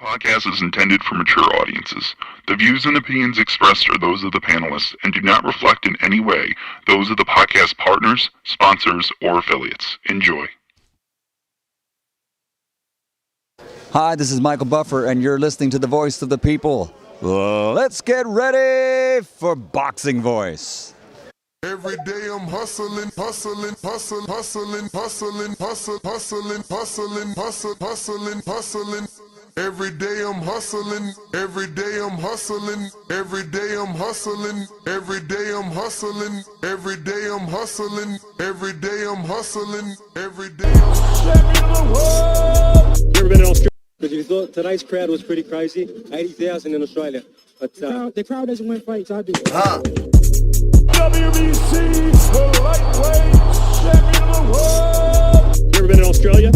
Podcast is intended for mature audiences. The views and opinions expressed are those of the panelists and do not reflect in any way those of the podcast partners, sponsors, or affiliates. Enjoy. Hi, this is Michael Buffer, and you're listening to the Voice of the People. Let's get ready for Boxing Voice. Every day I'm hustling, hustling, hustling, hustling, hustling, hustling, hustling, hustling, hustling, hustling, hustling. Every day I'm hustling, every day I'm hustling, every day I'm hustling, every day I'm hustling, every day I'm hustling, every day I'm hustling, every day I'm champion of the world. You ever been in Australia? Because you thought tonight's crowd was pretty crazy, 80,000 in Australia. But the crowd doesn't win fights, I do. WBC, the lightweight champion of the world. you ever been in Australia?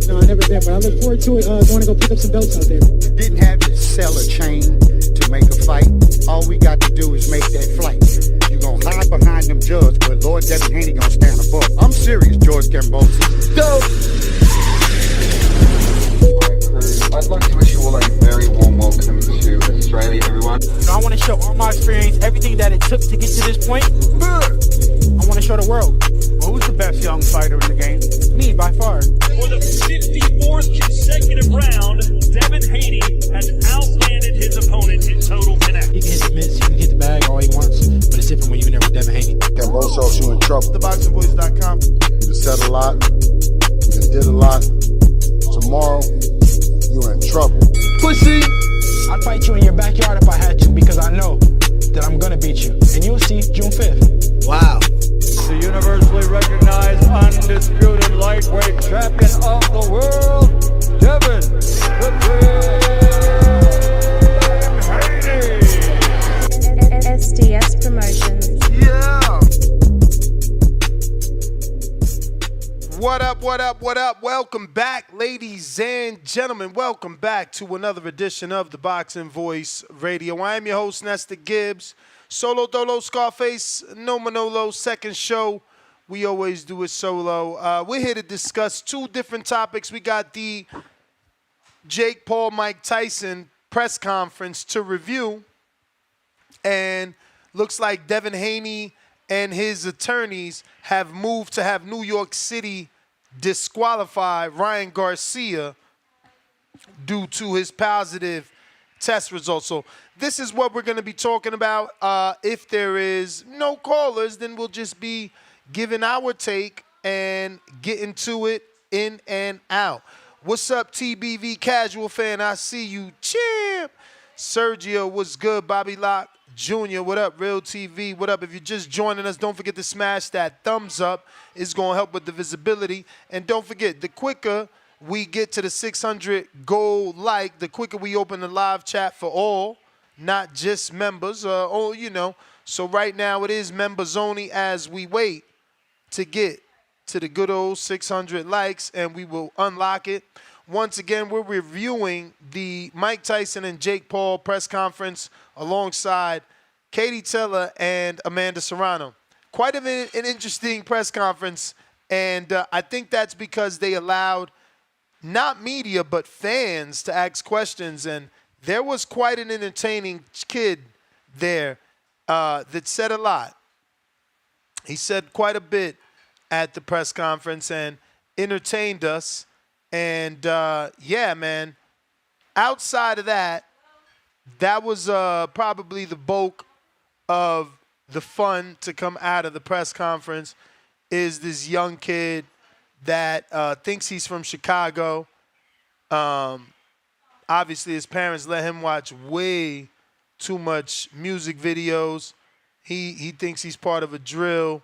No, I never been, but I look forward to it. Going to go pick up some belts out there. Didn't have to sell a chain to make a fight. All we got to do is make that flight. You gonna hide behind them judges, but Lord Devin Haney gonna stand above. I'm serious, George Cambosis. Go! I'd like to wish you all a very warm welcome to Australia, everyone. I want to show all my experience, everything that it took to get to this point. I want to show the world. Well, who's the best young fighter in the game? Me, by far. For the 54th consecutive round, Devin Haney has outlanded his opponent in total connect. He can hit the mitts, he can hit the bag all he wants, but it's different when you're in there with Devin Haney. Cambosos, you in trouble. TheBoxingVoice.com. You said a lot. You did a lot. Tomorrow, you're in trouble. Pussy! I'd fight you in your backyard if I had to, because I know that I'm gonna beat you. And you'll see June 5th. Wow. The universally recognized, undisputed lightweight champion of the world, Devin the Dream Haney. SDS Promotions. Yeah. What up, what up, what up? Welcome back, ladies and gentlemen. Welcome back to another edition of the Boxing Voice Radio. I am your host, Nestor Gibbs. Solo Dolo Scarface, no Manolo, second show. We always do it solo. We're here to discuss two different topics. We got the Jake Paul, Mike Tyson press conference to review. And looks like Devin Haney and his attorneys have moved to have New York City disqualify Ryan Garcia due to his positive test results. So this is what we're going to be talking about. If there is no callers, then we'll just be giving our take and getting to it in and out. What's up, TBV Casual Fan? I see you, champ. Sergio, what's good? Bobby Locke Jr., what up? Real TV, what up? If you're just joining us, don't forget to smash that thumbs up. It's going to help with the visibility. And don't forget, the quicker we get to the 600 goal like, the quicker we open the live chat for all, not just members. So right now it is members only as we wait to get to the good old 600 likes, and we will unlock it. Once again, we're reviewing the Mike Tyson and Jake Paul press conference alongside Katie Taylor and Amanda Serrano. Quite an interesting press conference, and I think that's because they allowed not media but fans to ask questions, and there was quite an entertaining kid there that said a lot. He said quite a bit at the press conference and entertained us. And, yeah, man, outside of that, that was probably the bulk of the fun to come out of the press conference is this young kid that thinks he's from Chicago. Obviously, his parents let him watch way too much music videos. He thinks he's part of a drill,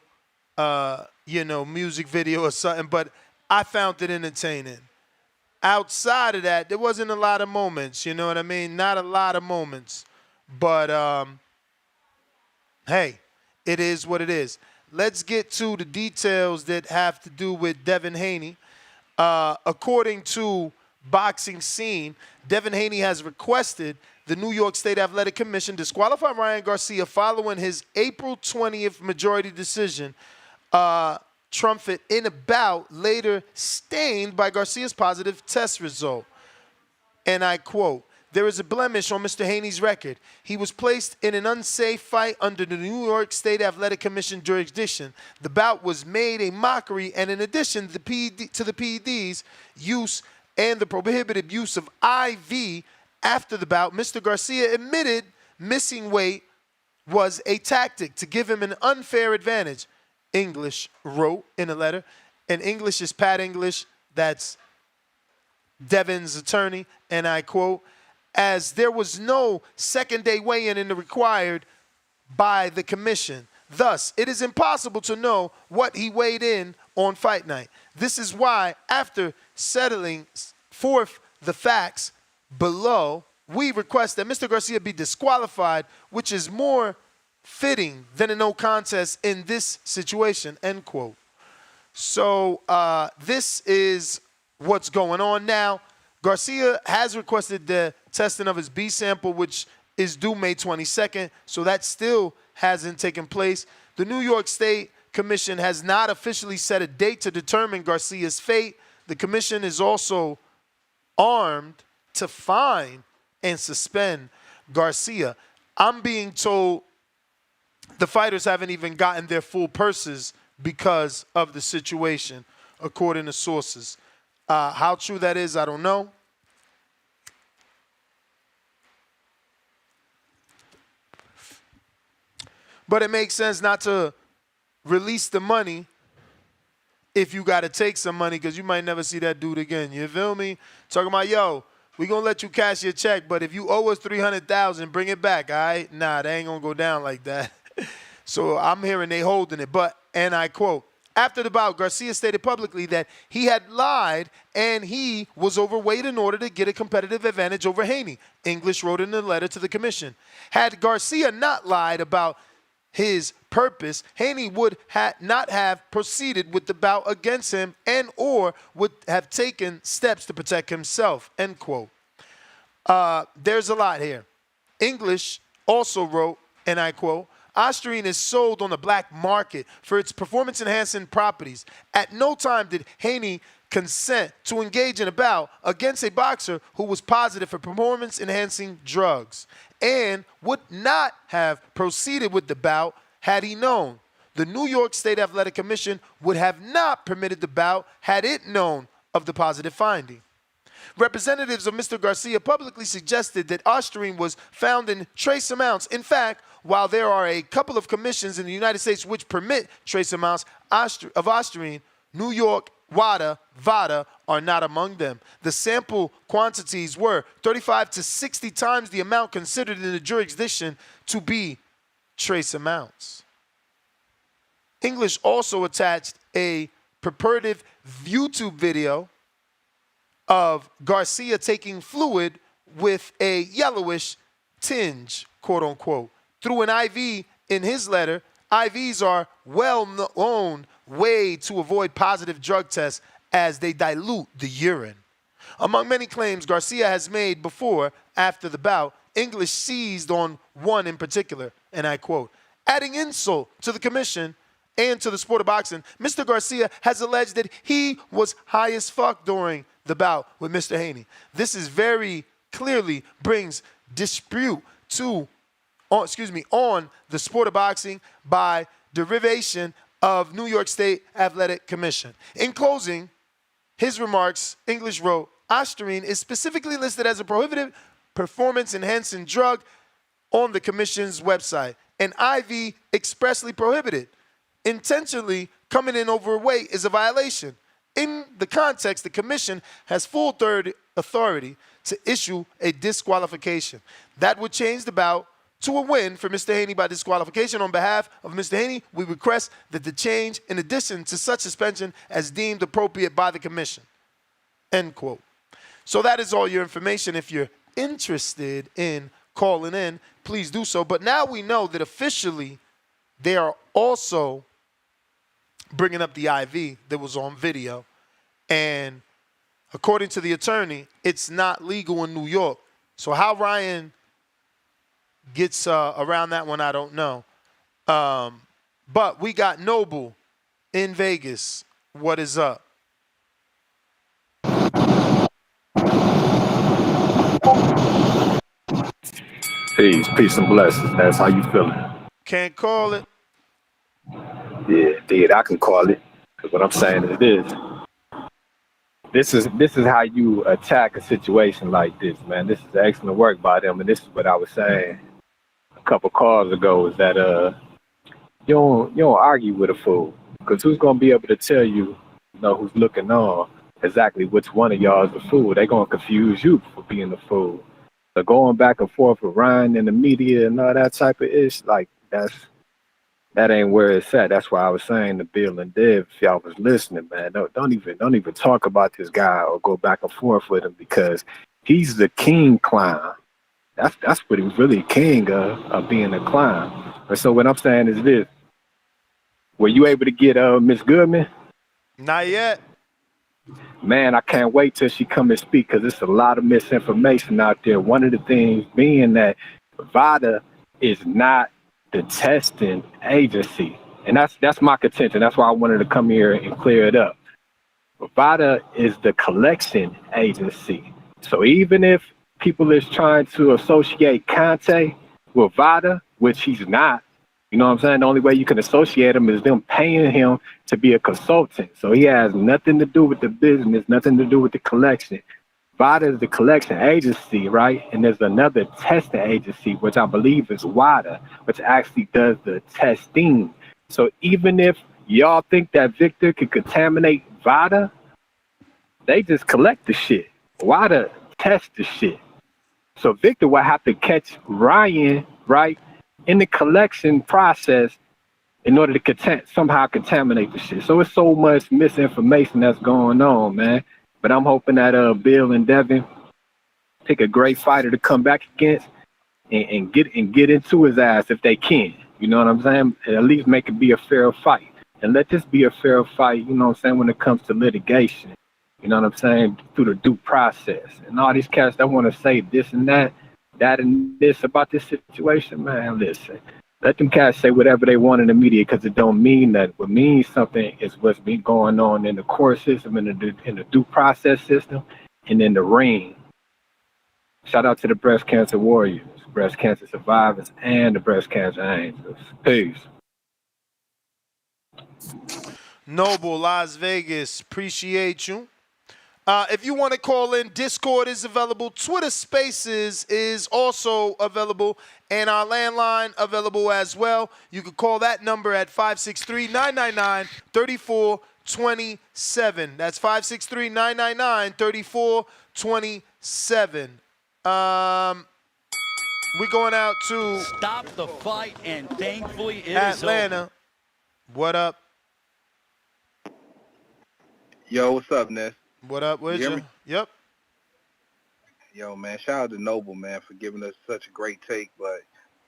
music video or something, but I found it entertaining. Outside of that, there wasn't a lot of moments, you know what I mean? Not a lot of moments. But, hey, it is what it is. Let's get to the details that have to do with Devin Haney. According to Boxing Scene, Devin Haney has requested the New York State Athletic Commission disqualify Ryan Garcia following his April 20th majority decision. Trumpet in a bout later stained by Garcia's positive test result. And I quote, there is a blemish on Mr. Haney's record. He was placed in an unsafe fight under the New York State Athletic Commission jurisdiction. The bout was made a mockery, and in addition to the PED's use and the prohibited use of IV after the bout, Mr. Garcia admitted missing weight was a tactic to give him an unfair advantage. English wrote in a letter, and English is Pat English, that's Devin's attorney, and I quote, as there was no second-day weigh-in in the required by the commission. Thus, it is impossible to know what he weighed in on fight night. This is why, after settling forth the facts below, we request that Mr. Garcia be disqualified, which is more fitting than a no contest in this situation, end quote. So this is what's going on now. Garcia has requested the testing of his B sample, which is due May 22nd, so that still hasn't taken place. The New York State Commission has not officially set a date to determine Garcia's fate. The commission is also armed to fine and suspend Garcia. I'm being told the fighters haven't even gotten their full purses because of the situation, according to sources. How true that is, I don't know. But it makes sense not to release the money if you got to take some money, because you might never see that dude again. You feel me? Talking about, yo, we going to let you cash your check, but if you owe us $300,000, bring it back, all right? Nah, that ain't going to go down like that. So I'm hearing they holding it. But, and I quote, after the bout, Garcia stated publicly that he had lied and he was overweight in order to get a competitive advantage over Haney. English wrote in a letter to the commission. Had Garcia not lied about his purpose, Haney would not have proceeded with the bout against him and or would have taken steps to protect himself, end quote. There's a lot here. English also wrote, and I quote, Ostarine is sold on the black market for its performance-enhancing properties. At no time did Haney consent to engage in a bout against a boxer who was positive for performance-enhancing drugs and would not have proceeded with the bout had he known. The New York State Athletic Commission would have not permitted the bout had it known of the positive finding. Representatives of Mr. Garcia publicly suggested that Ostarine was found in trace amounts. In fact, while there are a couple of commissions in the United States which permit trace amounts of Ostarine, New York, WADA, VADA are not among them. The sample quantities were 35 to 60 times the amount considered in the jurisdiction to be trace amounts. English also attached a purported YouTube video of Garcia taking fluid with a yellowish tinge, quote unquote, through an IV in his letter. IVs are well-known way to avoid positive drug tests as they dilute the urine. Among many claims Garcia has made before, after the bout, English seized on one in particular, and I quote, adding insult to the commission and to the sport of boxing, Mr. Garcia has alleged that he was high as fuck during the bout with Mr. Haney. This is very clearly brings dispute on the sport of boxing by derivation of New York State Athletic Commission. In closing his remarks, English wrote, Ostarine is specifically listed as a prohibited performance-enhancing drug on the commission's website, and IV expressly prohibited. Intentionally coming in overweight is a violation. In the context, the commission has full authority to issue a disqualification. That would change the bout to a win for Mr. Haney by disqualification. On behalf of Mr. Haney, we request that the change, in addition to such suspension as deemed appropriate by the commission. End quote. So that is all your information. If you're interested in calling in, please do so. But now we know that officially they are also bringing up the IV that was on video. And according to the attorney, it's not legal in New York. So how Ryan gets around that one, I don't know. But we got Noble in Vegas. What is up? Peace and blessings. That's how you feeling. Can't call it. Yeah, indeed, I can call it. 'Cause what I'm saying is this. This is how you attack a situation like this, man. This is excellent work by them, and this is what I was saying a couple calls ago, is that you don't argue with a fool, because who's gonna be able to tell you, who's looking on, exactly which one of y'all is the fool? They're gonna confuse you for being the fool. So going back and forth with Ryan and the media and all that type of ish, like that ain't where it's at. That's why I was saying to Bill and Dev, if y'all was listening, man, don't even talk about this guy or go back and forth with him, because he's the king clown. That's what he's really king of being a clown. And so what I'm saying is this: were you able to get Miss Goodman? Not yet. Man, I can't wait till she come and speak, because there's a lot of misinformation out there. One of the things being that VADA is not the testing agency, and that's my contention. That's why I wanted to come here and clear it up. VADA is the collection agency. So even if people is trying to associate Conte with VADA, which he's not, you know what I'm saying? The only way you can associate him is them paying him to be a consultant. So he has nothing to do with the business, nothing to do with the collection. VADA is the collection agency, right? And there's another testing agency, which I believe is WADA, which actually does the testing. So even if y'all think that Victor could contaminate VADA, they just collect the shit. WADA test the shit. So Victor will have to catch Ryan, right, in the collection process in order to somehow contaminate the shit. So it's so much misinformation that's going on, man. But I'm hoping that Bill and Devin pick a great fighter to come back against and get into his ass if they can. You know what I'm saying? At least make it be a fair fight. And let this be a fair fight, you know what I'm saying, when it comes to litigation. You know what I'm saying? Through the due process. And all these cats that want to say this and that and this about this situation, man, listen. Let them cats say whatever they want in the media, because it don't mean that. What means something is what's been going on in the court system, in the due process system, and in the ring. Shout out to the breast cancer warriors, breast cancer survivors, and the breast cancer angels. Peace. Noble, Las Vegas, appreciate you. If you want to call in, Discord is available. Twitter Spaces is also available, and our landline available as well. You can call that number at 563-999-3427. That's 563-999-3427. We're going out to Stop the fight, and thankfully it Atlanta. is over. What up? Yo, what's up, Ness? What up with you? Yep. Yo, man, shout out to Noble, man, for giving us such a great take, but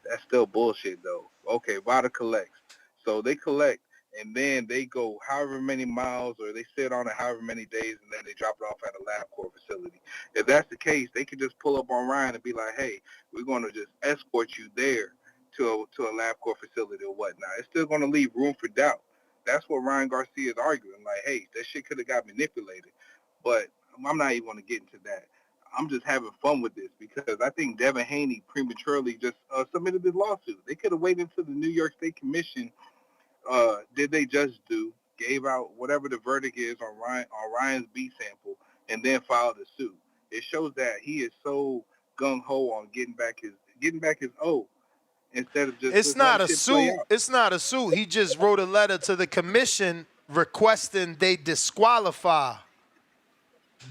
that's still bullshit, though. Okay, VADA collects. So they collect, and then they go however many miles, or they sit on it however many days, and then they drop it off at a LabCorp facility. If that's the case, they could just pull up on Ryan and be like, hey, we're going to just escort you there to a LabCorp facility or whatnot. It's still going to leave room for doubt. That's what Ryan Garcia is arguing. Like, hey, that shit could have got manipulated. But I'm not even going to get into that. I'm just having fun with this because I think Devin Haney prematurely just submitted this lawsuit. They could have waited until the New York State Commission did they just do, gave out whatever the verdict is on Ryan's B sample, and then filed a suit. It shows that he is so gung-ho on getting back his O instead of just It's not a suit. It's not a suit. He just wrote a letter to the commission requesting they disqualify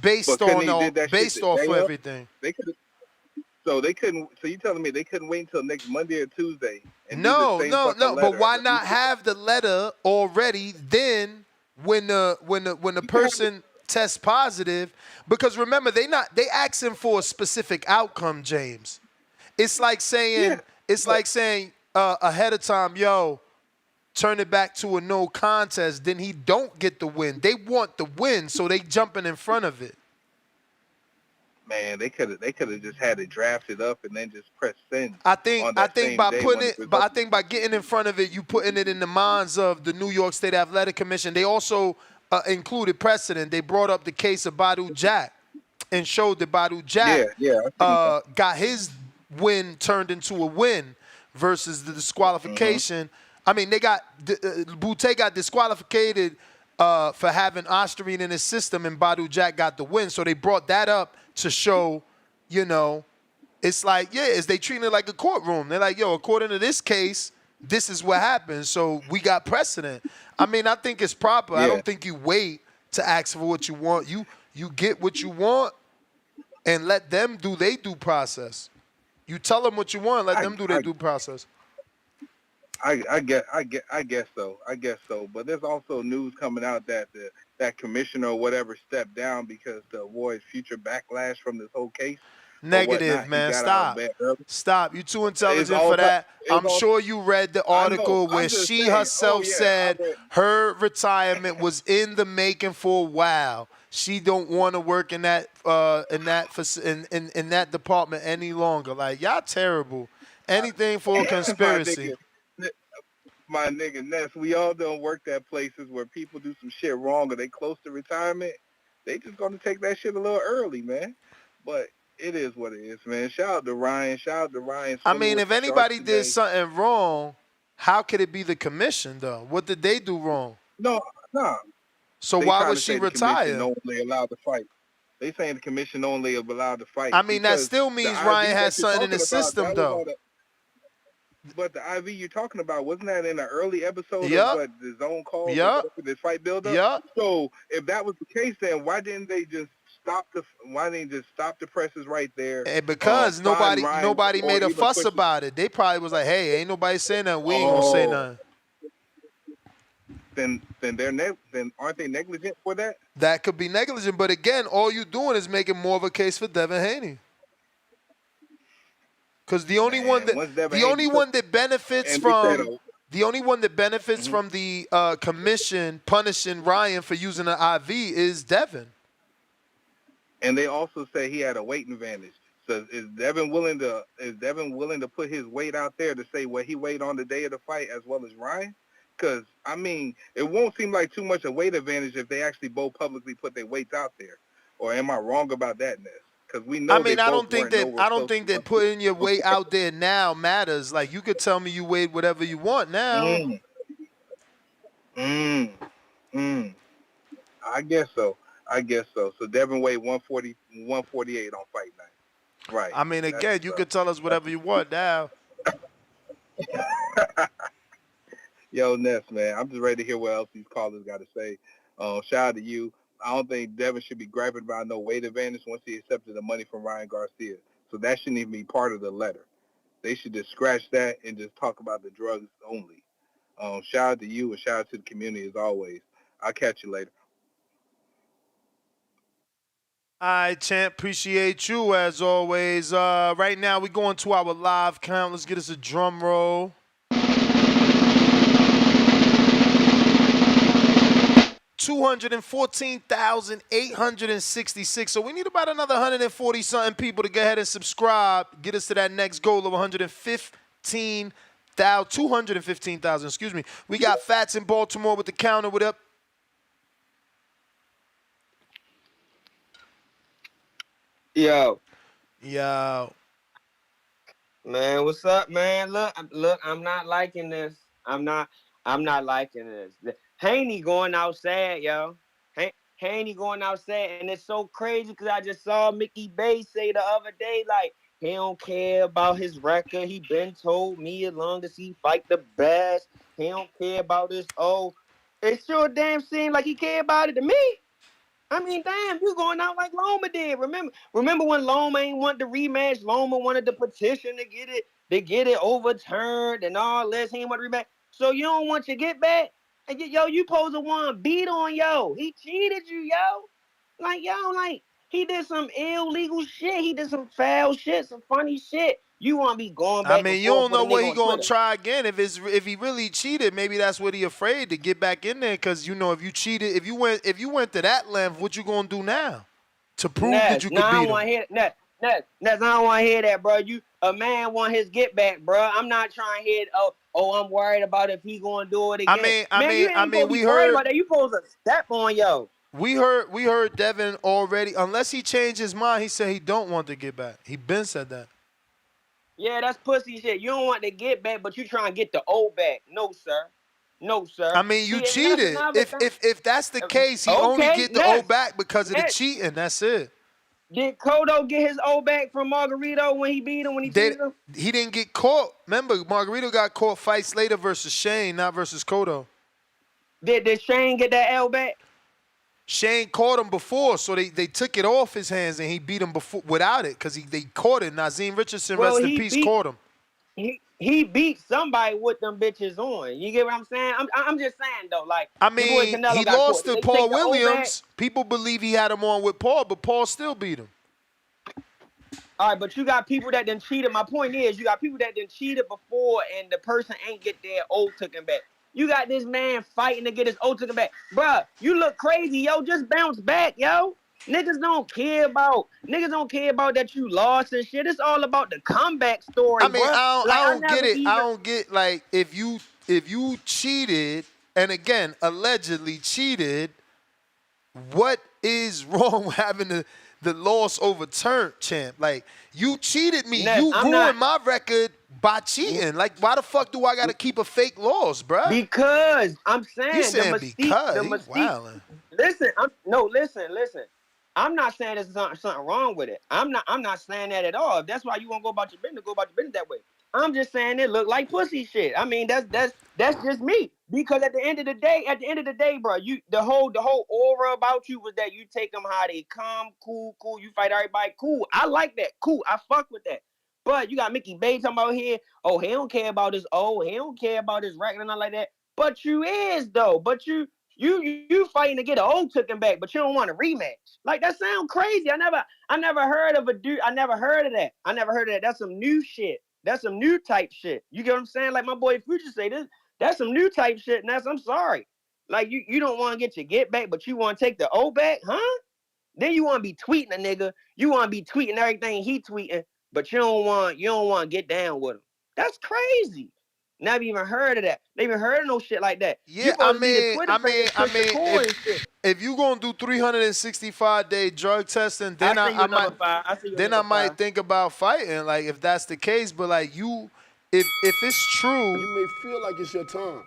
based off everything. They could. So they couldn't. So you telling me they couldn't wait until next Monday or Tuesday? And no. But why not have the letter already? Then when the person tests positive, because remember they asking for a specific outcome, James. It's like saying ahead of time, yo, turn it back to a no contest. Then he don't get the win. They want the win, so they jumping in front of it. Man, they could have just had it drafted up and then just press send. I think by getting in front of it, you putting it in the minds of the New York State Athletic Commission. They also included precedent. They brought up the case of Badu Jack and showed that Badu Jack got his win turned into a win versus the disqualification. I mean, they got Butte got disqualified for having Austrian in his system, and Badu Jack got the win. So they brought that up to show, you know, it's like, yeah, is they treating it like a courtroom? They're like, yo, according to this case, this is what happened. So we got precedent. I mean, I think it's proper. I don't think you wait to ask for what you want. You get what you want and let them do their due process. You tell them what you want, let them do their due process. I guess so. But there's also news coming out that that commissioner or whatever stepped down because to avoid future backlash from this whole case. Negative, man. Stop. You're too intelligent for that. I'm sure you read the article where she herself said her retirement was in the making for a while. She don't want to work in that department any longer. Like, y'all terrible. Anything for a conspiracy. My nigga Ness, we all done worked at places where people do some shit wrong or they close to retirement. They just gonna take that shit a little early, man. But it is what it is, man. Shout out to Ryan. I mean, if anybody did something wrong, how could it be the commission, though? What did they do wrong? No. So why would she retire? The commission only allowed to fight. They saying the commission only allowed to fight. I mean, that still means Ryan has something in the system, though. But the IV you're talking about, wasn't that in an early episode of the Zone Call? The fight build-up? Yeah. So if that was the case, then why didn't they just stop the presses right there? And because nobody made a fuss about it. They probably was like, hey, ain't nobody saying nothing. We ain't gonna say nothing. Then aren't they negligent for that? That could be negligent, but again, all you doing is making more of a case for Devin Haney. Because the only one that benefits from the commission punishing Ryan for using an IV is Devin. And they also say he had a weight advantage. So is Devin willing to put his weight out there to say what he weighed on the day of the fight as well as Ryan? Because I mean, it won't seem like too much a weight advantage if they actually both publicly put their weights out there. Or am I wrong about that, Ness? Because we know. I mean, I don't think that putting your weight out there now matters. Like, you could tell me you weighed whatever you want now. I guess so. So Devin weighed 148 on fight night. Right. I mean, again, you could tell us whatever you want now. Yo, Ness, man, I'm just ready to hear what else these callers got to say. Shout out to you. I don't think Devin should be griping about no weight advantage once he accepted the money from Ryan Garcia. So that shouldn't even be part of the letter. They should just scratch that and just talk about the drugs only. Shout out to you and shout out to the community as always. I'll catch you later. All right, champ. Appreciate you as always. Right now, we're going to our live count. Let's get us a drum roll. 214,866. So we need about another 140-something people to go ahead and subscribe. Get us to that next goal of 215,000, excuse me. We got Fats in Baltimore with the counter. What up? Yo. Man, what's up, man? Look, I'm not liking this. I'm not liking this. Haney going outside, yo. Haney going outside, and it's so crazy because I just saw Mickey Bay say the other day, like, he don't care about his record. He been told me as long as he fight the best, he don't care about this. Oh, it sure damn seemed like he cared about it to me. I mean, damn, you going out like Loma did. Remember when Loma ain't want the rematch? Loma wanted the petition to get it overturned and all this. He ain't want the rematch. So you don't want your get back? And yo, you supposed to want beat on yo. He cheated you, yo. Like, he did some illegal shit. He did some foul shit, some funny shit. You want to be going back? I mean, you don't know what he gonna try again. If he really cheated, maybe that's what he afraid to get back in there. Because you know, if you cheated, if you went to that length, what you gonna do now to prove that you could beat him? I don't want to hear that. I don't want to hear that, bro. A man want his get back, bro. I'm not trying to hear. Oh, I'm worried about if he gonna do it again. I mean, we heard about that. You supposed to step on yo. We heard Devin already. Unless he changed his mind, he said he don't want to get back. He been said that. Yeah, that's pussy shit. You don't want to get back, but you trying to get the old back. No, sir. No, sir. I mean, you See, and that's cheated. another thing. If that's the case, he only Okay, get the O next. back because of the Next. cheating. That's it. Did Cotto get his O back from Margarito when he beat him, when he cheated him? He didn't get caught. Remember, Margarito got caught fights later versus Shane, not versus Cotto. Did Shane get that L back? Shane caught him before, so they took it off his hands and he beat him before without it because they caught it. Nazim Richardson, rest in peace, caught him. He beat somebody with them bitches on. You get what I'm saying? I'm just saying though, like I mean, he lost to Paul Williams. People believe he had him on with Paul, but Paul still beat him. All right, but you got people that done cheated. My point is, you got people that done cheated before, and the person ain't get their O taken back. You got this man fighting to get his O taken back. Bruh, you look crazy, yo. Just bounce back, yo. Niggas don't care about that you lost and shit. It's all about the comeback story. I mean, bruh. I don't get it. I don't get, like, if you cheated, and again, allegedly cheated, what is wrong with having the loss overturned, champ? Like, you cheated me. You ruined my record by cheating. Like, why the fuck do I got to keep a fake loss, bruh? Because I'm saying you saying the mystique. wildin'. Listen, listen. I'm not saying there's something wrong with it. I'm not saying that at all. If that's why you want to go about your business, go about your business that way. I'm just saying it look like pussy shit. I mean, that's just me. Because at the end of the day, bro, the whole aura about you was that you take them how they come, cool. You fight everybody, cool. I like that, cool. I fuck with that. But you got Mickey Bay talking about here. Oh, he don't care about his he don't care about his record and all like that. But you is though. But you fighting to get an O taken back, but you don't want a rematch. Like, that sound crazy. I never heard of a dude. I never heard of that. That's some new shit. That's some new type shit. You get what I'm saying? Like my boy Future say this. That's some new type shit. And I'm sorry. Like you don't want to get your get back, but you want to take the O back, huh? Then you want to be tweeting a nigga. You want to be tweeting everything he tweeting, but you don't want to get down with him. That's crazy. Never even heard of that. Never even heard of no shit like that. Yeah, I mean, if you gonna do 365-day drug testing, then I might think about fighting. Like, if that's the case, but like if it's true, you may feel like it's your time,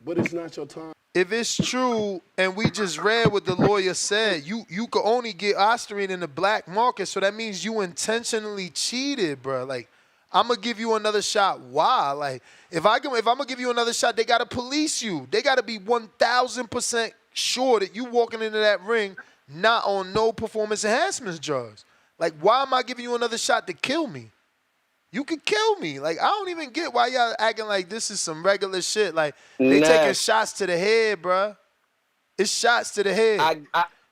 but it's not your time. If it's true, and we just read what the lawyer said, you could only get Ostarine in the black market, so that means you intentionally cheated, bro. Like, I'm going to give you another shot. Why? Like, if I'm going to give you another shot, they got to police you. They got to be 1,000% sure that you walking into that ring not on no performance enhancement drugs. Like, why am I giving you another shot to kill me? You could kill me. Like, I don't even get why y'all acting like this is some regular shit. Like, they taking shots to the head, bruh. It's shots to the head.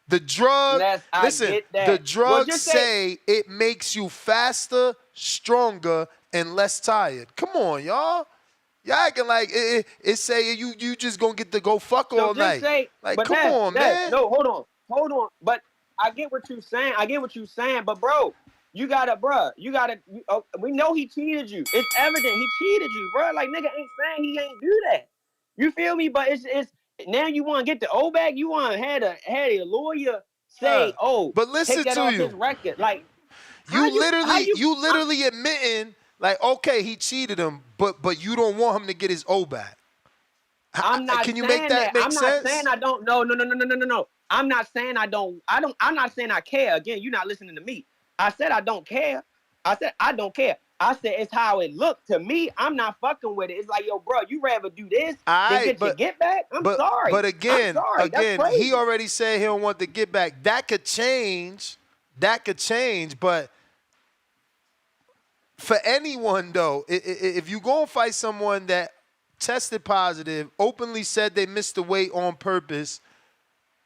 The drug, listen, the drugs say it makes you faster, stronger, and less tired. Come on, y'all. Y'all acting like it say you just gonna get to go fuck all night. Like, come on, man. No, hold on. But I get what you're saying. But bro, we know he cheated you. It's evident he cheated you, bro. Like, nigga ain't saying he ain't do that. You feel me? But it's now you want to get the O back. You want to had a lawyer say, but listen take that to off you. his record. Like, you literally admitting, like, okay, he cheated him, but you don't want him to get his O back. I'm not. Can you make that make sense? I'm not saying I don't. No. I'm not saying I don't. I'm not saying I care. Again, you're not listening to me. I said I don't care. I said I don't care. I said it's how it looked to me. I'm not fucking with it. It's like, yo, bro, you rather do this than get your get back? I'm sorry. But again, he already said he don't want the get back. That could change. But for anyone, though, if you go and fight someone that tested positive, openly said they missed the weight on purpose,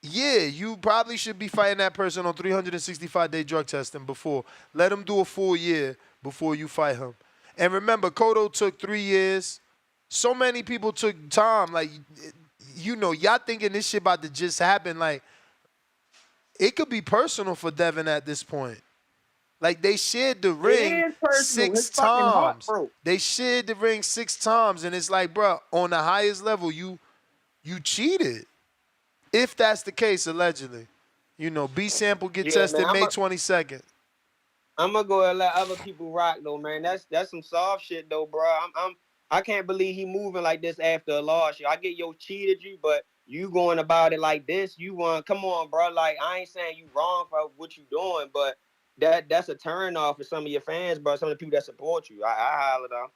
yeah, you probably should be fighting that person on 365-day drug testing before. Let him do a full year before you fight him. And remember, Cotto took 3 years. So many people took time. Like, you know, y'all thinking this shit about to just happen. Like, it could be personal for Devin at this point. Like, they shared the ring 6 times. They shared the ring 6 times. And it's like, bro, on the highest level, you cheated. If that's the case, allegedly. You know, B sample get tested May 22nd. I'm gonna go and let other people rock though, man. That's some soft shit though, bro. I can't believe he moving like this after a loss. I get yo cheated you, but you going about it like this. You want come on, bro. Like I ain't saying you wrong for what you doing, but that's a turn off for some of your fans, bro. Some of the people that support you. I holler down.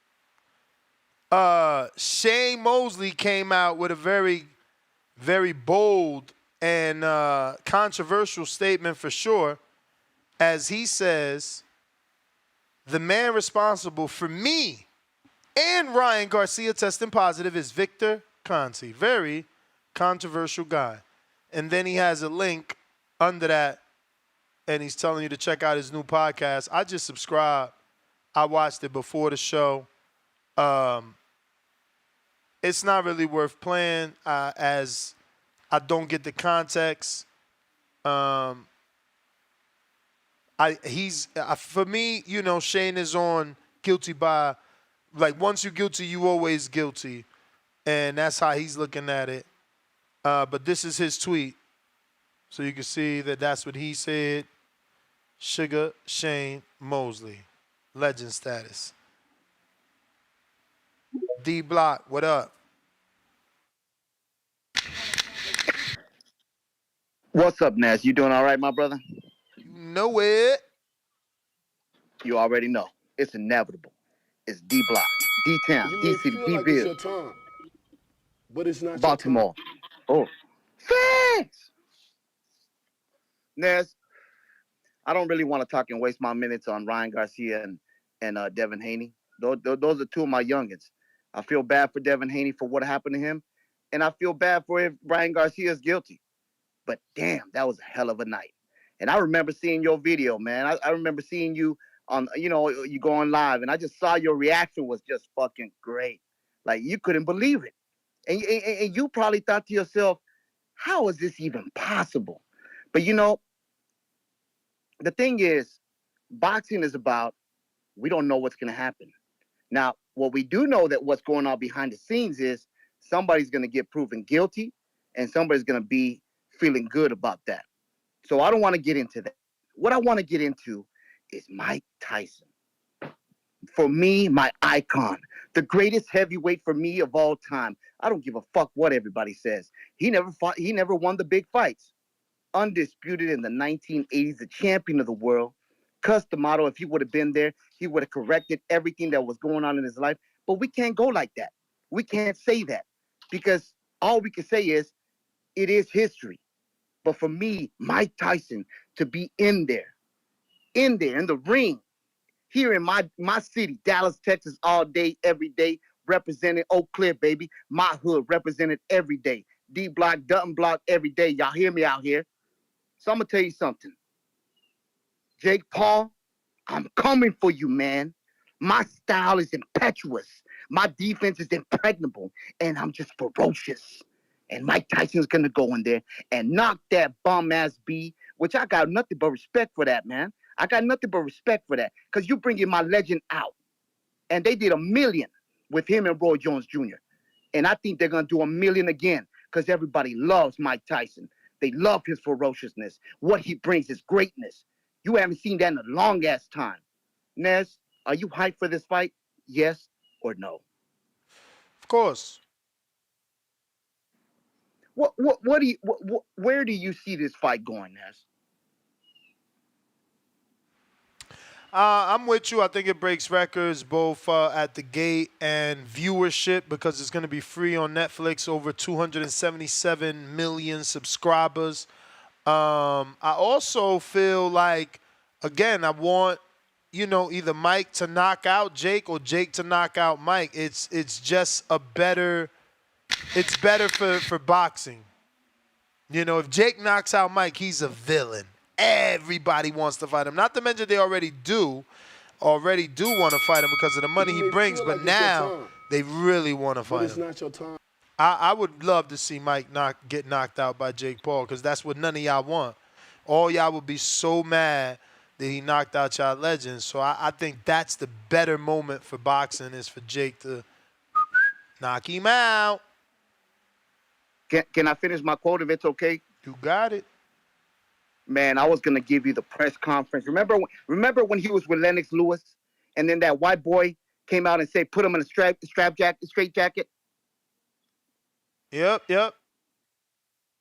Shane Mosley came out with a very, very bold and controversial statement for sure, as he says, the man responsible for me and Ryan Garcia testing positive is Victor Conti. Very controversial guy. And then he has a link under that, and he's telling you to check out his new podcast. I just subscribed. I watched it before the show. It's not really worth playing as I don't get the context. For me, you know, Shane is on guilty by, like, once you're guilty, you always guilty. And that's how he's looking at it. But this is his tweet. So you can see that that's what he said. Sugar Shane Mosley. Legend status. D Block, what up? What's up, Nas? You doing all right, my brother? You know it. You already know. It's inevitable. It's D Block, D Town, You D may City, feel D like it's Ville, your time, but it's not Baltimore. your time. Oh, thanks. Nas, I don't really want to talk and waste my minutes on Ryan Garcia and Devin Haney. Those are two of my youngins. I feel bad for Devin Haney for what happened to him, and I feel bad for if Ryan Garcia is guilty. But damn, that was a hell of a night. And I remember seeing your video, man. I remember seeing you on, you know, you going live, and I just saw your reaction was just fucking great. Like, you couldn't believe it. And you probably thought to yourself, how is this even possible? But, you know, the thing is, boxing is about, we don't know what's going to happen. Now, what we do know that what's going on behind the scenes is somebody's going to get proven guilty, and somebody's going to be feeling good about that. So I don't want to get into that. What I want to get into is Mike Tyson. For me, my icon, the greatest heavyweight for me of all time. I don't give a fuck what everybody says. He never fought. He never won the big fights. Undisputed in the 1980s, the champion of the world. Cuss the motto, if he would have been there, he would have corrected everything that was going on in his life. But we can't go like that. We can't say that because all we can say is it is history. But for me, Mike Tyson, to be in there, in the ring, here in my city, Dallas, Texas, all day, every day, representing Eau Claire, baby. My hood represented every day. D Block, Dutton Block, every day. Y'all hear me out here? So I'm going to tell you something. Jake Paul, I'm coming for you, man. My style is impetuous. My defense is impregnable. And I'm just ferocious. And Mike Tyson's going to go in there and knock that bum-ass B, which I got nothing but respect for that, man. I got nothing but respect for that because you bringing my legend out. And they did 1 million with him and Roy Jones Jr. And I think they're going to do 1 million again because everybody loves Mike Tyson. They love his ferociousness. What he brings is greatness. You haven't seen that in a long-ass time. Nez, are you hyped for this fight? Yes or no? Of course. Where do you see this fight going, Nez? I'm with you. I think it breaks records both at the gate and viewership because it's going to be free on Netflix, over 277 million subscribers. I also feel like, again, I want, you know, either Mike to knock out Jake or Jake to knock out Mike. It's just it's better for boxing. You know, if Jake knocks out Mike, he's a villain. Everybody wants to fight him. Not to mention they already do want to fight him because of the money he brings, but now they really want to fight him. It's not your time. I would love to see Mike get knocked out by Jake Paul because that's what none of y'all want. All y'all would be so mad that he knocked out y'all legends. So I think that's the better moment for boxing is for Jake to knock him out. Can I finish my quote if it's okay? You got it. Man, I was gonna give you the press conference. Remember when he was with Lennox Lewis, and then that white boy came out and said, "Put him in a straight jacket." Yep.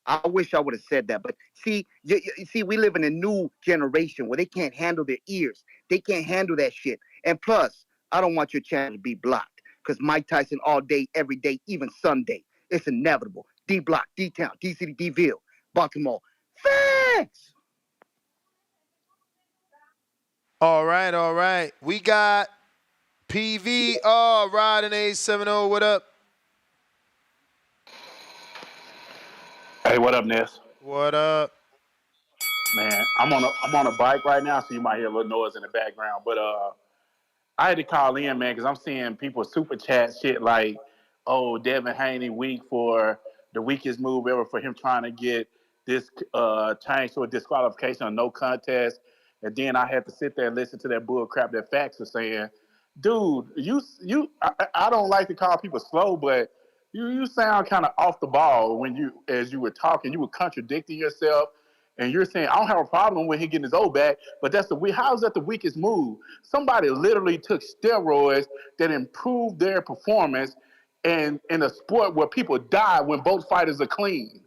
I wish I would have said that, but see, you see, we live in a new generation where they can't handle their ears. They can't handle that shit. And plus, I don't want your channel to be blocked because Mike Tyson all day, every day, even Sunday. It's inevitable. D Block, D Town, D City, D-Ville, Baltimore. Thanks. All right. We got PV. Oh, Rod and 870. What up? Hey, what up, Ness? What up? Man, I'm on a bike right now, so you might hear a little noise in the background. But I had to call in, man, because I'm seeing people super chat shit like, "Oh, Devin Haney weak for the weakest move ever for him trying to get this changed to a disqualification or no contest." And then I had to sit there and listen to that bull crap that Facts was saying. Dude, I don't like to call people slow, but you sound kind of off the ball as you were talking. You were contradicting yourself. And you're saying, I don't have a problem with him getting his O back, but how's that the weakest move? Somebody literally took steroids that improved their performance in a sport where people die when both fighters are clean.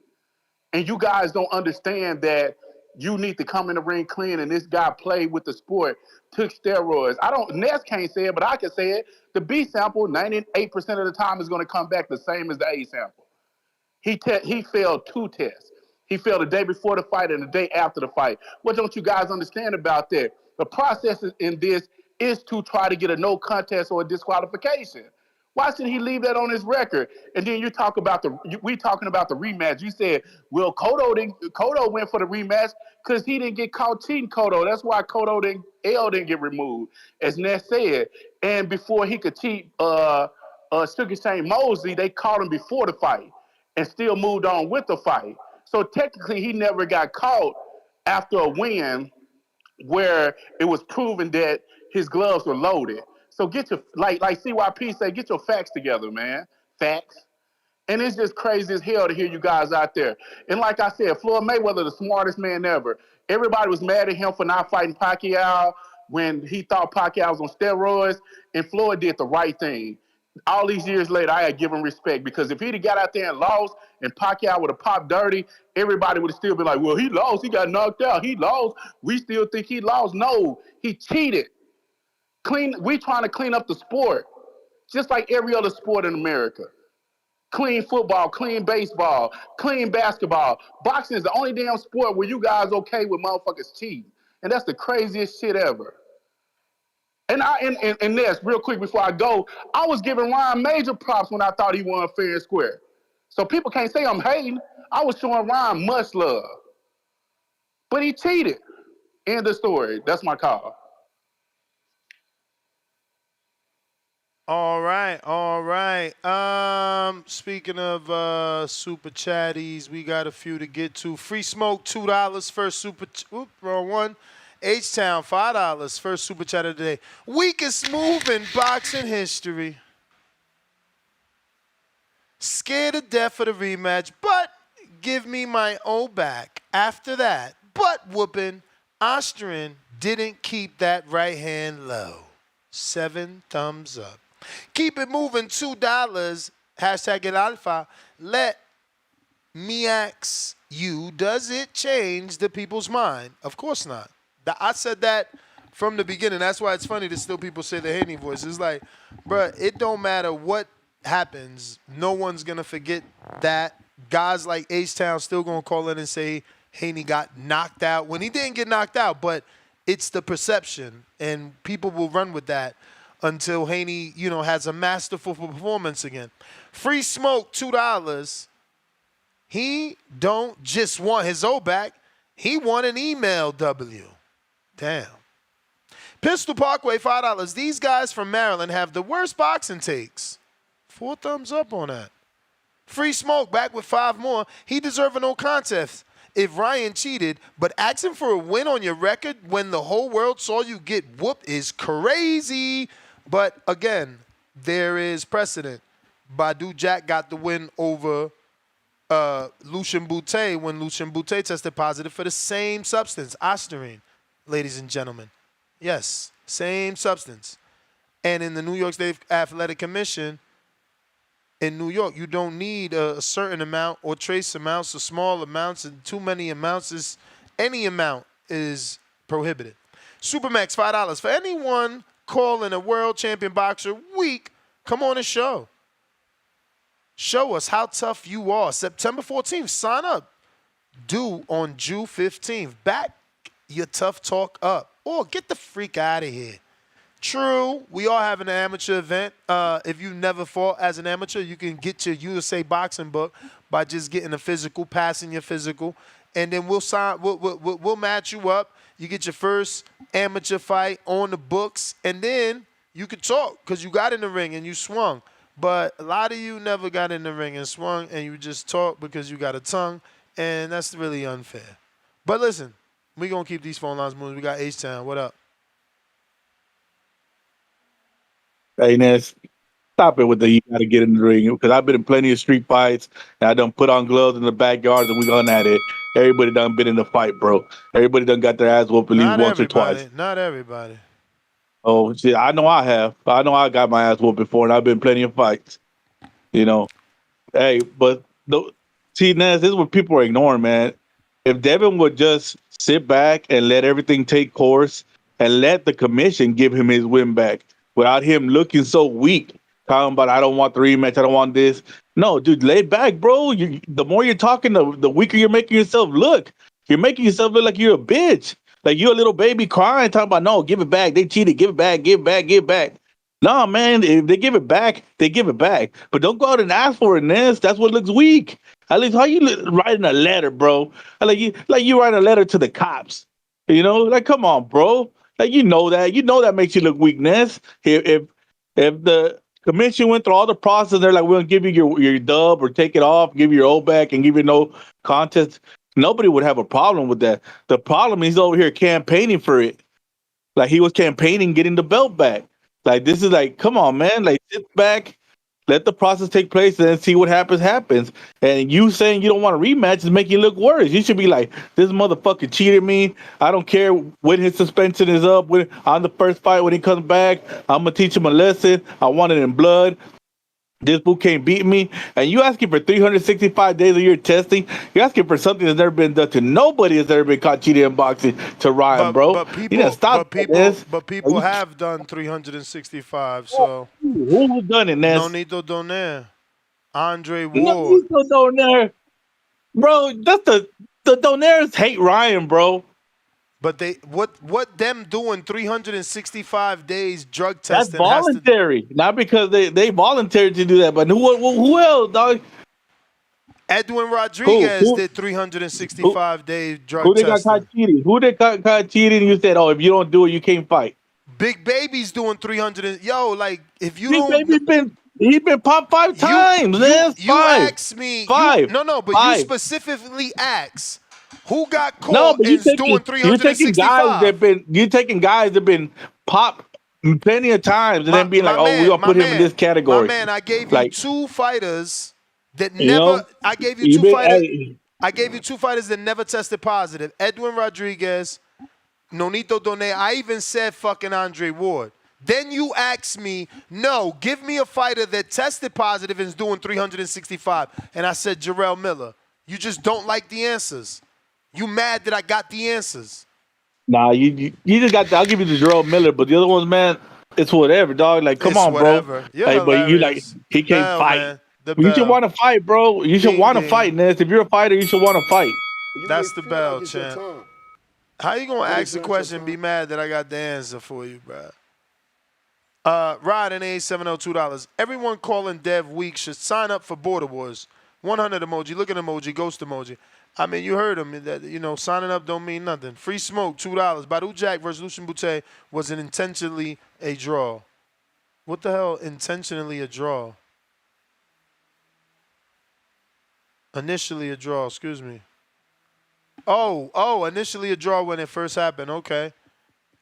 And you guys don't understand that you need to come in the ring clean, and this guy played with the sport, took steroids. Ness can't say it, but I can say it. The B sample, 98% of the time is going to come back the same as the A sample. He failed 2 tests. He failed the day before the fight and the day after the fight. What don't you guys understand about that? The process in this is to try to get a no contest or a disqualification. Why should he leave that on his record? And then we talking about the rematch. You said, well, Cotto went for the rematch because he didn't get caught cheating Cotto. That's why L didn't get removed, as Ness said. And before he could cheat Sugar Shane Mosley, they caught him before the fight and still moved on with the fight. So technically, he never got caught after a win where it was proven that his gloves were loaded. So get your, like CYP say, get your facts together, man. Facts. And it's just crazy as hell to hear you guys out there. And like I said, Floyd Mayweather, the smartest man ever. Everybody was mad at him for not fighting Pacquiao when he thought Pacquiao was on steroids, and Floyd did the right thing. All these years later, I had given respect because if he'd have got out there and lost and Pacquiao would have popped dirty, everybody would have still been like, well, he lost. He got knocked out. He lost. We still think he lost. No, he cheated. We trying to clean up the sport, just like every other sport in America. Clean football, clean baseball, clean basketball. Boxing is the only damn sport where you guys okay with motherfuckers cheating. And that's the craziest shit ever. And Ness, real quick before I go, I was giving Ryan major props when I thought he won fair and square. So people can't say I'm hating. I was showing Ryan much love. But he cheated. End of story. That's my call. All right. Speaking of super chatties, we got a few to get to. Free Smoke, $2 first super. Wrong one. H-Town, $5 first super chat of the day. Weakest move in boxing history. Scared to death for the rematch, but give me my O back. After that, butt whooping, Austrian didn't keep that right hand low. 7 thumbs up. Keep it moving, $2. Hashtag it alpha. Let me ask you, does it change the people's mind? Of course not. I said that from the beginning. That's why it's funny that still people say the Haney voice. It's like, bruh, it don't matter what happens. No one's going to forget that. Guys like H-Town still going to call in and say Haney got knocked out when he didn't get knocked out, but it's the perception, and people will run with that until Haney, has a masterful performance again. Free Smoke, $2. He don't just want his O back. He want an email W. Damn. Pistol Parkway, $5. These guys from Maryland have the worst boxing takes. 4 thumbs up on that. Free Smoke, back with 5 more. He deserve a no contest if Ryan cheated, but asking for a win on your record when the whole world saw you get whooped is crazy. But again, there is precedent. Badu Jack got the win over Lucian Boutte when Lucian Boutte tested positive for the same substance, ostarine, ladies and gentlemen. Yes, same substance. And in the New York State Athletic Commission, in New York, you don't need a certain amount or trace amounts or small amounts, and too many amounts. Any amount is prohibited. Supermax, $5. For anyone calling a world champion boxer weak, come on the show. Show us how tough you are. September 14th, sign up. Due on June 15th. Back your tough talk up. Or get the freak out of here. True, we all have an amateur event. If you never fought as an amateur, you can get your USA boxing book by just getting a physical, passing your physical, and then we'll match you up. You get your first amateur fight on the books, and then you can talk because you got in the ring and you swung. But a lot of you never got in the ring and swung, and you just talk because you got a tongue, and that's really unfair. But listen, we're going to keep these phone lines moving. We got H-Town. What up? Hey, Ness, stop it with the you got to get in the ring because I've been in plenty of street fights and I done put on gloves in the backyards and we gone at it. Everybody done been in the fight, bro. Everybody done got their ass whooped at least once or twice. Not everybody. Oh, shit, I know I have. I know I got my ass whooped before and I've been in plenty of fights. You know, hey, but see, Ness, this is what people are ignoring, man. If Devin would just sit back and let everything take course and let the commission give him his win back, without him looking so weak, talking about, I don't want the rematch, I don't want this. No, dude, lay back, bro. The more you're talking, the weaker you're making yourself look. You're making yourself look like you're a bitch. Like you're a little baby crying, talking about, no, give it back. They cheated. Give it back, give it back, give it back. No, man, if they give it back, they give it back. But don't go out and ask for it, Ness. That's what looks weak. At least how you writing a letter, bro? Like you write a letter to the cops. You know, like, come on, bro. Like, you know that makes you look weakness. If the commission went through all the process, they're like, we'll give you your dub or take it off, give you your O back, and give you no contest. Nobody would have a problem with that. The problem is he's over here campaigning for it. Like he was campaigning getting the belt back. Like this is like, come on, man. Like sit back, let the process take place, and then see what happens. And you saying you don't want a rematch is making you look worse. You should be like, this motherfucker cheated me. I don't care when his suspension is up. On the first fight when he comes back, I'm gonna teach him a lesson. I want it in blood. This boo can't beat me. And you asking for 365 days of your testing? You're asking for something that's never been done to nobody has ever been caught cheating in boxing to Ryan, bro. But people, you stop but people have done 365. So who's done it, Ness? Nonito Donaire, Andre Ward. Nonito Donaire, bro. That's the Donairs hate Ryan, bro. But they what them doing 365 days drug testing? That's voluntary, not because they volunteered to do that. But who else, dog? Edwin Rodriguez did 365 days drug testing. Who they got caught cheating? Who they caught cheating? You said, oh, if you don't do it, you can't fight. Big Baby's doing 300. Yo, like if you Big don't. Baby he's been popped 5 times. You asked me. Five. You specifically asked. Who got caught no, but doing 365? You're taking guys that been popped plenty of times and then being like, we're going to put him in this category. My man, I gave you 2 fighters that never – I gave you 2 fighters. I gave you 2 fighters that never tested positive. Edwin Rodriguez, Nonito Donaire. I even said fucking Andre Ward. Then you asked me, no, give me a fighter that tested positive and is doing 365. And I said Jarrell Miller. You just don't like the answers. You mad that I got the answers? Nah, you just got. I'll give you the Jarrell Miller, but the other ones, man, it's whatever, dog. Like, come on, whatever. Bro. Like, but you like he can't fight. You should want to fight, bro. You should want to fight, Ness. If you're a fighter, you should want to fight. That's the bell, champ. How you gonna ask a question and be mad that I got the answer for you, bro? Rod and $702. Everyone calling Dev weak should sign up for Border Wars. 100 emoji, look at emoji, ghost emoji. I mean, you heard him. That signing up don't mean nothing. Free smoke, $2. Badu Jack versus Lucian Boutte was intentionally a draw. What the hell? Intentionally a draw. Initially a draw. Excuse me. Oh, initially a draw when it first happened. Okay.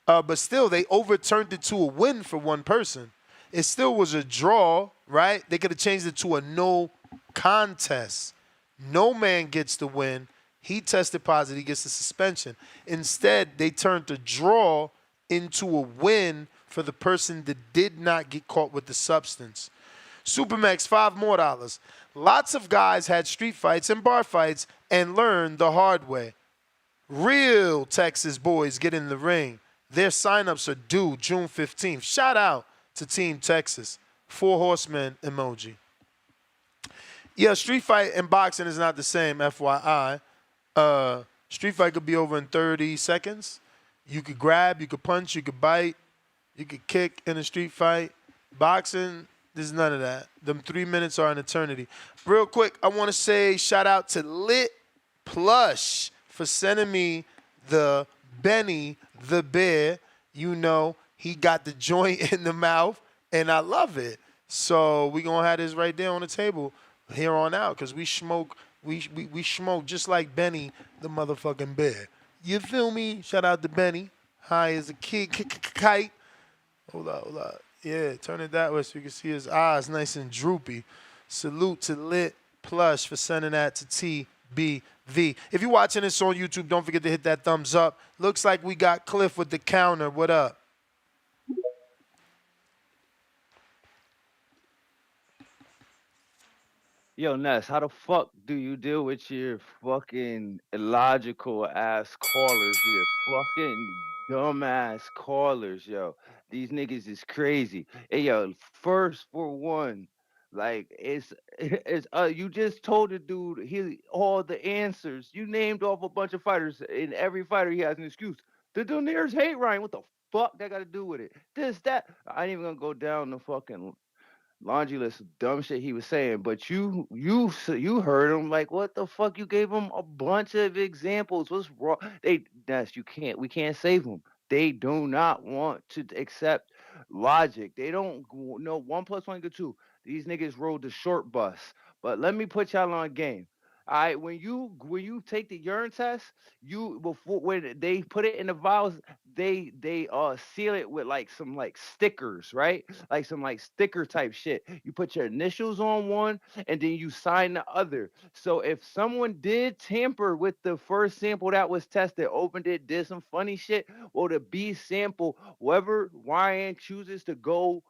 But still, they overturned it to a win for one person. It still was a draw, right? They could have changed it to a no contest. No man gets the win. He tested positive. He gets the suspension. Instead, they turned the draw into a win for the person that did not get caught with the substance. Supermax, $5 more. Lots of guys had street fights and bar fights and learned the hard way. Real Texas boys get in the ring. Their signups are due June 15th. Shout out to Team Texas. 4 horsemen emoji. Yeah, street fight and boxing is not the same, FYI. Street fight could be over in 30 seconds. You could grab, you could punch, you could bite, you could kick in a street fight. Boxing, there's none of that. Them 3 minutes are an eternity. Real quick, I want to say shout out to Lit Plush for sending me the Benny the Bear. You know, he got the joint in the mouth, and I love it. So we going to have this right there on the table here on out, because we smoke just like Benny the motherfucking Bear. You feel me? Shout out to Benny. High as a kite. Hold up. Yeah, turn it that way so you can see his eyes nice and droopy. Salute to Lit Plush for sending that to TBV. If you're watching this on YouTube, don't forget to hit that thumbs up. Looks like we got Cliff with the counter. What up? Yo, Ness, how the fuck do you deal with your fucking illogical ass callers, your fucking dumbass callers, yo? These niggas is crazy. Hey, yo, first for one, like it's you just told the dude all the answers. You named off a bunch of fighters. In every fighter, he has an excuse. The Daenerys hate Ryan. What the fuck that got to do with it? This, that. I ain't even gonna go down the fucking laundry list of dumb shit he was saying, but you heard him like, what the fuck? You gave him a bunch of examples. What's wrong? We can't save them. They do not want to accept logic. They don't know 1 + 1 = 2. These niggas rode the short bus. But let me put y'all on game. All right, when you take the urine test, you before when they put it in the vials, they seal it with like some like stickers, right? Like some like sticker type shit. You put your initials on one and then you sign the other. So if someone did tamper with the first sample that was tested, opened it, did some funny shit, well, the B sample, whoever Ryan chooses to go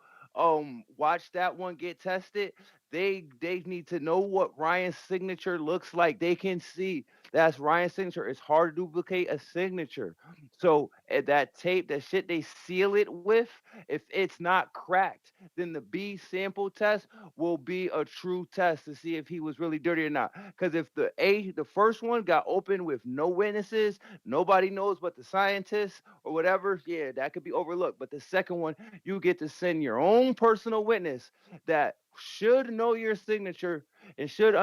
watch that one get tested, they need to know what Ryan's signature looks like. They can see that's Ryan's signature. It's hard to duplicate a signature. So that tape, that shit they seal it with, if it's not cracked, then the B sample test will be a true test to see if he was really dirty or not. Because if the first one got opened with no witnesses, nobody knows but the scientists or whatever, yeah, that could be overlooked. But the second one, you get to send your own personal witness that should know your signature and should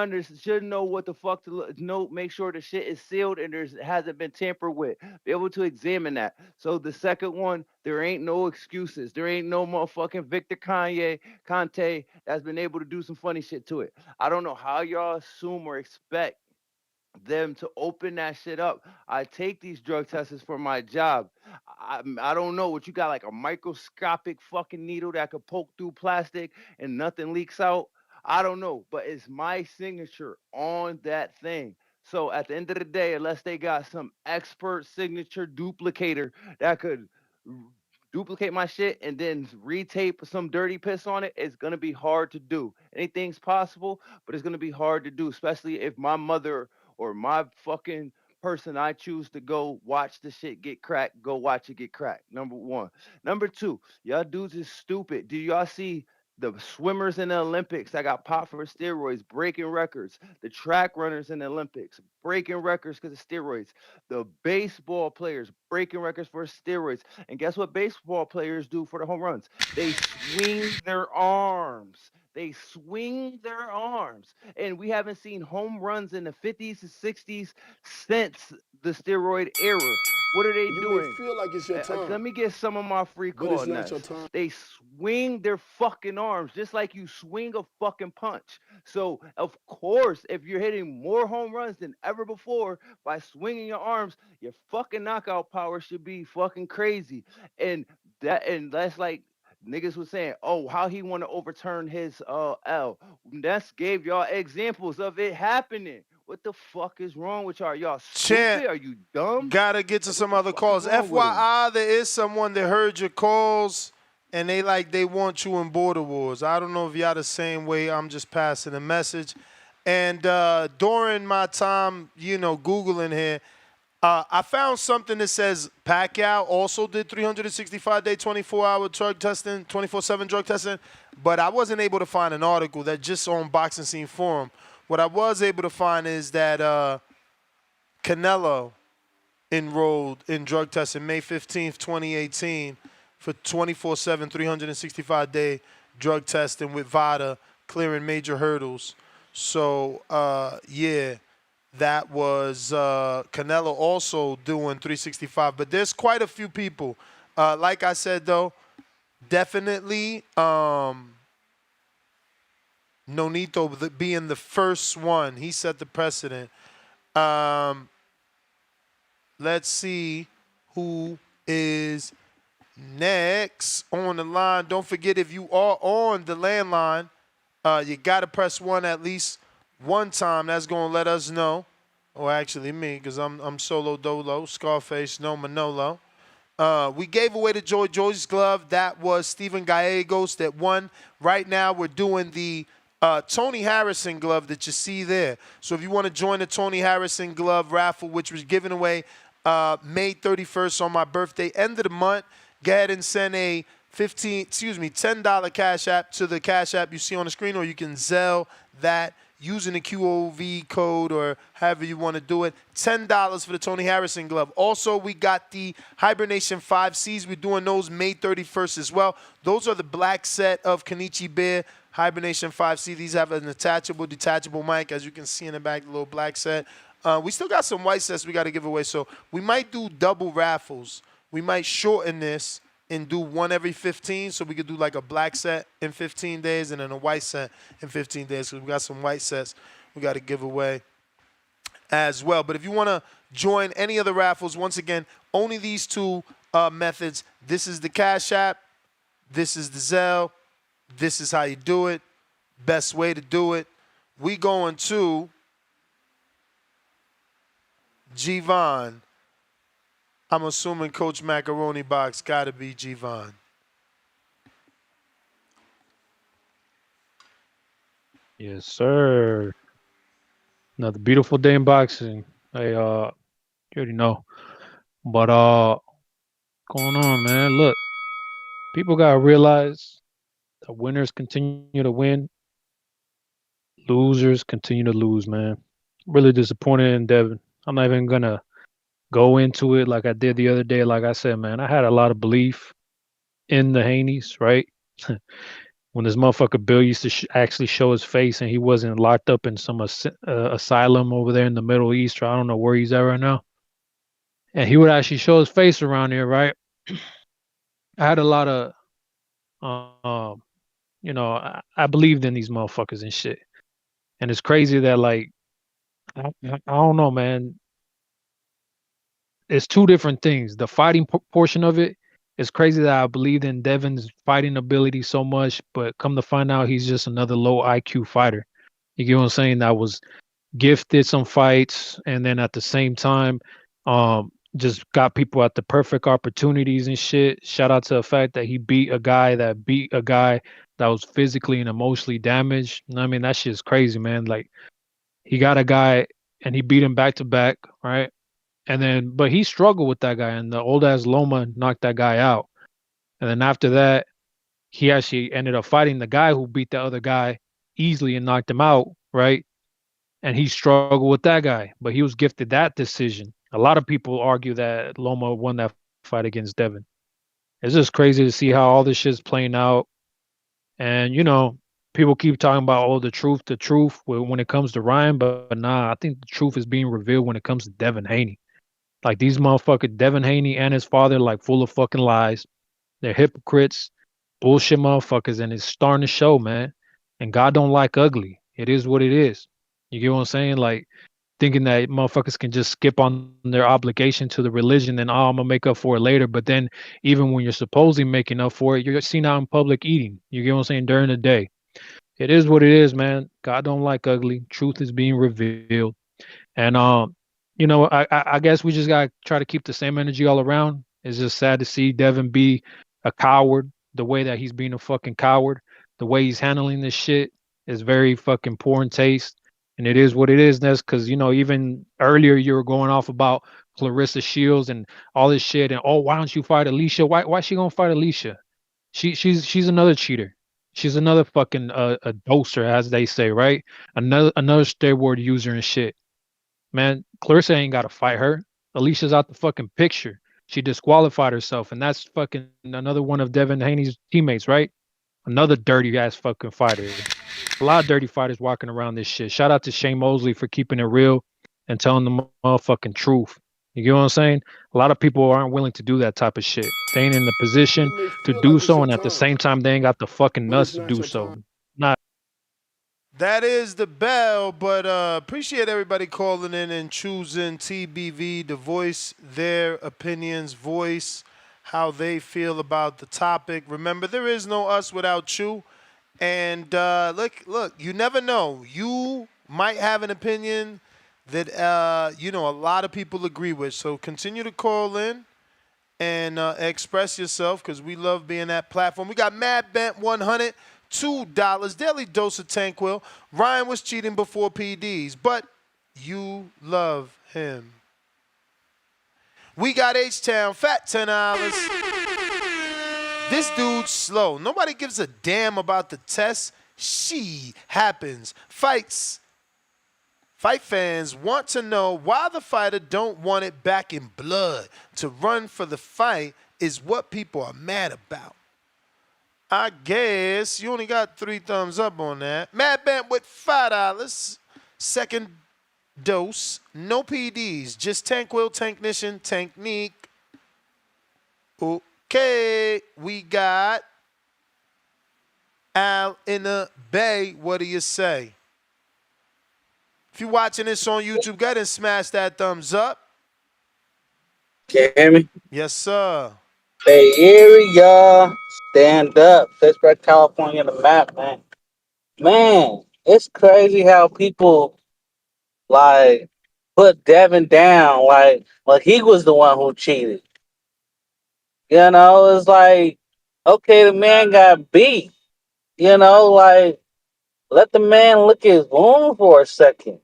know what the fuck to know, make sure the shit is sealed and hasn't been tampered with. Be able to examine that. So the second one, there ain't no excuses. There ain't no motherfucking Victor Conte that's been able to do some funny shit to it. I don't know how y'all assume or expect them to open that shit up. I take these drug tests for my job. I don't know what you got, like a microscopic fucking needle that could poke through plastic and nothing leaks out. I don't know, but it's my signature on that thing. So at the end of the day, unless they got some expert signature duplicator that could duplicate my shit and then retape some dirty piss on it, it's gonna be hard to do. Anything's possible, but it's gonna be hard to do, especially if my mother or my fucking person I choose to go watch the shit get cracked, go watch it get cracked. Number one. Number two, y'all dudes is stupid. Do y'all see the swimmers in the Olympics that got popped for steroids, breaking records? The track runners in the Olympics, breaking records because of steroids. The baseball players breaking records for steroids. And guess what baseball players do for the home runs? They swing their arms. They swing their arms. And we haven't seen home runs in the 50s and 60s since the steroid era. What are they You doing? may feel like it's your time. Let me get some of my free But call it's not nuts. your time. They swing their fucking arms just like you swing a fucking punch. So, of course, if you're hitting more home runs than ever before by swinging your arms, your fucking knockout power should be fucking crazy. And that's like niggas was saying, oh, how he want to overturn his L. Ness gave y'all examples of it happening. What the fuck is wrong with y'all? Y'all Chant, stupid? Are you dumb? gotta get to Like, what some the other fuck is calls. wrong with him? FYI, there is someone that heard your calls and they want you in Border Wars. I don't know if y'all the same way. I'm just passing a message. And during my time, Googling here, I found something that says Pacquiao also did 365-day, 24-hour drug testing, 24/7 drug testing, but I wasn't able to find an article that just on Boxing Scene Forum. What I was able to find is that Canelo enrolled in drug testing May 15th, 2018 for 24/7, 365-day drug testing with VADA, clearing major hurdles. So, yeah, that was Canelo also doing 365. But there's quite a few people. Like I said, though, definitely Nonito being the first one. He set the precedent. Let's see who is next on the line. Don't forget, if you are on the landline, you got to press 1 at least one time. That's going to let us know. Or actually me, because I'm solo dolo, Scarface, no Manolo. We gave away the Joy Joy's glove. That was Steven Gallegos that won. Right now we're doing the Tony Harrison glove that you see there. So if you want to join the Tony Harrison glove raffle, which was given away May 31st on my birthday, end of the month, go ahead and send a $10 Cash App to the Cash App you see on the screen, or you can Zelle that using the QOV code or however you want to do it. $10 for the Tony Harrison glove. Also, we got the Hibernation 5Cs. We're doing those May 31st as well. Those are the black set of Kenichi Bear Hibernation 5C. These have an attachable, detachable mic, as you can see in the back, the little black set. We still got some white sets we got to give away, so we might do double raffles. We might shorten this and do one every 15, so we could do like a black set in 15 days and then a white set in 15 days, because we got some white sets we got to give away as well. But if you want to join any of the raffles, once again, only these two methods. This is the Cash App. This is the Zelle. This is how you do it. Best way to do it. We going to G-Von. I'm assuming Coach Macaroni Box got to be G-Von. Yes, sir. Another beautiful day in boxing. You already know. But going on, man. Look, people gotta realize that winners continue to win, losers continue to lose, man. Really disappointed in Devin. I'm not even gonna go into it like I did the other day. Like I said, man, I had a lot of belief in the Haneys, right? When this motherfucker Bill used to actually show his face and he wasn't locked up in some asylum over there in the Middle East, or I don't know where he's at right now. And he would actually show his face around here, right? I had a lot of, I believed in these motherfuckers and shit. And it's crazy that, like, I don't know, man. It's two different things. The fighting portion of it is crazy that I believed in Devin's fighting ability so much, but come to find out he's just another low IQ fighter. You get what I'm saying? That was gifted some fights, and then at the same time, just got people at the perfect opportunities and shit. Shout out to the fact that he beat a guy that was physically and emotionally damaged. I mean, that shit's crazy, man. Like, he got a guy and he beat him back to back, right? And then, but he struggled with that guy, and the old ass Loma knocked that guy out. And then after that, he actually ended up fighting the guy who beat the other guy easily and knocked him out, right? And he struggled with that guy, but he was gifted that decision. A lot of people argue that Loma won that fight against Devin. It's just crazy to see how all this shit's playing out. And, people keep talking about, the truth when it comes to Ryan, but nah, I think the truth is being revealed when it comes to Devin Haney. Like, these motherfuckers, Devin Haney and his father, like, full of fucking lies. They're hypocrites, bullshit motherfuckers, and it's starting to show, man. And God don't like ugly. It is what it is. You get what I'm saying? Like, thinking that motherfuckers can just skip on their obligation to the religion and, I'm going to make up for it later. But then even when you're supposedly making up for it, you're seen out in public eating. You get what I'm saying? During the day. It is what it is, man. God don't like ugly. Truth is being revealed. And I guess we just gotta try to keep the same energy all around. It's just sad to see Devin be a coward the way that he's being a fucking coward. The way he's handling this shit is very fucking poor in taste. And it is what it is, Ness, because even earlier you were going off about Clarissa Shields and all this shit, and why don't you fight Alicia? Why she gonna fight Alicia? She's another cheater. She's another fucking a doser, as they say, right? Another steroid user and shit. Man, Clarissa ain't got to fight her. Alicia's out the fucking picture. She disqualified herself, and that's fucking another one of Devin Haney's teammates, right? Another dirty ass fucking fighter. A lot of dirty fighters walking around this shit. Shout out to Shane Mosley for keeping it real and telling the motherfucking truth. You get what I'm saying? A lot of people aren't willing to do that type of shit. They ain't in the position to do so, and at the same time, they ain't got the fucking nuts to do so. Not. That is the bell, but appreciate everybody calling in and choosing TBV to voice their opinions, voice how they feel about the topic. Remember, there is no us without you. And look, you never know. You might have an opinion that a lot of people agree with. So continue to call in and express yourself, because we love being that platform. We got Mad Bent 100. $2. Daily dose of Tanquil. Ryan was cheating before PDs, but you love him. We got H-Town, fat $10. This dude's slow. Nobody gives a damn about the test. She happens. Fight fans want to know why the fighter don't want it back in blood. To run for the fight is what people are mad about. I guess you only got 3 thumbs up on that. Mad Bent with $5. Second dose. No PDs. Just Tanquil, Tanknician, Tanknique. Okay. We got Al in the Bay. What do you say? If you're watching this on YouTube, go ahead and smash that thumbs up. Can you hear me? Yes, sir. Bay Area, stand up. Pittsburgh, California, the map, man. Man, it's crazy how people like put Devin down like he was the one who cheated. It's like, okay, the man got beat. Like, let the man lick his wound for a second.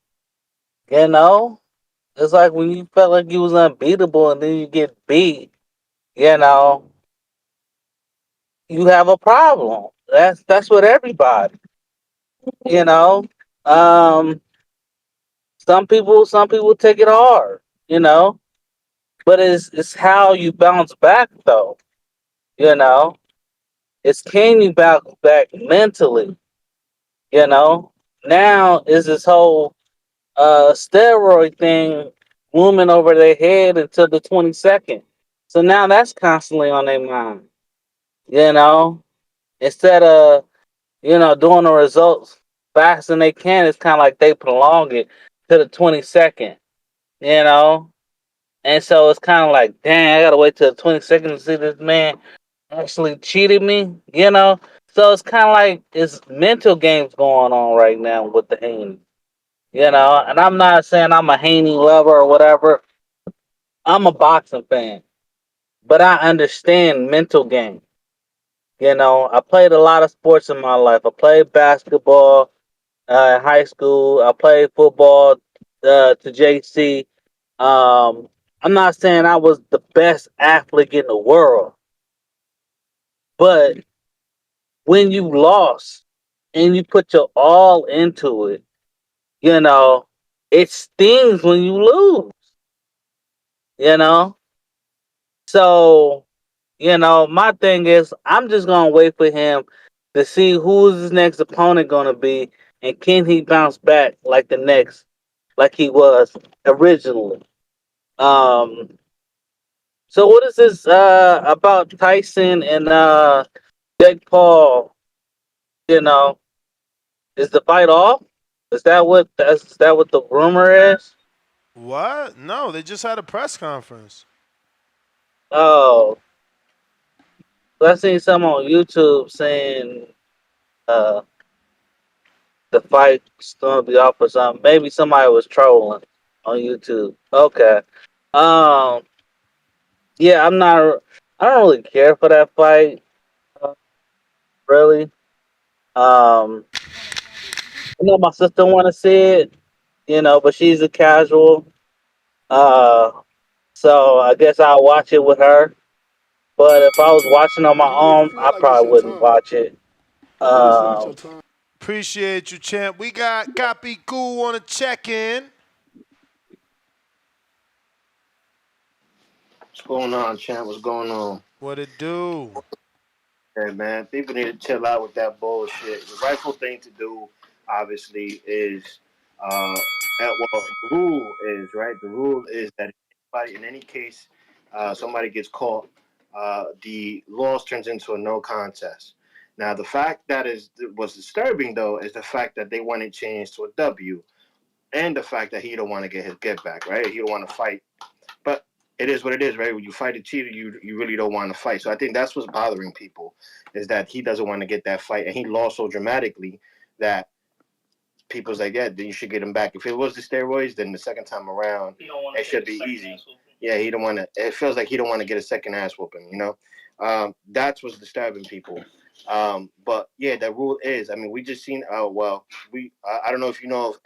It's like when you felt like you was unbeatable and then you get beat. You have a problem. That's with everybody. You know. Some people take it hard, But it's how you bounce back though. It's can you bounce back mentally? Now is this whole steroid thing looming over their head until the 22nd. So now that's constantly on their mind. Instead of, doing the results faster than they can, it's kind of like they prolong it to the 22nd, And so it's kind of like, dang, I got to wait till the 22nd to see this man actually cheated me, So it's kind of like it's mental games going on right now with the Haney, And I'm not saying I'm a Haney lover or whatever. I'm a boxing fan, but I understand mental games. I played a lot of sports in my life. I played basketball in high school. I played football to JC. I'm not saying I was the best athlete in the world, but when you lost and you put your all into it, it stings when you lose. So, my thing is, I'm just gonna wait for him to see who's his next opponent gonna be, and can he bounce back like he was originally. So what is this about Tyson and Jake Paul? Is the fight off? Is that what the rumor is? What? No, they just had a press conference. Oh, I seen some on YouTube saying the fight's gonna be off or something. Maybe somebody was trolling On YouTube. Okay. Um. Yeah, I'm not. I don't really care for that fight. Really. I know my sister want to see it. But she's a casual. Uh. So I guess I'll watch it with her. But if I was watching on my You may own, feel I like it's probably your wouldn't time, watch it. but it's not Um. your time. Appreciate you, champ. We got Copy Cool on a check-in. What's going on, champ? What's going on? What it do? Hey, man, people need to chill out with that bullshit. The rightful thing to do, obviously, is, the rule is, right? The rule is that if anybody, in any case, somebody gets caught, the loss turns into a no contest. Now, the fact that was disturbing, though, is the fact that they want it changed to a W, and the fact that he don't want to get his get back, right? He don't want to fight. But it is what it is, right? When you fight a cheater, you really don't want to fight. So I think that's what's bothering people, is that he doesn't want to get that fight, and he lost so dramatically that people's like, yeah, then you should get him back. If it was the steroids, then the second time around, it should be easy. Yeah, he don't want to. It feels like he don't want to get a second ass whooping. That's what's disturbing people. But yeah, the rule is. I mean, we just seen. I don't know if you know of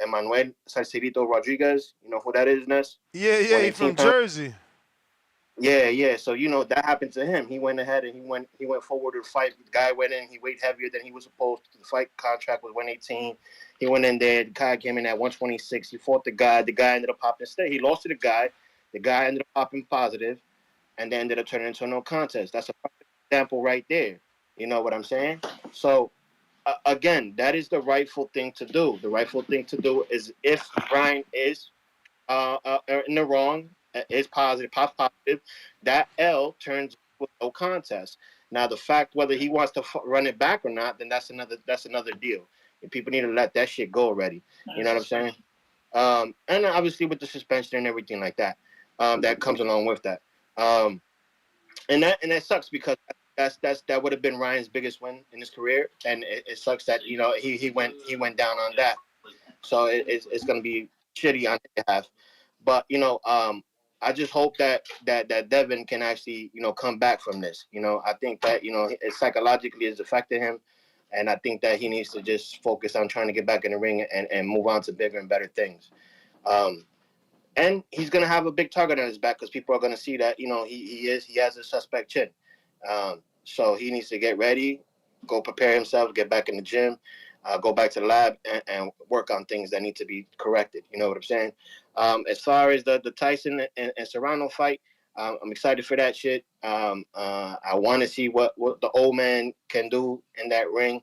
Emmanuel Salcerito Rodriguez. You know who that is, Ness? Yeah, he 118 from pounds. Jersey. Yeah. So that happened to him. He went ahead and he went forward to fight. The guy went in. He weighed heavier than he was supposed to. The fight contract was 118. He went in there. The guy came in at 126. He fought the guy. The guy ended up popping. He lost to the guy. The guy ended up popping positive, and then ended up turning into a no contest. That's a perfect example right there. You know what I'm saying? So again, that is the rightful thing to do. The rightful thing to do is, if Ryan is in the wrong, is positive, positive, that L turns into no contest. Now, the fact whether he wants to run it back or not, then that's another deal. And people need to let that shit go already. You know what I'm saying? And obviously with the suspension and everything like that, that comes along with that. And that sucks, because that would have been Ryan's biggest win in his career, and it sucks that he went down on that. So it's going to be shitty on his behalf. But I just hope that Devin can actually come back from this. I think that it psychologically has affected him, and I think that he needs to just focus on trying to get back in the ring and move on to bigger and better things. And he's gonna have a big target on his back, because people are gonna see that he has a suspect chin. So he needs to get ready, go prepare himself, get back in the gym, go back to the lab, and work on things that need to be corrected. You know what I'm saying? As far as the Tyson and Serrano fight, I'm excited for that shit. I want to see what the old man can do in that ring.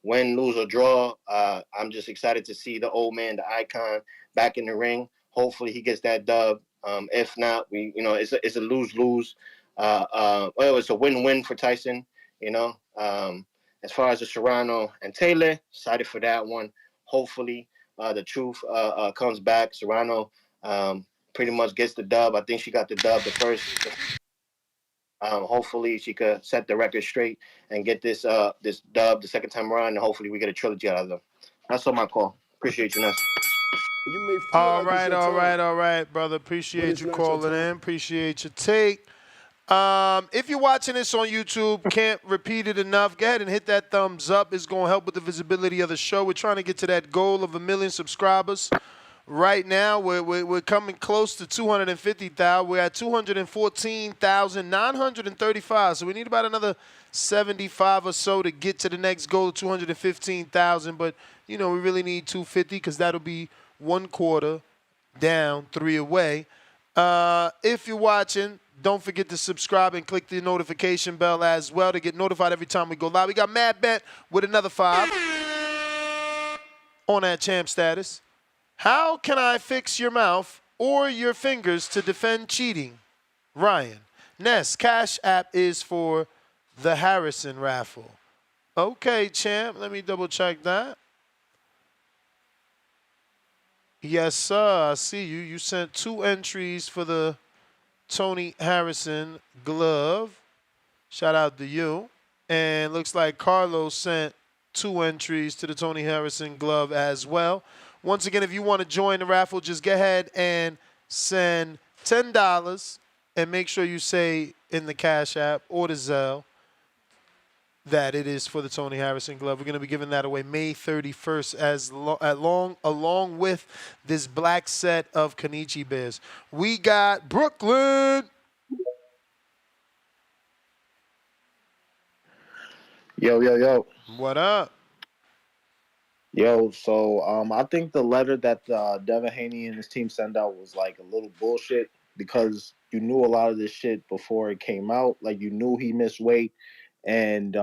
Win, lose, or draw. I'm just excited to see the old man, the icon, back in the ring. Hopefully he gets that dub. If not, it's a lose-lose. It's a win-win for Tyson. As far as the Serrano and Taylor, excited for that one. Hopefully, the truth comes back. Serrano pretty much gets the dub. I think she got the dub the first. Hopefully, she could set the record straight and get this dub the second time around, and hopefully we get a trilogy out of them. That's all my call. Appreciate you, Ness. You may feel All like it's right, your time, all right, brother. but Appreciate it's you not your calling time. in. Appreciate your take. If you're watching this on YouTube, can't repeat it enough, go ahead and hit that thumbs up. It's going to help with the visibility of the show. We're trying to get to that goal of 1 million subscribers. Right now, we're coming close to 250,000. We're at 214,935. So we need about another 75 or so to get to the next goal of 215,000. But, we really need 250, because that'll be 1 quarter down, 3 away. If you're watching, don't forget to subscribe and click the notification bell as well to get notified every time we go live. We got Mad Bet with another 5 on that champ status. How can I fix your mouth or your fingers to defend cheating? Ryan. Ness, Cash App is for the Harrison raffle. Okay, champ. Let me double check that. Yes, sir. I see you. You sent 2 entries for the Tony Harrison glove. Shout out to you. And looks like Carlos sent 2 entries to the Tony Harrison glove as well. Once again, if you want to join the raffle, just go ahead and send $10 and make sure you say in the Cash App or the Zelle that it is for the Tony Harrison glove. We're going to be giving that away May 31st along with this black set of Kenichi Bears. We got Brooklyn. Yo. What up? Yo, so I think the letter that Devin Haney and his team sent out was like a little bullshit because you knew a lot of this shit before it came out. Like you knew he missed weight, and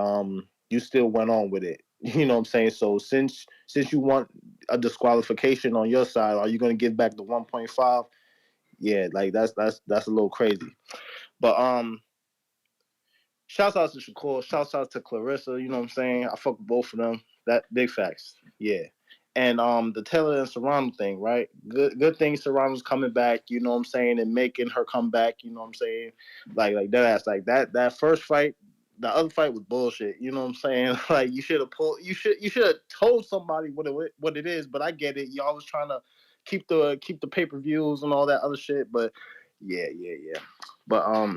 you still went on with it. You know what I'm saying? So since you want a disqualification on your side, are you going to give back the 1.5? Yeah, like that's a little crazy. But shouts out to Shakur, shouts out to Clarissa, you know what I'm saying? I fuck with both of them. That big facts. Yeah. And the Taylor and Serrano thing, right? Good thing Serrano's coming back, you know what I'm saying, and making her come back, you know what I'm saying? Like that ass, like that first fight, the other fight was bullshit, you know what I'm saying? Like you should have told somebody what it is, but I get it. Y'all was trying to keep the pay-per-views and all that other shit, but yeah. But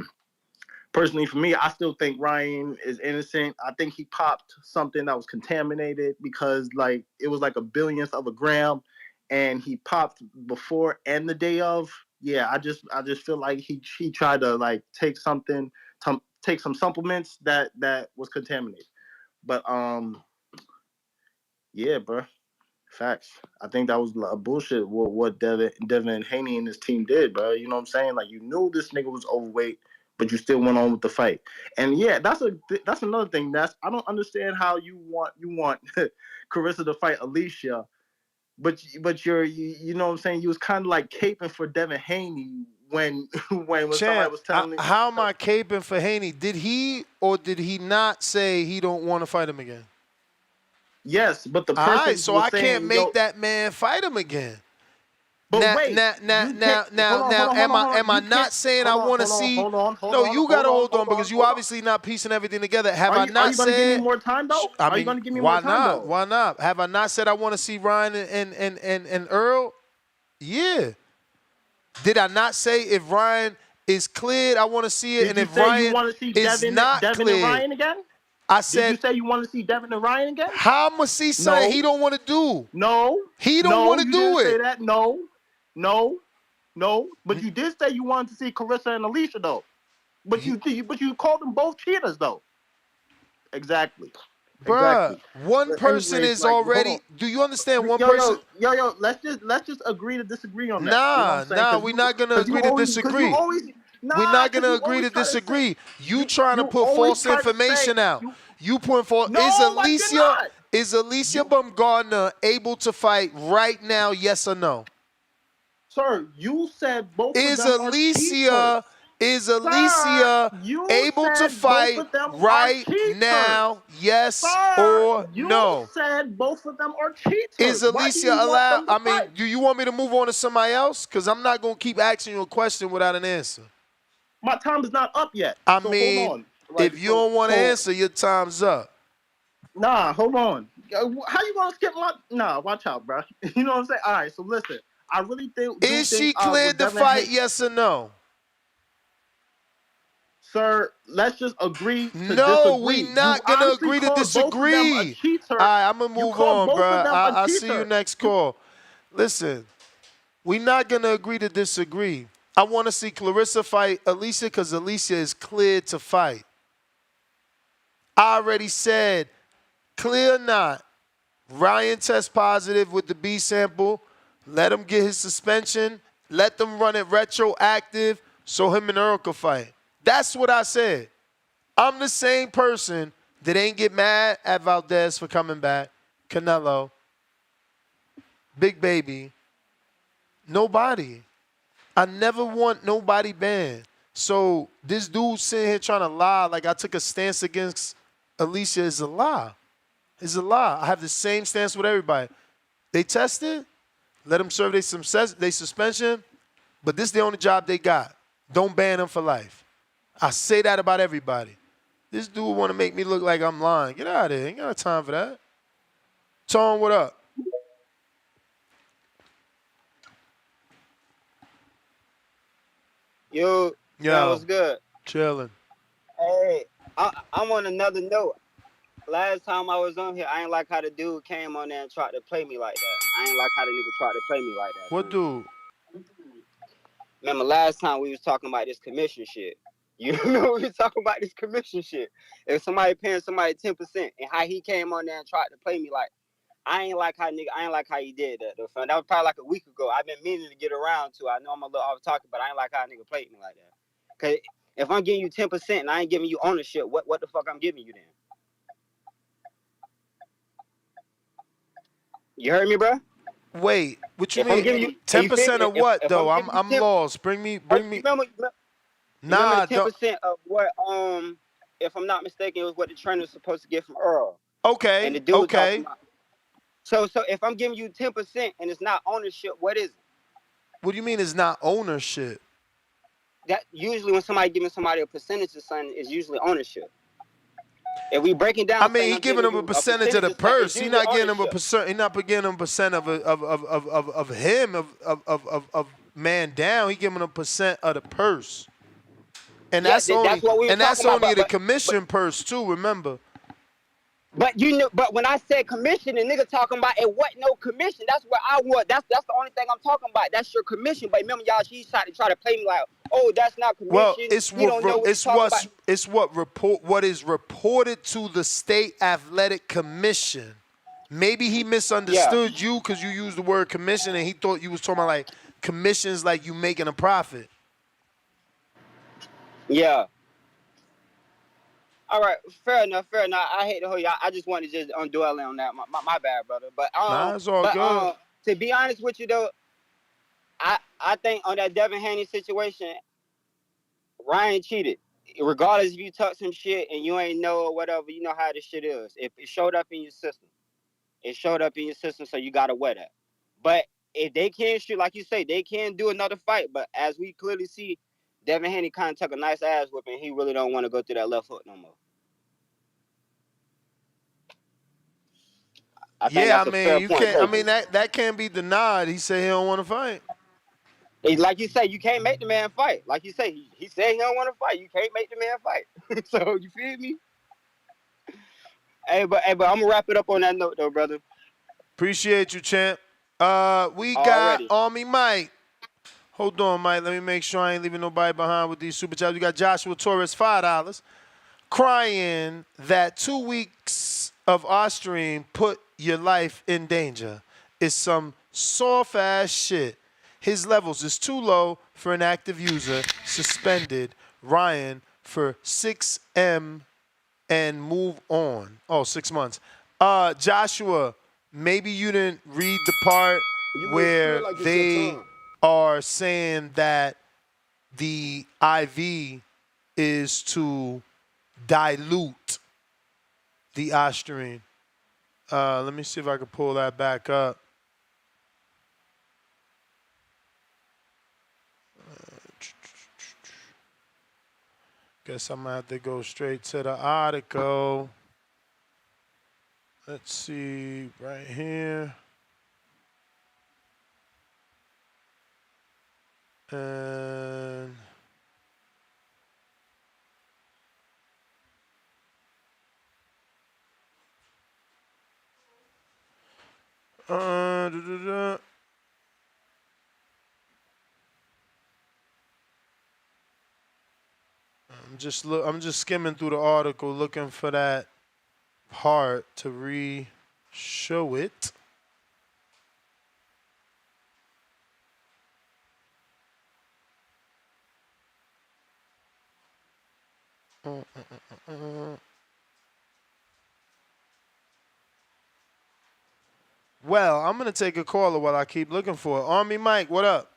personally, for me, I still think Ryan is innocent. I think he popped something that was contaminated because, like, it was like a billionth of a gram, and he popped before and the day of. Yeah, I just feel like he tried to like take some supplements that was contaminated. But yeah, bro. Facts. I think that was a bullshit what Devin Haney and his team did, bro. You know what I'm saying? Like, you knew this nigga was overweight, but you still went on with the fight. And yeah, that's another thing. I don't understand how you want Carissa to fight Alicia, but you know what I'm saying? You was kind of like caping for Devin Haney when somebody was telling me. How am I caping for Haney? Did he or did he not say he don't want to fight him again? Yes, but the person all right, so was I saying, can't make that man fight him again. But now, wait, am I not saying I want to see? No, you gotta hold on because you obviously not piecing everything together. Have I not said? Are you gonna give me more time though? Are you gonna give me more time though? Why not? Have I not said I want to see Ryan and Earl? Yeah. Did I not say if Ryan is cleared, I want to see it, and if Ryan is not Devin cleared, and Ryan again? I said. Did you say you want to see Devin and Ryan again? How I'ma see something he don't want to do? No, he don't want to do it. Say that. No. But you did say you wanted to see Carissa and Alicia though. But you called them both cheaters though. Exactly. Bruh, one person is like, already. Do you understand? One person. Yo. Let's just agree to disagree on that. Nah. We're not gonna agree to disagree. We're not gonna agree to disagree. You trying to put false information out. You putting false. Is Alicia Baumgartner able to fight right now? Yes or no? Sir, you said both of them are cheaters. Is Alicia able to fight right now? Yes or no? You said both of them are cheaters. Is Alicia allowed? I mean, do you want me to move on to somebody else? Because I'm not going to keep asking you a question without an answer. My time is not up yet. I mean, hold on. Like, if you don't want to answer, your time's up. Nah, hold on. How you going to skip my... Nah, watch out, bro. You know what I'm saying? All right, so listen. I really think... Is she cleared to fight, yes or no? Sir, let's just agree to disagree. No, we're not going to agree to disagree. All right, I'm going to move on, bro. I'll see you next call. Listen, we're not going to agree to disagree. I want to see Clarissa fight Alicia because Alicia is cleared to fight. I already said, clear or not, Ryan tests positive with the B sample. Let him get his suspension. Let them run it retroactive so him and Earl can fight. That's what I said. I'm the same person that ain't get mad at Valdez for coming back. Canelo. Big Baby. Nobody. I never want nobody banned. So this dude sitting here trying to lie like I took a stance against Alicia is a lie. It's a lie. I have the same stance with everybody. They tested. Let them serve their suspension. But this is the only job they got. Don't ban them for life. I say that about everybody. This dude want to make me look like I'm lying. Get out of here. Ain't got time for that. Tone, what up? Yo, man, Yo, what's good? chilling. Hey, I'm on another note. Last time I was on here, I ain't like how the dude came on there and tried to play me like that. I ain't like how the nigga tried to play me like that, What fool. dude? Remember last time we was talking about this commission shit. You know we was talking about this commission shit. If somebody paying somebody 10% and how he came on there and tried to play me like I ain't like how he did that though, fam. That was probably like a week ago. I've been meaning to get around to. I know I'm a little off topic, but I ain't like how a nigga played me like that. Cause if I'm giving you 10% and I ain't giving you ownership, what the fuck I'm giving you then? You heard me, bro? Wait, what you If I'm mean? giving you, you feel 10% me? of what If though? I'm I'm giving you I'm 10, lost. Bring me. you remember the Nah, don't. 10% of what if I'm not mistaken, it was what the trainer was supposed to get from Earl. And Okay, the dude talking okay. about. So if I'm giving you 10% and it's not ownership, what is it? What do you mean it's not ownership? That usually when somebody giving somebody a percentage of something is usually ownership. If we breaking I down mean, saying he I'm giving giving him a you a percentage of percentage the of something, it's purse. He usually not getting him a ownership. percent. He not getting him a percent of him of man down. He giving him a percent of the purse, and Yeah, that's that's what we were talking about. only the But commission purse too. Remember? you know, but when I said commission, the nigga talking about it wasn't no commission. That's what I want. That's the only thing I'm talking about. That's your commission. But remember, y'all, she tried to play me like, oh, that's not Well, commission. You don't know what you're talking about. what is reported to the state athletic commission. Maybe he Yeah, misunderstood you because you used the word commission and he thought you was talking about like commissions like you making a profit. yeah. All right, fair enough, fair enough. I hate to hold you. I just wanted to just dwell on that. My bad, brother. Nah, it's all good. To be honest with you though, I think on that Devin Haney situation, Ryan cheated. Regardless if you talk some shit and you ain't know or whatever, you know how this shit is. If it showed up in your system, it showed up in your system, so you gotta wear that. But if they can't shoot, like you say, they can do another fight. But as we clearly see, Devin Haney kind of took a nice ass whooping. He really don't want to go through that left hook no more. I think Yeah, I that's a mean fair you point can't. I taken. mean that can't be denied. He said he don't want to fight. Like you say, you can't make the man fight. Like you say, he said he don't want to fight. You can't make the man fight. So you feel me? But I'm gonna wrap it up on that note though, brother. Appreciate you, champ. We got Already. Army Mike. Hold on, Mike. Let me make sure I ain't leaving nobody behind with these super chats. We got Joshua Torres, $5, crying that 2 weeks of our stream put your life in danger. It's some soft ass shit. His levels is too low for an active user. Suspended Ryan for 6M and move on. Oh, 6 months. Joshua, maybe you didn't read the part You wait, feel where like it's your they time. are saying that the IV is to dilute the ostarine. Let me see if I can pull that back up. Guess I'm gonna have to go straight to the article. Let's see, right here. And I'm just skimming through the article looking for that part to re-show it. Well, I'm gonna take a caller while I keep looking for it. Army Mike, what up?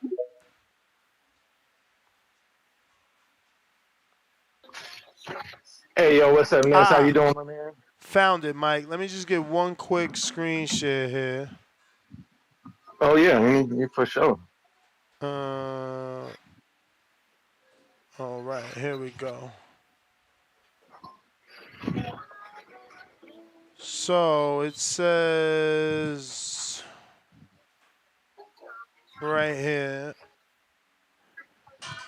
Hey, yo, what's up, Ness? How you doing, my man? Found it, Mike. Let me just get one quick screen share here. Oh, yeah, for sure. All right, here we go. So it says right here.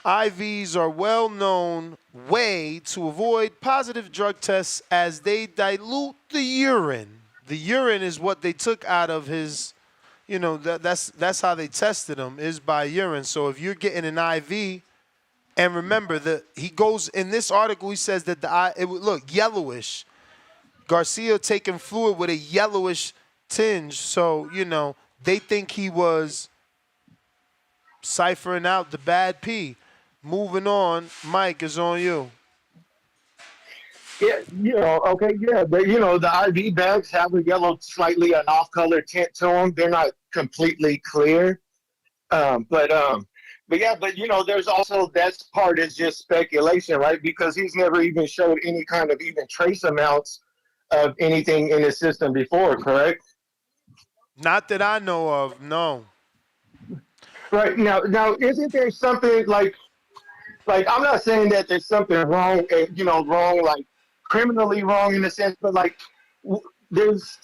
IVs are well-known way to avoid positive drug tests as they dilute the urine. The urine is what they took out of his, that's how they tested him, is by urine. So if you're getting an IV, and remember that he goes in this article, he says that it would look yellowish. Garcia taking fluid with a yellowish tinge, so they think he was ciphering out the bad pee. Moving on, Mike is on you. Yeah, okay, yeah. But, the IV bags have a yellow, slightly an off-color tint to them. They're not completely clear. But there's also, that part is just speculation, right? Because he's never even showed any kind of even trace amounts of anything in his system before, correct? Not that I know of, no. Right, now isn't there something like I'm not saying that there's something wrong, wrong, like criminally wrong in a sense, but like there's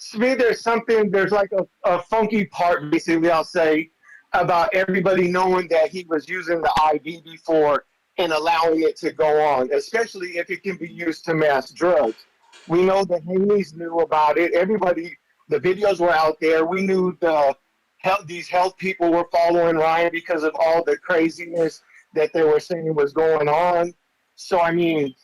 something, there's like a funky part, basically, I'll say, about everybody knowing that he was using the IV before and allowing it to go on, especially if it can be used to mass drugs. We know the Haney's knew about it. Everybody, the videos were out there. We knew these health people were following Ryan because of all the craziness that they were saying was going on. So, I mean,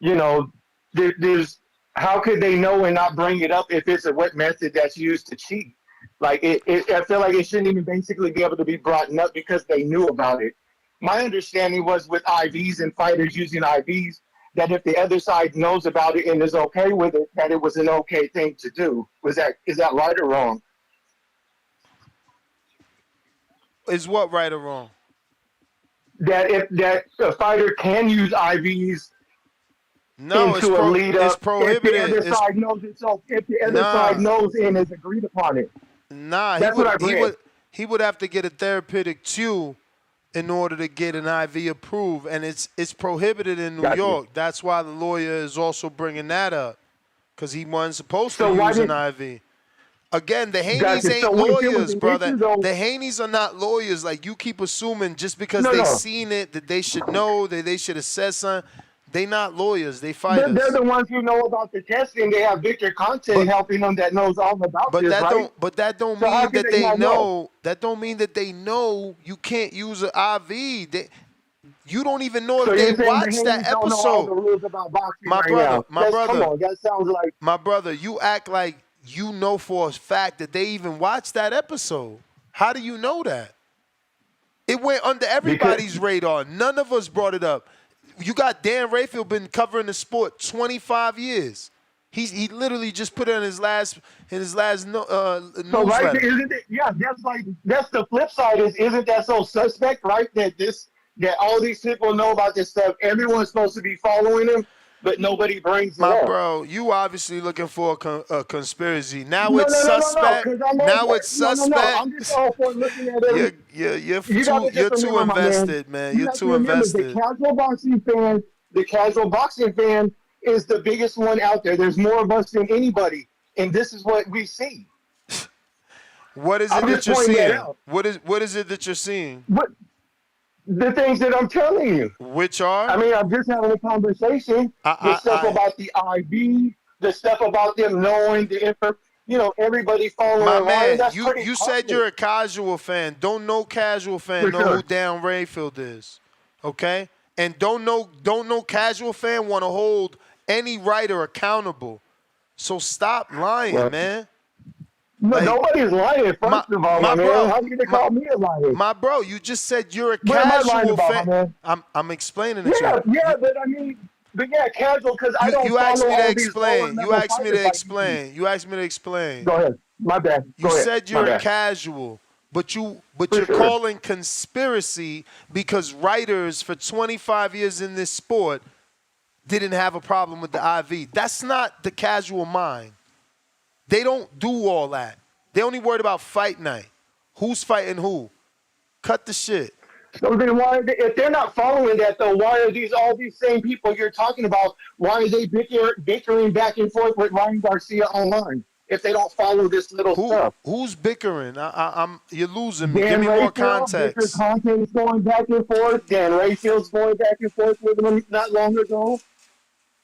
there's how could they know and not bring it up if it's a wet method that's used to cheat? Like, I feel like it shouldn't even basically be able to be brought up because they knew about it. My understanding was with IVs and fighters using IVs, that if the other side knows about it and is okay with it, that it was an okay thing to do. Is that right or wrong? Is what right or wrong? That a fighter can use IVs into a lead up. It's prohibited. If the other side knows it's okay, if the other side knows and has agreed upon it. Nah, That's what I've read. He would have to get a therapeutic tube in order to get an IV approved, and it's prohibited in New York. That's why the lawyer is also bringing that up, because he wasn't supposed to use an IV. Again, the Haneys ain't lawyers, brother. The Haneys are not lawyers. Like, you keep assuming just because they seen it that they should know, that they should assess something. They not lawyers. They fighters. They're the ones who know about the testing. They have Victor Conte helping them that knows all about this, right? But that don't mean that they know. That don't mean that they know you can't use an IV. You don't even know if they watched that episode. Don't know all the rules about boxing my brother, come on, that sounds like my brother. You act like you know for a fact that they even watched that episode. How do you know that? It went under everybody's radar. None of us brought it up. You got Dan Rayfield been covering the sport 25 years. He literally just put it in his last newsletter. So right, isn't it? Yeah, that's the flip side. Isn't that so suspect, right? That all these people know about this stuff. Everyone's supposed to be following him, but nobody brings it up. Bro, you obviously looking for a conspiracy. Now it's suspect. Now it's suspect. I'm just all for looking at it. You're too invested, man. You're too invested. The casual boxing fan is the biggest one out there. There's more of us than anybody, and this is what we see. What is it that you're seeing? What is it that you're seeing? The things that I'm telling you. Which are? I mean, I'm just having a conversation. The stuff about the IV, the stuff about them knowing the info. Everybody following. My man, that's you said you're a casual fan. Don't no casual fan know who Dan Rayfield is, okay? And don't no casual fan want to hold any writer accountable. So stop lying, man. No, nobody's lying. First of all, my man, how are you gonna call me a liar? My bro, you just said you're a casual fan. I'm explaining it to you. Yeah, but casual because I don't. You asked follow me to all explain. these You asked me to explain. You asked me to explain. Go ahead. My bad. You said you're a casual, but you're calling conspiracy because writers for 25 years in this sport didn't have a problem with the IV. That's not the casual mind. They don't do all that. They only worried about fight night. Who's fighting who? Cut the shit. So then why, if they're not following that though, why are all these same people you're talking about, why are they bickering back and forth with Ryan Garcia online? if they don't follow this little stuff. Who's bickering? You're losing me. Give Dan me more Rayfield, Victor context. Conte's going back and forth. Dan Rayfield's going back and forth with him not long ago.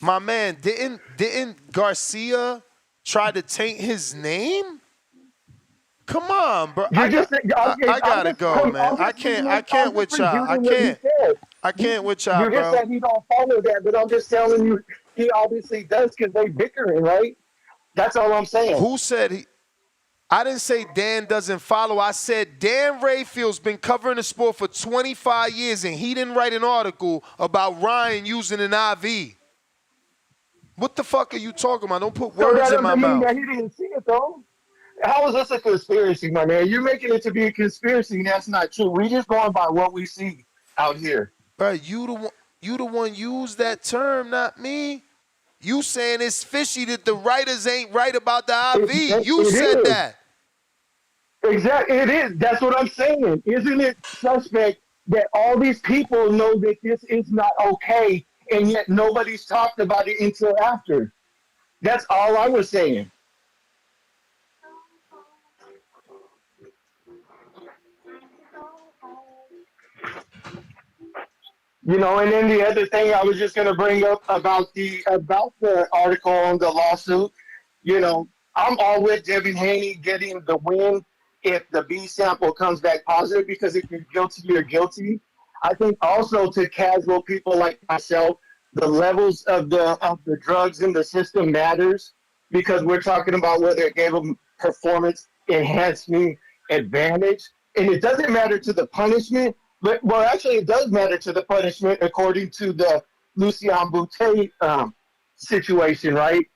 My man, didn't Garcia try to taint his name? Come on, bro. You're just, I gotta go, man. I can't with y'all. I can't with y'all, You just bro. said he don't follow that, but I'm just telling you, he obviously does because they bickering, right? That's all I'm saying. Who said he? I didn't say Dan doesn't follow. I said Dan Rayfield's been covering the sport for 25 years, and he didn't write an article about Ryan using an IV. What the fuck are you talking about? Don't put words in my mouth. That he didn't see it though. How is this a conspiracy, my man? You're making it to be a conspiracy, and that's not true. We just going by what we see out here. Bro, you the one used that term, not me. You saying it's fishy that the writers ain't right about the IV. You said that. Exactly, it is. That's what I'm saying. Isn't it suspect that all these people know that this is not okay, and yet nobody's talked about it until after? That's all I was saying. You know, and then the other thing I was just going to bring up about the article on the lawsuit. You know, I'm all with Devin Haney getting the win if the B sample comes back positive, because if you're guilty, you're guilty. I think also to casual people like myself, the levels of the drugs in the system matters, because we're talking about whether it gave them performance enhancing advantage, and it doesn't matter to the punishment. But, well, actually, it does matter to the punishment according to the Lucien Boutte situation, right?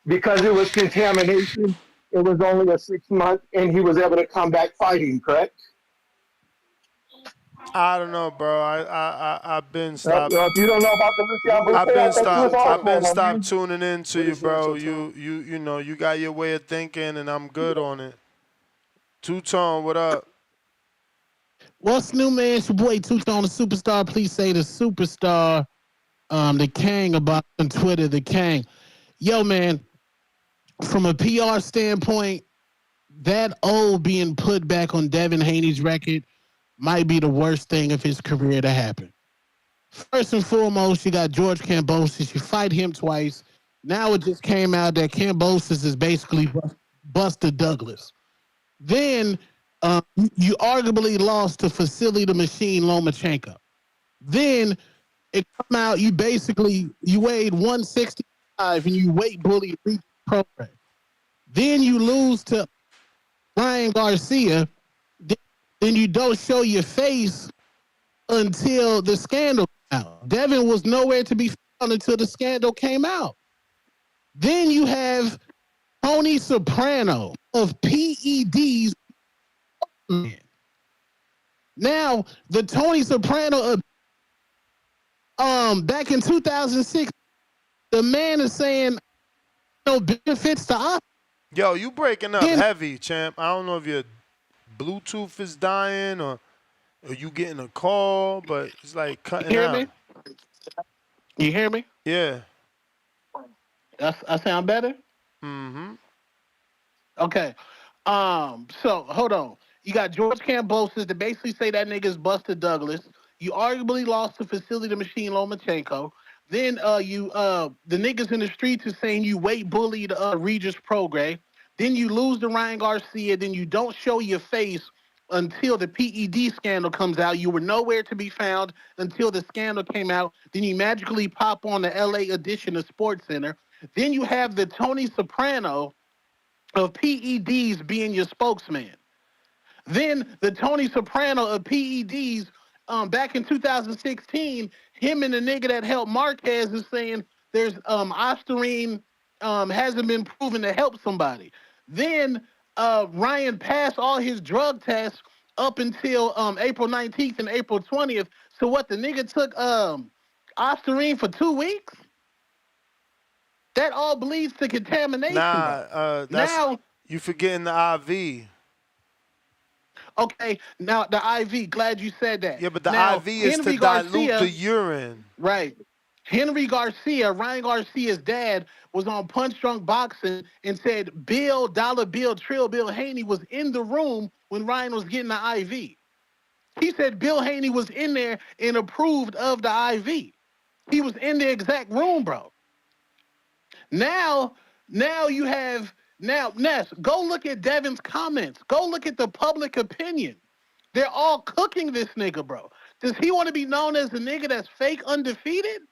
Because it was contamination, it was only a 6 month, and he was able to come back fighting, correct? I don't know, bro. I've been stopped. If you don't know about the Lucien Boutte, I've been stopped tuning in to you, bro. You know, you got your way of thinking, and I'm good on it. Two-Tone, what up? What's new, man? It's your boy Two-Tone, the superstar. Please say the superstar. The King about on Twitter, the King. Yo, man, from a PR standpoint, that O being put back on Devin Haney's record might be the worst thing of his career to happen. First and foremost, you got George Kambosos. You fight him twice. Now it just came out that Kambosos is basically Buster Douglas. Then you arguably lost to Vasily the Machine Lomachenko. Then it come out you weighed 165 and you weight bullied the program. Then you lose to Ryan Garcia. Then you don't show your face until the scandal came out. Devin was nowhere to be found until the scandal came out. Then you have Tony Soprano of PED's. Now, the Tony Soprano back in 2006, the man is saying no benefits to us. Yo, you breaking up heavy, champ. I don't know if your Bluetooth is dying or you getting a call, but it's like cutting out. Me? You hear me? Yeah. I sound better? Mm-hmm. Okay. So hold on. You got George Kambosos to basically say that nigga's Buster Douglas. You arguably lost to Vasily the Machine Lomachenko. Then the niggas in the streets is saying you weight bullied Regis Prograis. Then you lose to Ryan Garcia. Then you don't show your face until the PED scandal comes out. You were nowhere to be found until the scandal came out. Then you magically pop on the LA edition of SportsCenter. Then you have the Tony Soprano of PEDs being your spokesman. Then the Tony Soprano of PEDs, back in 2016, him and the nigga that helped Marquez is saying there's Ostarine hasn't been proven to help somebody. Then Ryan passed all his drug tests up until April 19th and April 20th. So what, the nigga took Ostarine for 2 weeks? That all bleeds to contamination. Now you forgetting the IV. Okay, now the IV. Glad you said that. Yeah, but the now, IV is Henry to dilute Garcia, the urine. Right. Henry Garcia, Ryan Garcia's dad, was on Punch Drunk Boxing and said Dollar Bill, Trill Bill Haney was in the room when Ryan was getting the IV. He said Bill Haney was in there and approved of the IV. He was in the exact room, bro. Now you have Ness. Go look at Devin's comments. Go look at the public opinion. They're all cooking this nigga, bro. Does he want to be known as the nigga that's fake undefeated?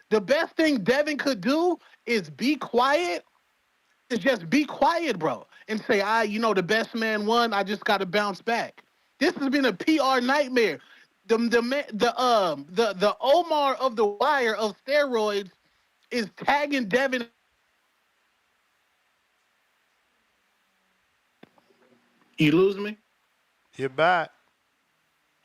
The best thing Devin could do is be quiet. Is just be quiet, bro, and say, the best man won. I just got to bounce back. This has been a PR nightmare. The Omar of the Wire of steroids is tagging Devin. You lose me? You're back.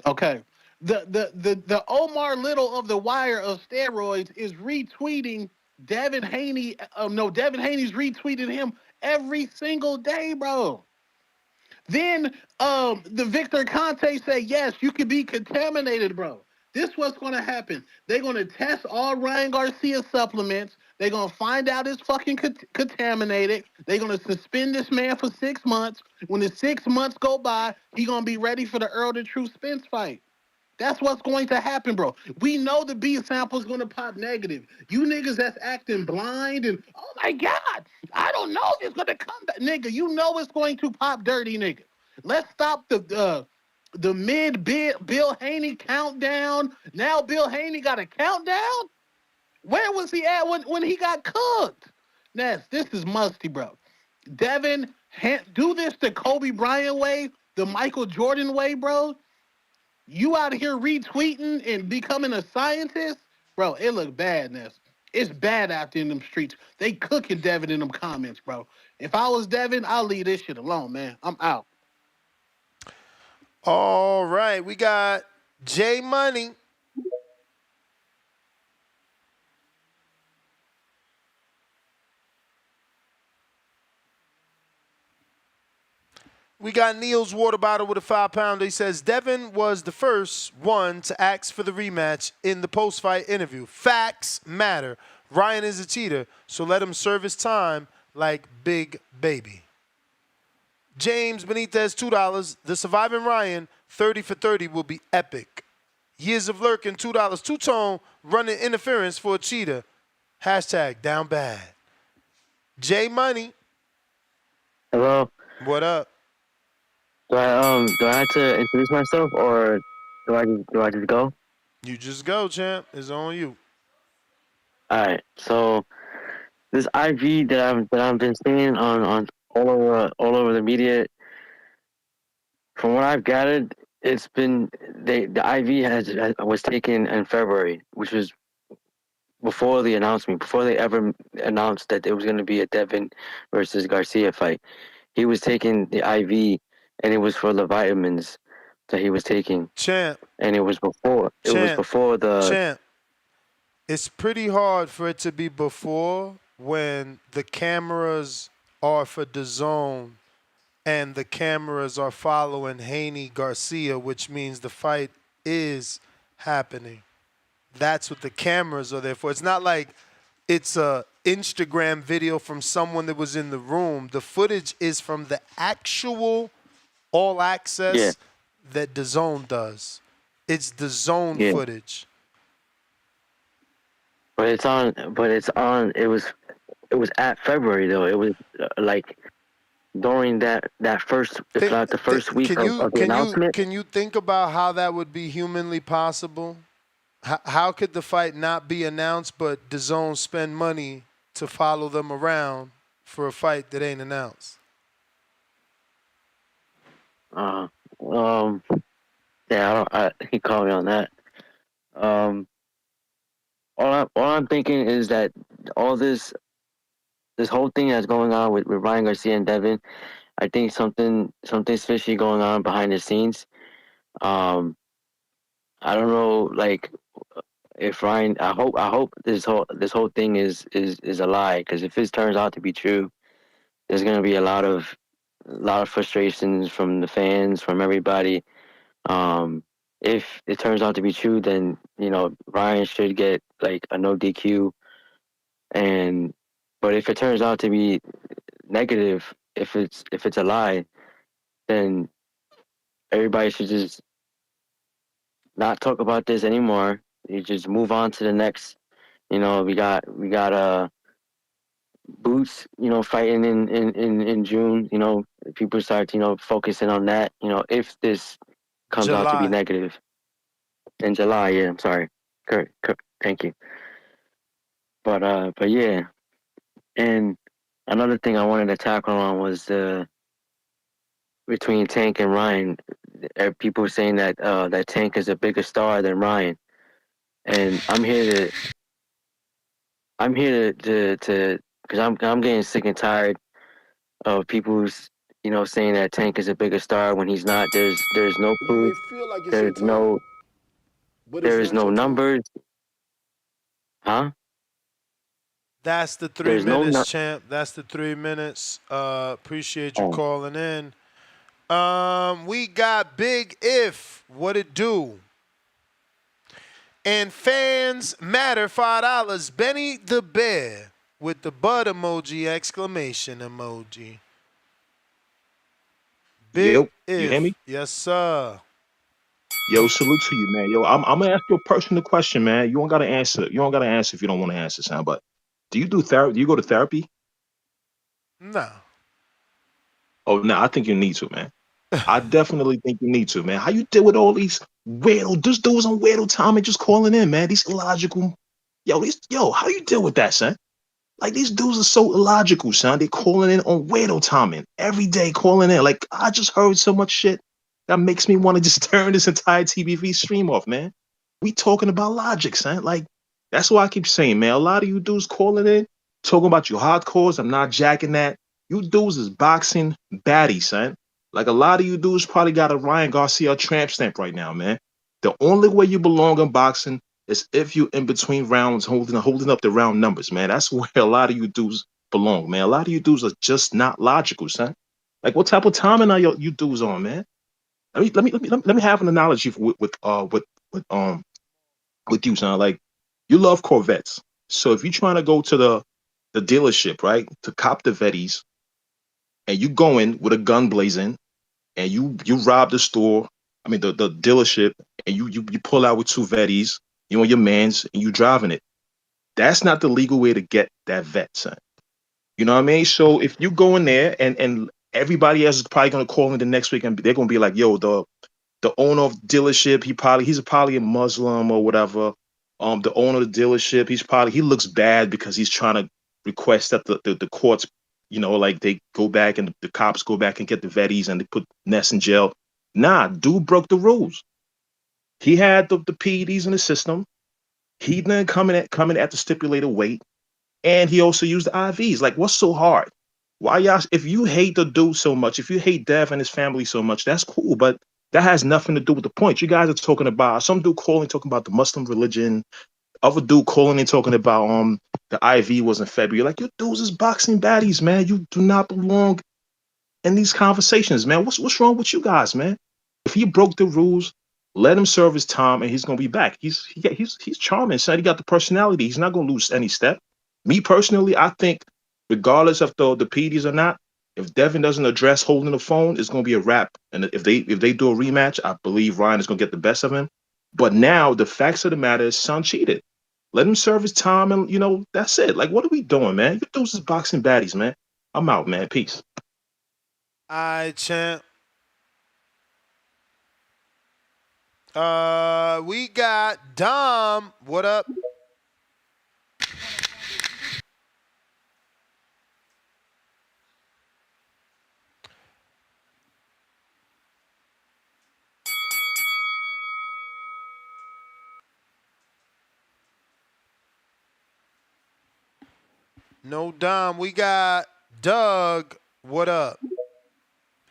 Okay. The Omar Little of the Wire of steroids is retweeting Devin Haney. Devin Haney's retweeting him every single day, bro. Then the Victor Conte say, yes, you could be contaminated, bro. This what's going to happen. They're going to test all Ryan Garcia supplements. They're going to find out it's fucking contaminated. They're going to suspend this man for 6 months. When the 6 months go by, he's going to be ready for the Earl the True Spence fight. That's what's going to happen, bro. We know the B sample is going to pop negative. You niggas that's acting blind and, oh my God, I don't know if it's going to come back. Nigga, you know it's going to pop dirty, nigga. Let's stop the Bill Haney countdown. Now Bill Haney got a countdown? Where was he at when he got cooked? Ness, this is musty, bro. Devin, do this the Kobe Bryant way, the Michael Jordan way, bro. You out here retweeting and becoming a scientist? Bro, it look bad, Ness. It's bad out there in them streets. They cooking Devin in them comments, bro. If I was Devin, I'll leave this shit alone, man. I'm out. All right, we got J Money. We got Neil's water bottle with a 5-pounder. He says, Devin was the first one to ask for the rematch in the post-fight interview. Facts matter. Ryan is a cheater, so let him serve his time like Big Baby. James Benitez, $2. The surviving Ryan, 30 for 30, will be epic. Years of lurking, $2. Two-tone, running interference for a cheater. Hashtag down bad. J Money. Hello. What up? Do I have to introduce myself or do I just go? You just go, champ. It's on you. All right. So this IV that I've been seeing on all over the media, from what I've gathered, it's been the IV was taken in February, which was before the announcement, before they ever announced that there was going to be a Devin versus Garcia fight. He was taking the IV, and it was for the vitamins that he was taking. Champ. And it was before. It was before the. Champ. It's pretty hard for it to be before when the cameras are for DAZN and the cameras are following Haney Garcia, which means the fight is happening. That's what the cameras are there for. It's not like it's a Instagram video from someone that was in the room. The footage is from the actual all access that DAZN does. It's DAZN footage. But it's on. It was at February though. It was like during that first, if not the first week of the announcement. Can you think about how that would be humanly possible? How could the fight not be announced, but DAZN spend money to follow them around for a fight that ain't announced? He called me on that. All I'm thinking is that all this whole thing that's going on with Ryan Garcia and Devin, I think something's fishy going on behind the scenes. I don't know, like, if Ryan. I hope this whole thing is a lie, because if it turns out to be true, there's gonna be a lot of frustrations from the fans, from everybody. if it turns out to be true, then Ryan should get like a no DQ. And but if it turns out to be negative, if it's a lie, then everybody should just not talk about this anymore. You just move on to the next. We got Boots, fighting in June. People start focusing on that. If this comes out to be July. negative in July, yeah, I'm sorry, Kurt, thank you. But yeah, and another thing I wanted to tackle on was between Tank and Ryan. People saying that that Tank is a bigger star than Ryan, and I'm here to because I'm getting sick and tired of people's saying that Tank is a bigger star when he's not. There's no You may proof. feel like it's your There's time, no but it's there's not no your time. numbers. Huh? That's the 3 There's no minutes, champ. That's the 3 minutes. Appreciate you Oh, calling in. We got Big If. What it do? And fans matter, $5. Benny the Bear with the bud emoji, exclamation emoji. Big Yo, you hear If. me? Yes, sir. Yo, salute to you, man. Yo, I'm gonna ask you a personal question, man. You don't gotta answer. You don't gotta answer if you don't want to answer, son. But do you do therapy? Do you go to therapy? No. Oh, no, I think you need to, man. I definitely think you need to, man. How you deal with all these weirdo, this dudes on weirdo time and just calling in, man? These illogical, how do you deal with that, son? Like these dudes are so illogical, son. They calling in on weirdo timing every day, calling in. Like I just heard so much shit that makes me want to just turn this entire TBV stream off, man. We talking about logic, son. Like that's why I keep saying, man. A lot of you dudes calling in, talking about you hardcores. I'm not jacking that. You dudes is boxing baddies, son. Like a lot of you dudes probably got a Ryan Garcia tramp stamp right now, man. The only way you belong in boxing is if you in between rounds holding up the round numbers, man. That's where a lot of you dudes belong, man. A lot of you dudes are just not logical, son. Like what type of timing are you dudes on, man? Let me have an analogy with you, son. Like you love Corvettes. So if you're trying to go to the dealership, right, to cop the Vettys, and you go in with a gun blazing and you rob the store, I mean the dealership, and you pull out with two Vettys, you and your mans, and you driving it. That's not the legal way to get that vet, son. You know what I mean? So if you go in there and everybody else is probably gonna call in the next week and they're gonna be like, yo, the owner of the dealership, he's probably a Muslim or whatever. The owner of the dealership, he looks bad because he's trying to request that the courts, like they go back and the cops go back and get the vetties and they put Ness in jail. Nah, dude broke the rules. He had the PEDs in the system. He didn't come in at the stipulated weight, and he also used the IVs. Like, what's so hard? Why y'all? If you hate the dude so much, if you hate Dev and his family so much, that's cool. But that has nothing to do with the point. You guys are talking about some dude calling talking about the Muslim religion. Other dude calling and talking about the IV was in February. Like your dudes is boxing baddies, man. You do not belong in these conversations, man. What's wrong with you guys, man? If he broke the rules, let him serve his time, and he's gonna be back. He's charming, son. He got the personality. He's not gonna lose any step. Me personally, I think, regardless of the PDs or not, if Devin doesn't address holding the phone, it's gonna be a wrap. And if they do a rematch, I believe Ryan is gonna get the best of him. But now the facts of the matter is, son cheated. Let him serve his time, and that's it. Like, what are we doing, man? You dudes is boxing baddies, man. I'm out, man. Peace. All right, champ. We got Dom. What up? No Dom. We got Doug. What up?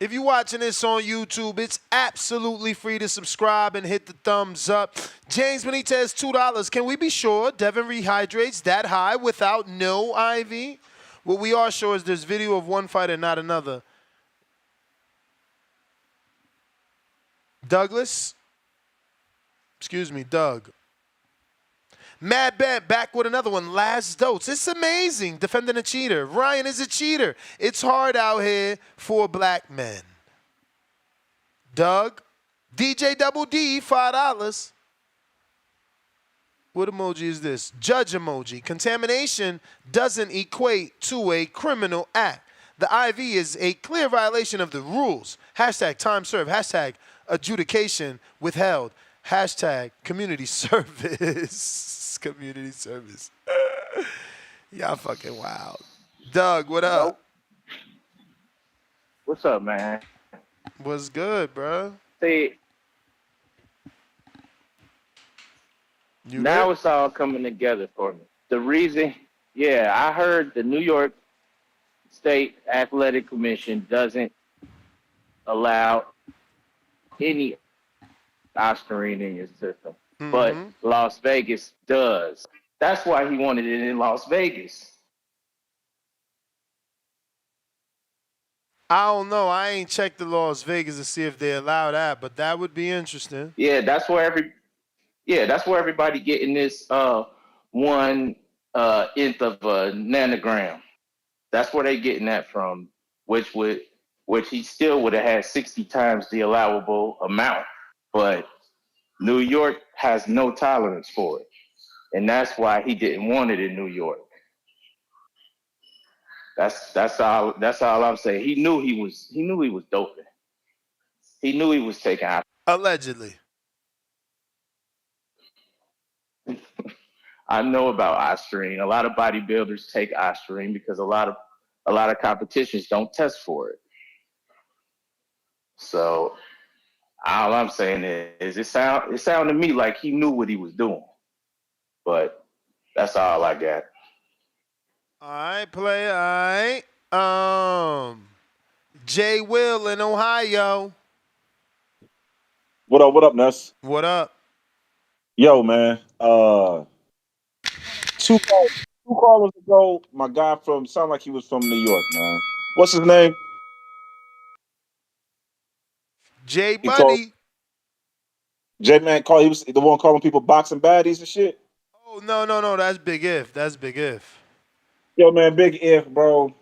If you're watching this on YouTube, it's absolutely free to subscribe and hit the thumbs up. James Benitez, $2. Can we be sure Devin rehydrates that high without no IV? What we are sure is there's video of one fighter, not another. Douglas? Excuse me, Doug. Mad Bet back with another one. Last Dose. It's amazing. Defending a cheater. Ryan is a cheater. It's hard out here for black men. Doug. DJ Double D, $5. What emoji is this? Judge emoji. Contamination doesn't equate to a criminal act. The IV is a clear violation of the rules. Hashtag time served. Hashtag adjudication withheld. Hashtag community service. Community service. Y'all fucking wild. Doug, what up? What's up, man? What's good, bro? See, now it's all coming together for me. The reason, I heard the New York State Athletic Commission doesn't allow any ostarine in your system, but Las Vegas does. That's why he wanted it in Las Vegas. I don't know. I ain't checked the Las Vegas to see if they allow that, but that would be interesting. Yeah, that's where everybody getting this 1 nth of a nanogram. That's where they getting that from, which he still would have had 60 times the allowable amount. But New York has no tolerance for it. And that's why he didn't want it in New York. That's all I'm saying. He knew he was doping. He knew he was taking out. Allegedly. I know about ostarine. A lot of bodybuilders take ostarine because a lot of competitions don't test for it. So all I'm saying is it sounded to me like he knew what he was doing. But that's all I got. All right, play. All right. Jay Will in Ohio. What up, Ness? What up? Yo, man. Two callers ago, my guy sound like he was from New York, man. What's his name? Jay Buddy. Jay Man he was the one calling people boxing baddies and shit. Oh, no. That's Big If. Yo, man, Big If, bro.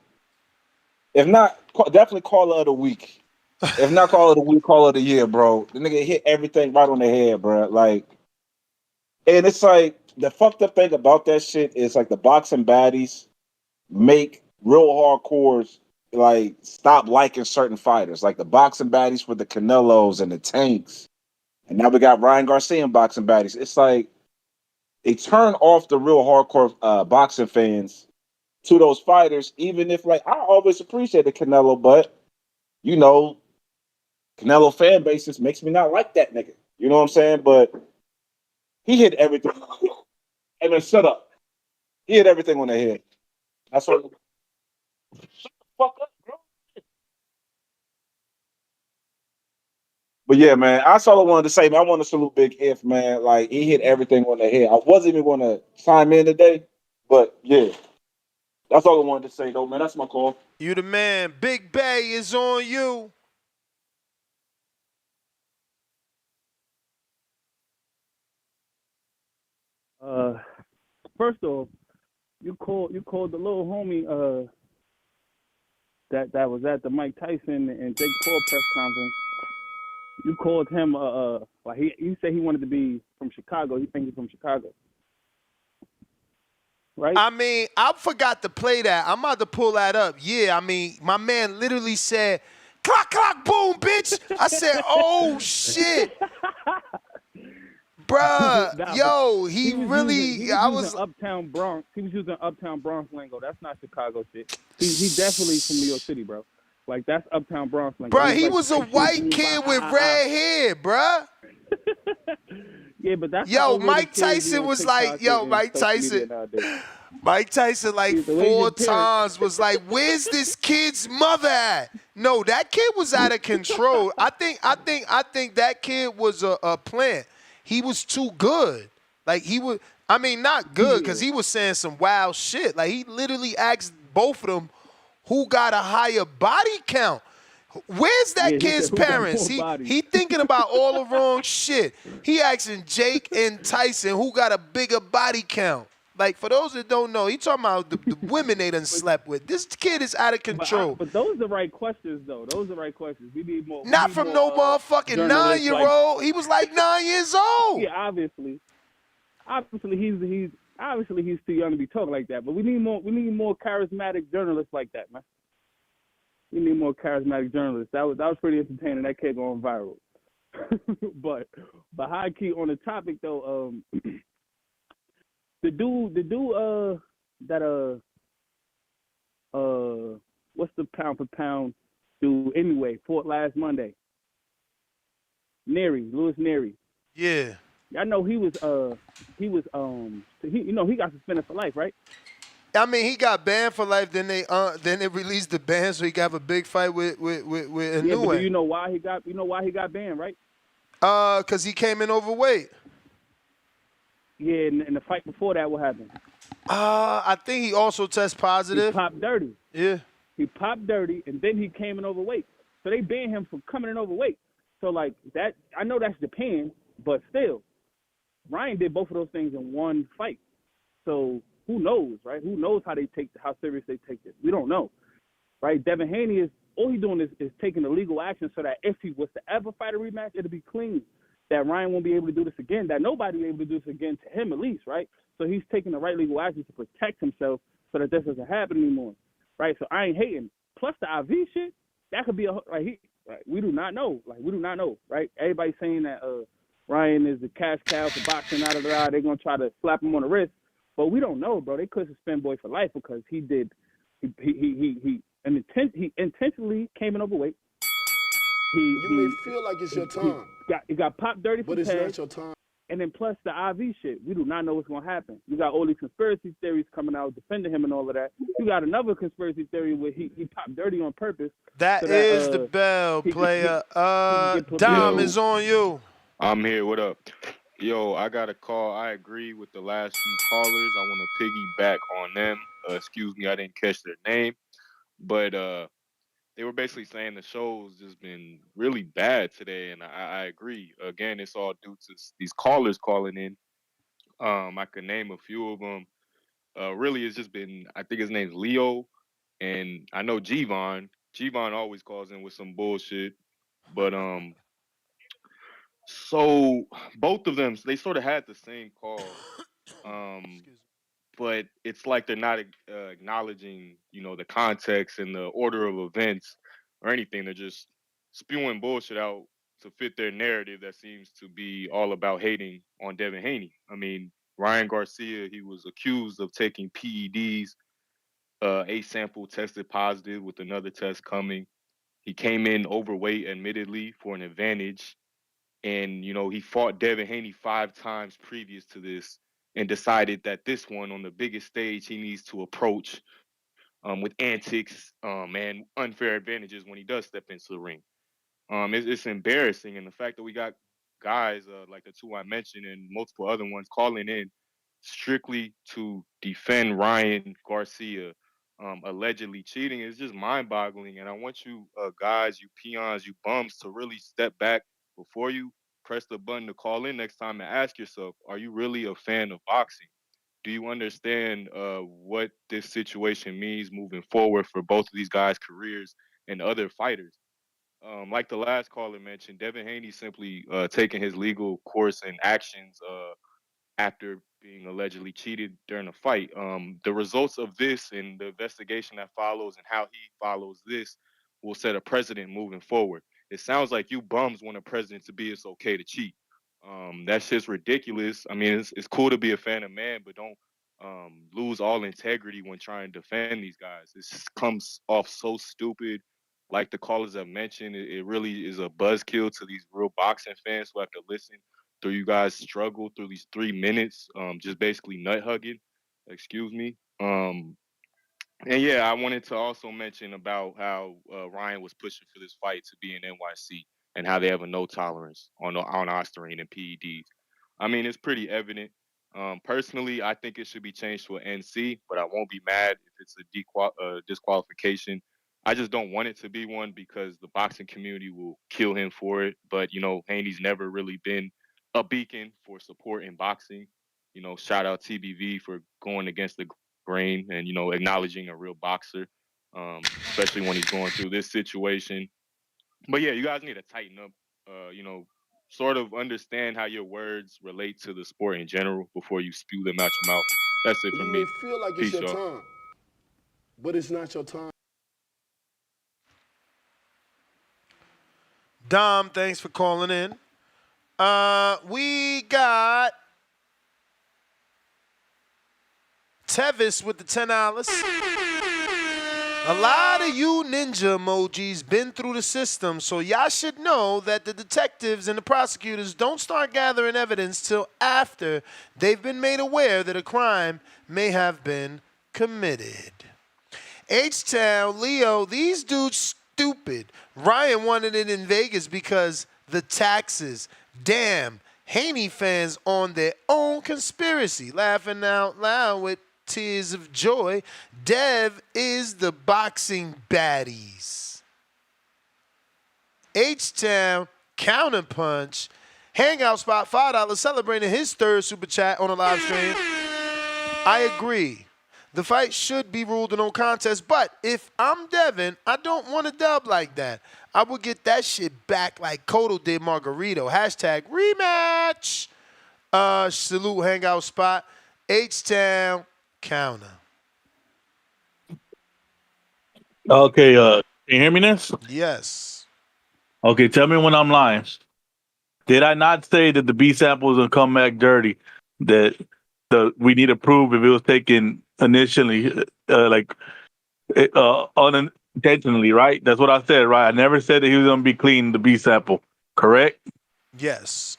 If not, definitely caller of the week. If not caller of the week, caller of the year, bro. The nigga hit everything right on the head, bro. Like, and it's like the fucked up thing about that shit is like the boxing baddies make real hardcores like stop liking certain fighters. Like the boxing baddies for the Canelos and the Tanks. And now we got Ryan Garcia and boxing baddies. It's like they turn off the real hardcore boxing fans to those fighters, even if like I always appreciated Canelo, but you know, Canelo fan basis makes me not like that nigga. You know what I'm saying? But he hit everything. Hey man, shut up. He hit everything on the head. That's what. Shut the fuck up, bro. But yeah, man, that's all I wanted to say. Man, I want to salute Big If, man. Like he hit everything on the head. I wasn't even going to chime in today, but yeah, that's all I wanted to say, though, man. That's my call. You the man. Big Bay is on you. First off, you called the little homie that was at the Mike Tyson and Jake Paul press conference. You called him like he said he wanted to be from Chicago. He thinks he's from Chicago. Right? I mean, I forgot to play that. I'm about to pull that up. Yeah, I mean, my man literally said, "Clock, clock, boom, bitch." I said, "Oh shit." Bruh, yo, he really, I was Uptown Bronx. He was using Uptown Bronx lingo. That's not Chicago shit. He's definitely from New York City, bro. Like that's Uptown Bronx lingo. Bruh, he was a white kid with red hair, bruh. Yeah, but that's yo, Mike Tyson was like, yo, Mike Tyson like 4 times was like, where's this kid's mother at? No, that kid was out of control. I think that kid was a plant. He was too good. Like he was, I mean, not good because he was saying some wild shit. Like he literally asked both of them who got a higher body count. Where's Yeah, that he said kid's who got parents? more bodies. He thinking about all the wrong shit. He asking Jake and Tyson who got a bigger body count. Like, for those that don't know, he talking about the women they done slept with. This kid is out of control. But those are the right questions though. Those are the right questions. We need more. We Not need from more no motherfucking journalists like. 9-year-old. He was like 9 years old. Yeah, obviously he's too young to be talking like that. But we need more charismatic journalists like that, man. We need more charismatic journalists. That was pretty entertaining. That kid going viral. but high key on the topic though, the dude that what's the pound for pound dude anyway? Fought last Monday. Louis Neary. Yeah. I know he got suspended for life, right? I mean, he got banned for life. Then they released the ban so he got a big fight with Yeah, but do Inoue. you know why he got banned, right? Cause he came in overweight. Yeah, and the fight before that, what happened? I think he also test positive. He popped dirty. Yeah. He popped dirty, and then he came in overweight. So they banned him for coming in overweight. So like that, I know that's Japan, but still, Ryan did both of those things in one fight. So who knows, right? Who knows how serious they take this? We don't know, right? Devin Haney is all he's doing is taking the legal action so that if he was to ever fight a rematch, it'll be clean. That Ryan won't be able to do this again. That nobody will be able to do this again to him at least, right? So he's taking the right legal action to protect himself so that this doesn't happen anymore, right? So I ain't hating. Plus the IV shit, that could be we do not know. We do not know, right? Everybody's saying that Ryan is the cash cow for boxing, they're gonna try to slap him on the wrist. But we don't know, bro. They could suspend boy for life because he intentionally came in overweight. You may feel like it's your time. He got popped dirty but for it's tag, not your time. And then plus the IV shit. We do not know what's going to happen. You got all these conspiracy theories coming out defending him and all of that. You got another conspiracy theory where he popped dirty on purpose. That is the bell, player. Dom is on you. I'm here. What up? Yo, I got a call. I agree with the last few callers. I want to piggyback on them. Excuse me, I didn't catch their name. But they were basically saying the show's just been really bad today, and I agree. Again, it's all due to these callers calling in. I could name a few of them. Really, it's just been. I think his name's Leo, and I know Gvon. Gvon always calls in with some bullshit, but so both of them, they sort of had the same call. But it's like they're not acknowledging, the context and the order of events or anything. They're just spewing bullshit out to fit their narrative that seems to be all about hating on Devin Haney. I mean, Ryan Garcia, he was accused of taking PEDs. A sample tested positive with another test coming. He came in overweight, admittedly, for an advantage. And, he fought Devin Haney 5 times previous to this and decided that this one on the biggest stage he needs to approach with antics and unfair advantages when he does step into the ring. It's embarrassing. And the fact that we got guys like the two I mentioned and multiple other ones calling in strictly to defend Ryan Garcia allegedly cheating is just mind-boggling. And I want you guys, you peons, you bums, to really step back before you press the button to call in next time and ask yourself, are you really a fan of boxing? Do you understand what this situation means moving forward for both of these guys' careers and other fighters? Like the last caller mentioned, Devin Haney simply taking his legal course and actions after being allegedly cheated during a fight. The results of this and the investigation that follows and how he follows this will set a precedent moving forward. It sounds like you bums want a president to be it's okay to cheat. That's just ridiculous. I mean, it's cool to be a fan of man, but don't lose all integrity when trying to defend these guys. This comes off so stupid. Like the callers have mentioned, it really is a buzzkill to these real boxing fans who have to listen through you guys struggle through these 3 minutes, just basically nut hugging. Excuse me. And yeah, I wanted to also mention about how Ryan was pushing for this fight to be in NYC and how they have a no tolerance on Osterine and PEDs. I mean, it's pretty evident. Personally, I think it should be changed to an NC, but I won't be mad if it's a disqualification I just don't want it to be one because the boxing community will kill him for it. But Haney's never really been a beacon for support in boxing. Shout out TBV for going against the grain and acknowledging a real boxer, especially when he's going through this situation. But yeah, you guys need to tighten up. Sort of understand how your words relate to the sport in general before you spew them out your mouth. That's it for You me. may feel like it's Peace, your y'all. time, but it's not your time. Dom, thanks for calling in. We got Tevis with the $10. A lot of you ninja emojis been through the system, so y'all should know that the detectives and the prosecutors don't start gathering evidence till after they've been made aware that a crime may have been committed. H-Town, Leo, these dudes stupid. Ryan wanted it in Vegas because the taxes. Damn, Haney fans on their own conspiracy. Laughing out loud with tears of joy. Dev is the boxing baddies. H-Town, counterpunch. Hangout spot, $5 celebrating his third super chat on a live stream. I agree. The fight should be ruled a no contest, but if I'm Devin, I don't want a dub like that. I would get that shit back like Cotto did Margarito. Hashtag rematch. Salute Hangout spot. H-Town counter. Okay, can you hear me this? Yes. Okay, tell me when I'm lying. Did I not say that the B sample was gonna come back dirty? That we need to prove if it was taken initially, unintentionally, right? That's what I said, right? I never said that he was gonna be clean the B sample, correct? Yes.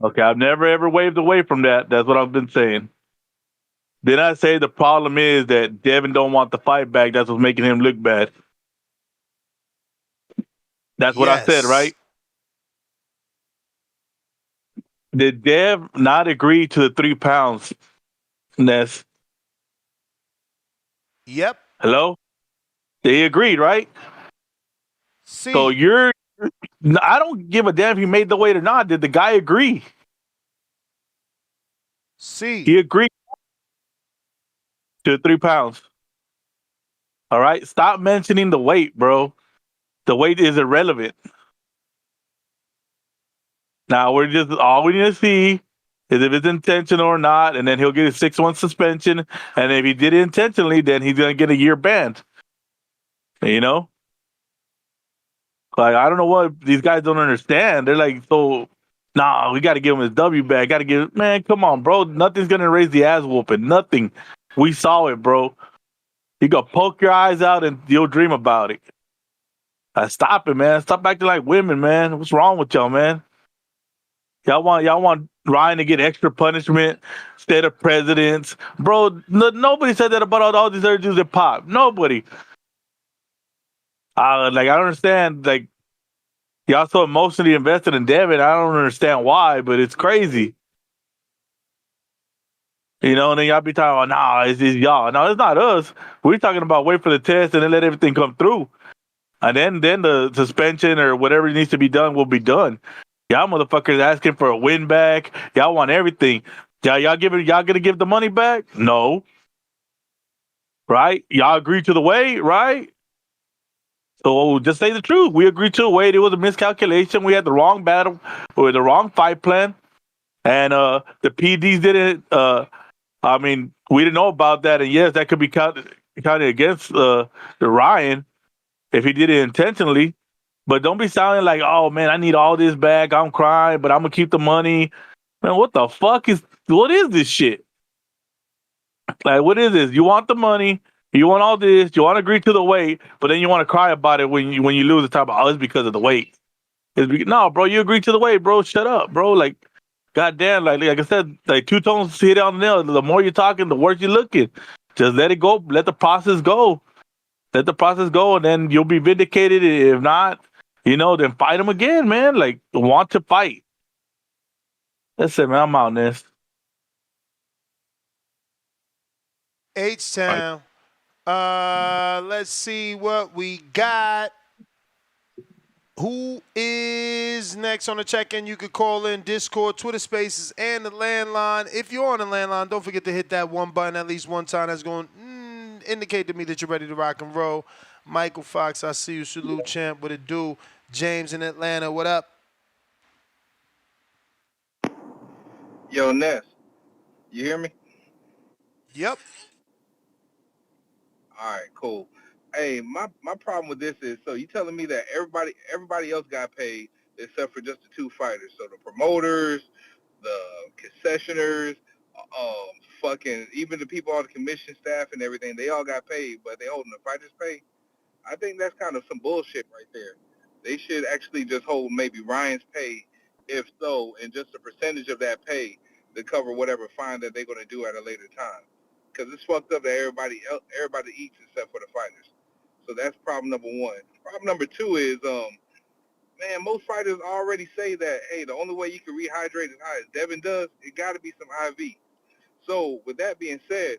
Okay, I've never ever waved away from that. That's what I've been saying. Did I say the problem is that Devin don't want the fight back? That's what's making him look bad. That's what I said, right? Did Dev not agree to the 3 pounds, Ness? Yep. Hello? They agreed, right? See. So I don't give a damn if he made the weight or not. Did the guy agree? See. He agreed to the 3 pounds. All right? Stop mentioning the weight, bro. The weight is irrelevant. Now all we need to see is if it's intentional or not, and then he'll get a 6-1 suspension. And if he did it intentionally, then he's gonna get a year banned. You know? Like, I don't know what these guys don't understand. They're like, so nah, we gotta give him his W back. Man, come on, bro. Nothing's gonna raise the ass whooping. Nothing. We saw it, bro. You go poke your eyes out and you'll dream about it. Stop it, man. Stop acting like women, man. What's wrong with y'all, man? Y'all want Ryan to get extra punishment instead of presidents, bro. Nobody said that about all these other dudes that pop. Nobody. I don't understand. Like, y'all so emotionally invested in Devin. I don't understand why, but it's crazy. And then y'all be talking about, nah, it's y'all. No, it's not us. We're talking about wait for the test and then let everything come through. And then the suspension or whatever needs to be done will be done. Y'all motherfuckers asking for a win back. Y'all want everything. Y'all gonna give the money back? No. Right? Y'all agree to the weight, right? So just say the truth. We agreed to a weight. It was a miscalculation. We had the wrong battle or the wrong fight plan. And the PDs didn't we didn't know about that, and yes, that could be counted against the Ryan if he did it intentionally. But don't be sounding like, oh man, I need all this back. I'm crying, but I'm gonna keep the money. Man, what is this shit? Like, what is this? You want the money, you want all this, you want to agree to the weight, but then you want to cry about it when you lose the time. Oh, it's because of the weight. No, bro, you agreed to the weight, bro. Shut up, bro. Like, goddamn, like I said, like two tones hit on the nail. The more you're talking, the worse you're looking. Just let it go. Let the process go. Let the process go, and then you'll be vindicated. If not, then fight him again, man. Like, want to fight. That's it, man. I'm out, Ness. H-Town. Let's see what we got. Who is next on the check-in? You could call in Discord, Twitter Spaces, and the landline. If you're on the landline, don't forget to hit that one button at least one time. That's going to indicate to me that you're ready to rock and roll. Michael Fox, I see you. Salute, champ. What it do? James in Atlanta, what up? Yo, Ness, you hear me? Yep. All right, cool. Hey, my problem with this is, so you telling me that everybody else got paid except for just the two fighters. So the promoters, the concessioners, fucking even the people on the commission staff and everything, they all got paid, but they holding the fighters pay. I think that's kind of some bullshit right there. They should actually just hold maybe Ryan's pay, if so, and just a percentage of that pay to cover whatever fine that they're going to do at a later time. Because it's fucked up that everybody eats except for the fighters. So that's problem number one. Problem number two is, man, most fighters already say that, hey, the only way you can rehydrate as high as Devin does, it got to be some IV. So with that being said,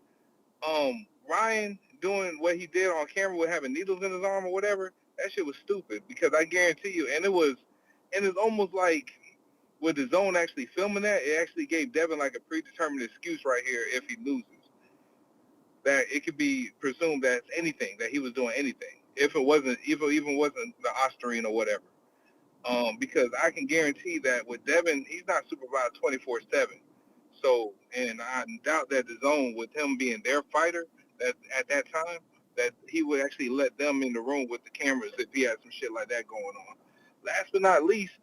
Ryan doing what he did on camera with having needles in his arm or whatever, that shit was stupid, because I guarantee you, and it's almost like with the zone actually filming that, it actually gave Devin like a predetermined excuse right here if he loses. That it could be presumed that it's anything, that he was doing anything, if it even wasn't the Ostarine or whatever. Because I can guarantee that with Devin, he's not supervised 24/7. So, and I doubt that the zone, with him being their fighter, that at that time, that he would actually let them in the room with the cameras if he had some shit like that going on. Last but not least,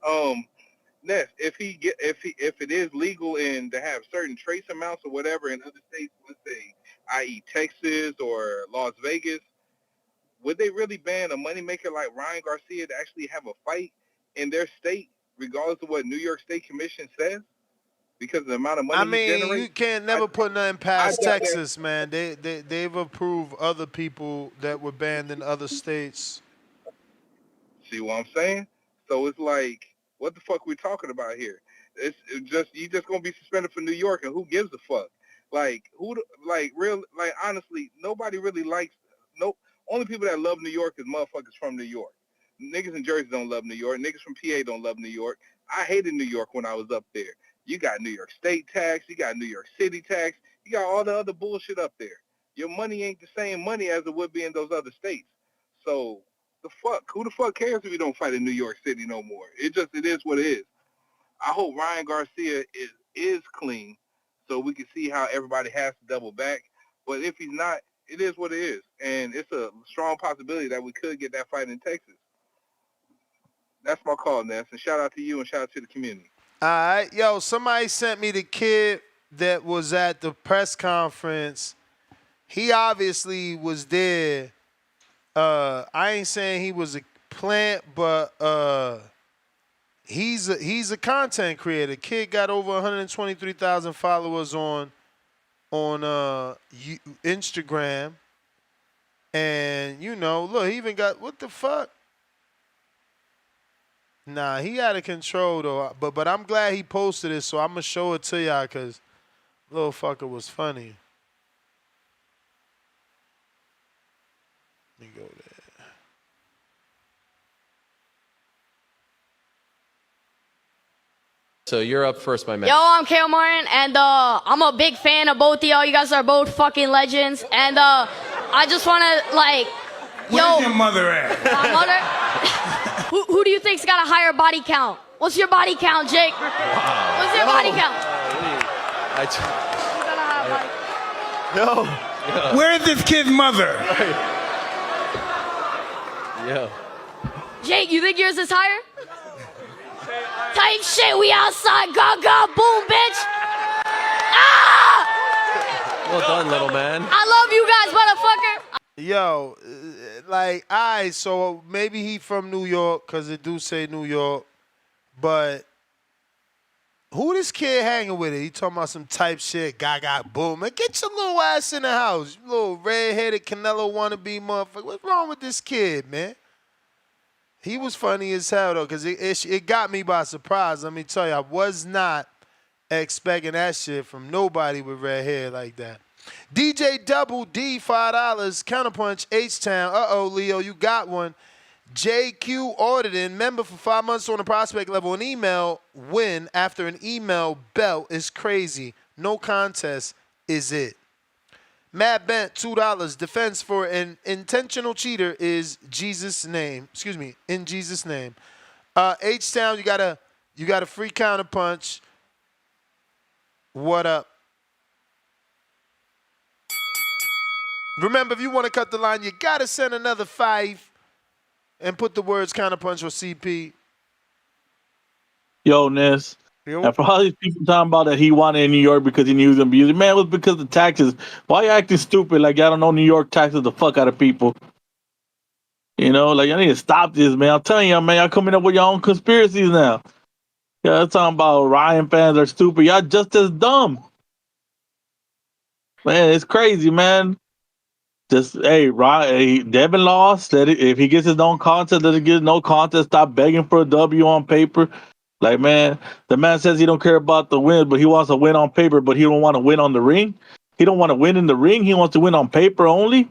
Ness, if it is legal and to have certain trace amounts or whatever in other states, let's say, i.e. Texas or Las Vegas, would they really ban a moneymaker like Ryan Garcia to actually have a fight in their state, regardless of what New York State Commission says, because of the amount of money I he mean, generates? you can't never put nothing past I doubt Texas, man. They've approved other people that were banned in other states. See what I'm saying? So it's like, what the fuck we talking about here? It's just, you just gonna be suspended for New York, and who gives a fuck? Like honestly, nobody really likes, only people that love New York is motherfuckers from New York. Niggas in Jersey don't love New York. Niggas from PA don't love New York. I hated New York when I was up there. You got New York State tax, you got New York City tax, you got all the other bullshit up there. Your money ain't the same money as it would be in those other states. So the fuck? Who the fuck cares if you don't fight in New York City no more? It is what it is. I hope Ryan Garcia is clean, so we can see how everybody has to double back. But if he's not, it is what it is, and it's a strong possibility that we could get that fight in Texas. That's my call, Ness, and shout out to you and shout out to the community. All right. Yo, somebody sent me the kid that was at the press conference. He obviously was there. I ain't saying he was a plant, but he's a content creator. Kid got over 123,000 followers on Instagram. And, look, he even got, what the fuck? Nah, he out of control, though. But I'm glad he posted it, so I'm going to show it to y'all because little fucker was funny. Let me go there. So you're up first, my man. Yo, I'm Kale Martin, and I'm a big fan of both of y'all. You guys are both fucking legends, and I just want to, Where's your mother at? My mother? Who do you think's got a higher body count? What's your body count, Jake? Wow. What's your body count? Yo. Where's this kid's mother? Yo. Jake, you think yours is higher? Type shit, we outside, gaga, boom, bitch. Ah! Well done, little man. I love you guys, motherfucker. Yo, all right, so maybe he from New York, because it do say New York, but who this kid hanging with? He talking about some type shit, gaga, boom. Man, get your little ass in the house, you little red-headed Canelo wannabe motherfucker. What's wrong with this kid, man? He was funny as hell, though, because it got me by surprise. Let me tell you, I was not expecting that shit from nobody with red hair like that. DJ Double D, $5. Counterpunch, H-Town. Uh-oh, Leo, you got one. JQ Auditing, member for 5 months on the prospect level. An email win after an email belt is crazy. No contest is it. Matt Bent, $2. Defense for an intentional cheater is Jesus' name. Excuse me, in Jesus' name. H-Town, you got a free counterpunch. What up? Remember, if you want to cut the line, you got to send another 5 and put the words counterpunch or CP. Yo, Ness. Yo. And for all these people talking about that he wanted in New York because he knew he was gonna be used, man, it was because of the taxes. Why you acting stupid like y'all don't know New York taxes the fuck out of people? You know, like I need to stop this, man. I'm telling y'all, man, y'all coming up with your own conspiracies now. Y'all talking about Ryan fans are stupid. Y'all just as dumb. Man, it's crazy, man. Just Devin lost. If he gets his own contest, let it get no contest. Stop begging for a W on paper. Like, man, the man says he don't care about the win, but he wants to win on paper, but he don't want to win on the ring. He don't want to win in the ring. He wants to win on paper only.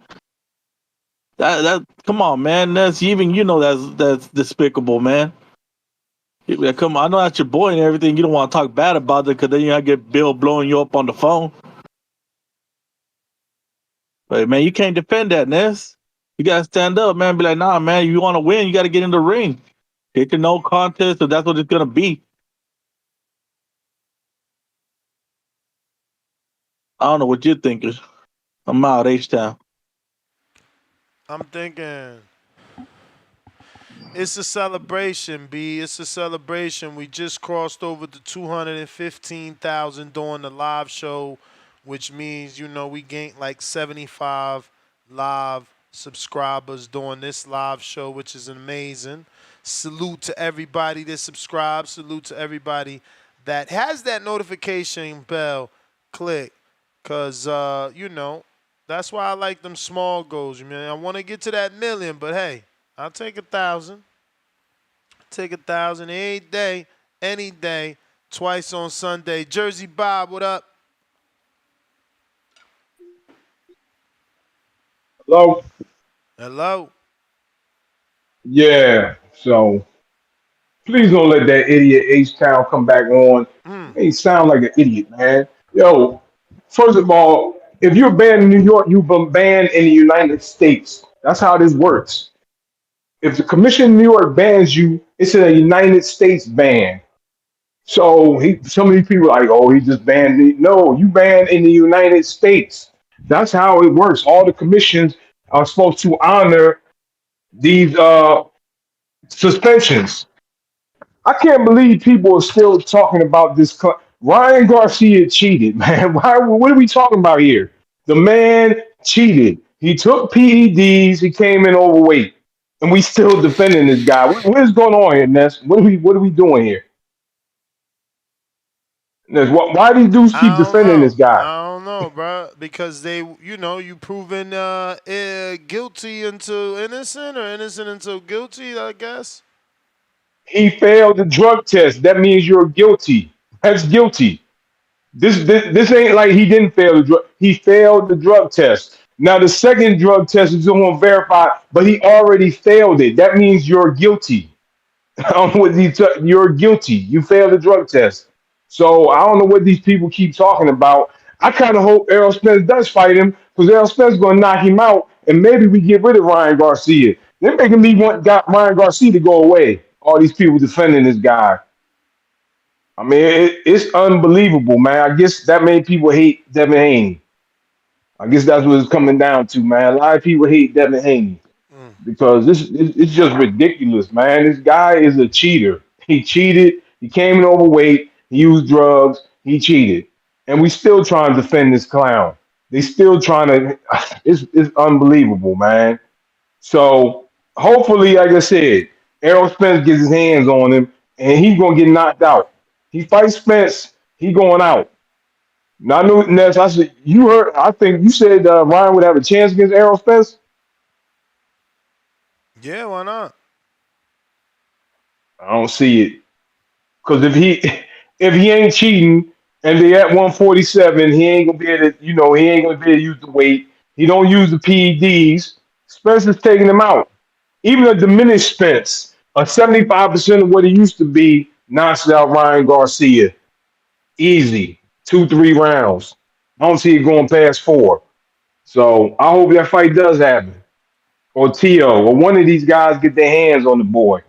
That come on, man. That's that's despicable, man. Yeah, come on, I know that's your boy and everything. You don't want to talk bad about it because then you get Bill blowing you up on the phone. But man, you can't defend that, Ness. You gotta stand up, man. Be like, nah, man. You want to win, you got to get in the ring. Get to no contest, so that's what it's gonna be. I don't know what you're thinking. I'm out, H-Town. I'm thinking it's a celebration, B. It's a celebration. We just crossed over to 215,000 during the live show, which means, we gained like 75 live subscribers during this live show, which is amazing. Salute to everybody that subscribes. Salute to everybody that has that notification bell click. Because, that's why I like them small goals. I want to get to that million, but hey, I'll take 1,000. Take 1,000 any day, twice on Sunday. Jersey Bob, what up? Hello? Hello. Yeah. So please don't let that idiot H-Town come back on. He sound like an idiot, man. Yo, first of all, if you're banned in New York, you've been banned in the United States. That's how this works. If the commission in New York bans you, it's a United States ban. So some of these people are like, oh, he just banned me. No, you banned in the United States. That's how it works. All the commissions are supposed to honor these suspensions. I can't believe people are still talking about this. Ryan Garcia cheated, man. Why? What are we talking about here? The man cheated. He took PEDs. He came in overweight, and we still defending this guy. What is going on here, Ness? What are we doing here? Ness, why these dudes keep I don't defending this know. guy? I don't know, bro. Because they, you proven guilty until innocent or innocent until guilty, I guess. He failed the drug test. That means you're guilty. That's guilty. This ain't like he didn't fail the drug. He failed the drug test. Now the second drug test is going to verify, but he already failed it. That means you're guilty. You're guilty. You failed the drug test. So I don't know what these people keep talking about. I kind of hope Errol Spence does fight him because Errol Spence is going to knock him out, and maybe we get rid of Ryan Garcia. They're making me want Ryan Garcia to go away. All these people defending this guy. I mean, it's unbelievable, man. I guess that many people hate Devin Haney. I guess that's what it's coming down to, man. A lot of people hate Devin Haney because it's just ridiculous, man. This guy is a cheater. He cheated. He came in overweight. He used drugs. He cheated, and we still trying to defend this clown. They still trying to. It's unbelievable, man. So hopefully, like I said, Errol Spence gets his hands on him, and he's gonna get knocked out. He fights Spence, he going out. Now, I knew Ness. I said you heard. I think you said Ryan would have a chance against Errol Spence. Yeah, why not? I don't see it because if he if he ain't cheating and they at 147. He ain't gonna be able to, he ain't gonna be able to use the weight. He don't use the PEDs. Spencer's taking him out. Even a diminished Spence, a 75% of what he used to be, knocks out Ryan Garcia. Easy. 2, 3 rounds. I don't see it going past 4. So I hope that fight does happen. Or Tio, or one of these guys get their hands on the boy.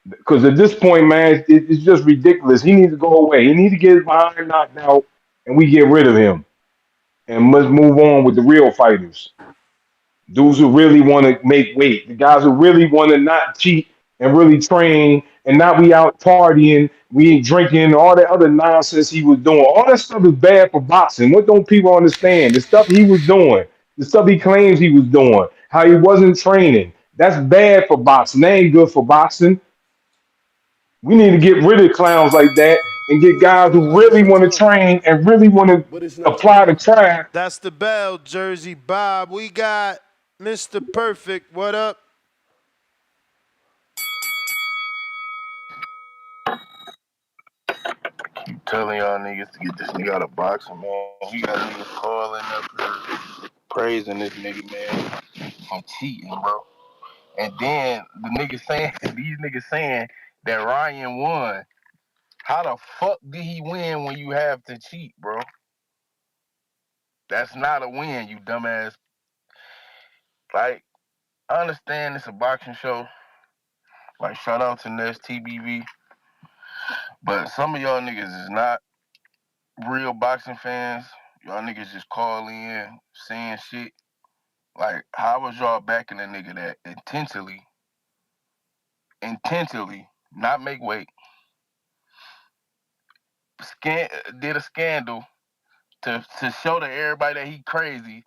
Because at this point, man, it's just ridiculous. He needs to go away. He needs to get his behind knocked out, and we get rid of him. And let's move on with the real fighters. Dudes who really want to make weight. The guys who really want to not cheat and really train and not be out partying, we ain't drinking, all that other nonsense he was doing. All that stuff is bad for boxing. What don't people understand? The stuff he was doing, the stuff he claims he was doing, how he wasn't training. That's bad for boxing. That ain't good for boxing. We need to get rid of clowns like that and get guys who really want to train and really want to apply the craft. That's the bell, Jersey Bob. We got Mr. Perfect. What up? Keep telling y'all niggas to get this nigga out of boxing, man. We got niggas calling up here praising this nigga, man. I'm cheating, bro. And then the niggas saying, these niggas saying that Ryan won. How the fuck did he win when you have to cheat, bro? That's not a win, you dumbass. Like, I understand it's a boxing show. Like, shout out to Nest TBV. But some of y'all niggas is not real boxing fans. Y'all niggas just call in saying shit. Like, how was y'all backing a nigga that intentionally, not make weight, did a scandal to show to everybody that he crazy,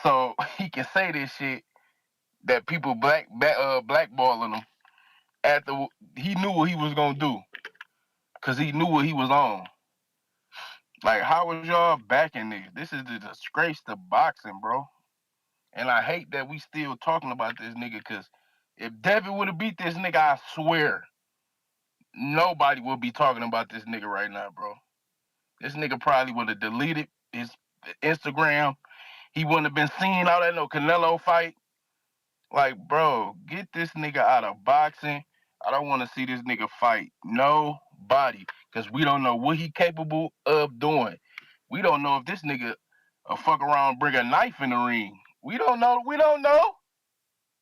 so he can say this shit that people blackballing him after he knew what he was gonna do, cause he knew what he was on. Like, how was y'all backing niggas? This is the disgrace to boxing, bro. And I hate that we still talking about this nigga, cause if Devin would have beat this nigga, I swear nobody would be talking about this nigga right now, bro. This nigga probably would have deleted his Instagram. He wouldn't have been seen out at no Canelo fight. Like, bro, get this nigga out of boxing. I don't want to see this nigga fight nobody, because we don't know what he capable of doing. We don't know if this nigga fuck around and bring a knife in the ring. We don't know. We don't know.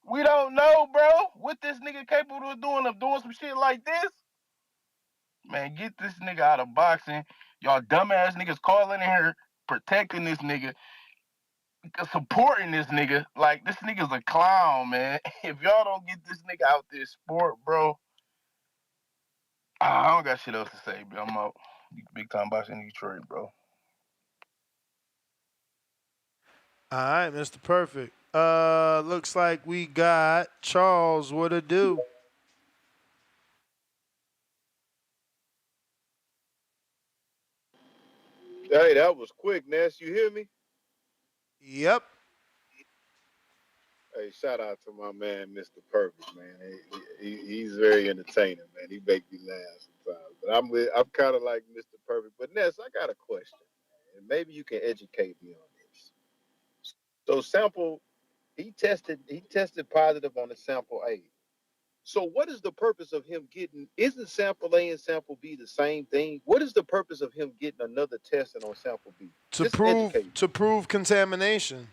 We don't know, bro. What this nigga capable of doing some shit like this? Man, get this nigga out of boxing. Y'all dumbass niggas calling in here, protecting this nigga, supporting this nigga. Like, this nigga's a clown, man. If y'all don't get this nigga out this sport, bro, I don't got shit else to say, bro. I'm out. Big time boxing in Detroit, bro. All right, Mr. Perfect. Looks like we got Charles. What to do? Hey, that was quick, Ness. You hear me? Yep. Hey, shout out to my man, Mr. Perfect, man. He's very entertaining, man. He make me laugh sometimes. But I'm kind of like Mr. Perfect. But Ness, I got a question, man, and maybe you can educate me on this. So sample, he tested positive on the sample A. So what is the purpose of him getting? Isn't sample A and sample B the same thing? What is the purpose of him getting another testing on sample B? Just educate me. To prove contamination,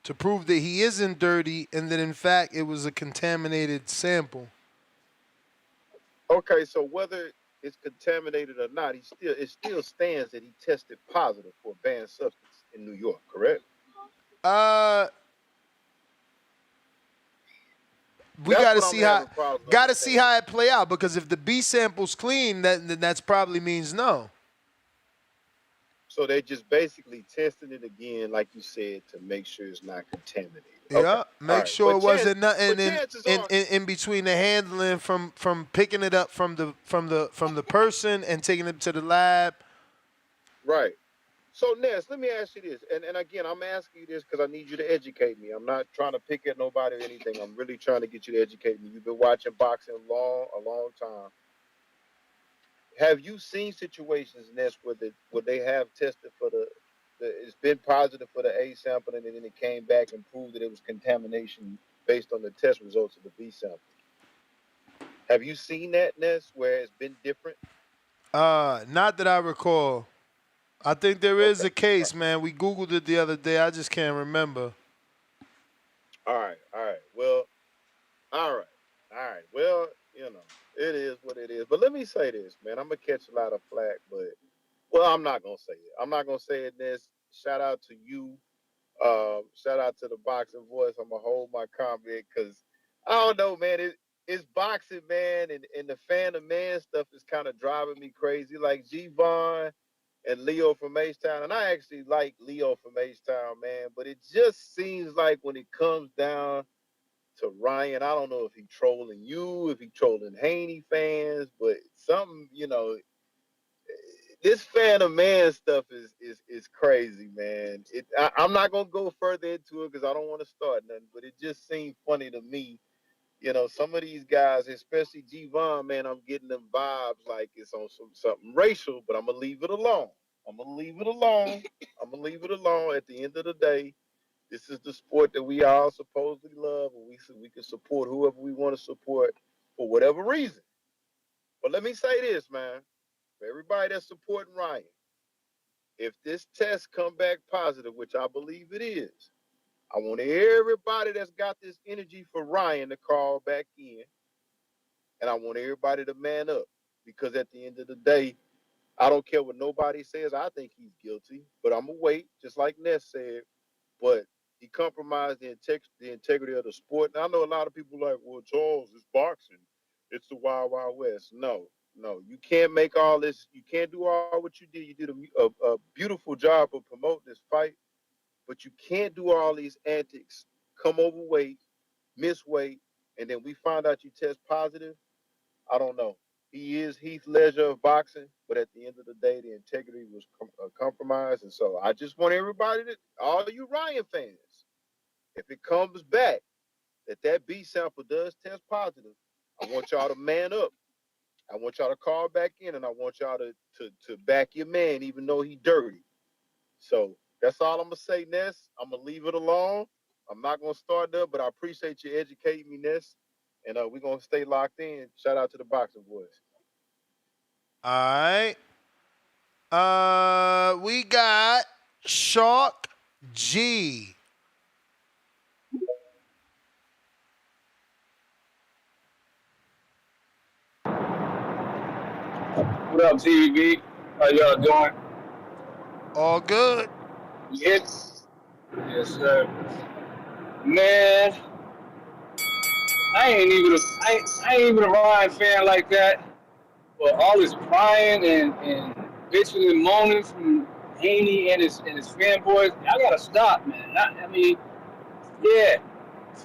to prove that he isn't dirty and that in fact it was a contaminated sample. Okay, so whether it's contaminated or not, it still stands that he tested positive for a banned substance in New York, correct? We got to see how it play out, because if the B sample's clean, then that's probably means no. So they just basically testing it again, like you said, to make sure it's not contaminated. Yeah, okay. make sure it wasn't nothing in between the handling from picking it up from the person and taking it to the lab. Right. So Ness, let me ask you this, and again, I'm asking you this because I need you to educate me. I'm not trying to pick at nobody or anything. I'm really trying to get you to educate me. You've been watching boxing a long time. Have you seen situations, Ness, where they have tested for it's been positive for the A sample and then it came back and proved that it was contamination based on the test results of the B sample? Have you seen that, Ness, where it's been different? Not that I recall. I think there is Okay. a case, man. We Googled it the other day. I just can't remember. All right. All right. Well, all right. All right. Well, it is what it is. But let me say this, man. I'm gonna catch a lot of flack, but I'm not gonna say it. I'm not gonna say it. Ness. Shout out to you. Shout out to the boxing voice. I'm gonna hold my comment because I don't know, man. It's boxing, man, and the fan of man stuff is kind of driving me crazy. Like G Vaughn and Leo from H Town, and I actually like Leo from H Town, man. But it just seems like when it comes down to Ryan, I don't know if he trolling you, if he trolling Haney fans, but something, this fan of man stuff is crazy, man. I'm not gonna go further into it because I don't want to start nothing, but it just seemed funny to me. Some of these guys, especially G Von, man, I'm getting them vibes like it's on something racial, but I'm gonna leave it alone. I'm gonna leave it alone. I'm gonna leave it alone. At the end of the day, this is the sport that we all supposedly love, and we can support whoever we want to support for whatever reason. But let me say this, man, for everybody that's supporting Ryan, if this test come back positive, which I believe it is, I want everybody that's got this energy for Ryan to call back in, and I want everybody to man up because at the end of the day, I don't care what nobody says. I think he's guilty, but I'm gonna wait, just like Ness said. But he compromised the integrity of the sport. And I know a lot of people like, well, Charles, it's boxing. It's the Wild Wild West. No, no, you can't make all this. You can't do all what you did. You did a beautiful job of promoting this fight, but you can't do all these antics. Come overweight, miss weight, and then we find out you test positive. I don't know. He is Heath Ledger of boxing, but at the end of the day, the integrity was compromised. And so I just want everybody all you Ryan fans, if it comes back that B sample does test positive, I want y'all to man up. I want y'all to call back in, and I want y'all to back your man, even though he dirty. So that's all I'm gonna say, Ness. I'm gonna leave it alone. I'm not gonna start up, but I appreciate you educating me, Ness. And we're gonna stay locked in. Shout out to the boxing boys. All right. We got Shark G. What up, TV? How y'all doing? All good. Yes. Yes, sir. Man, I ain't even a Ryan fan like that. But all this crying and bitching and moaning from Haney and his fanboys, I gotta stop, man. I mean, yeah.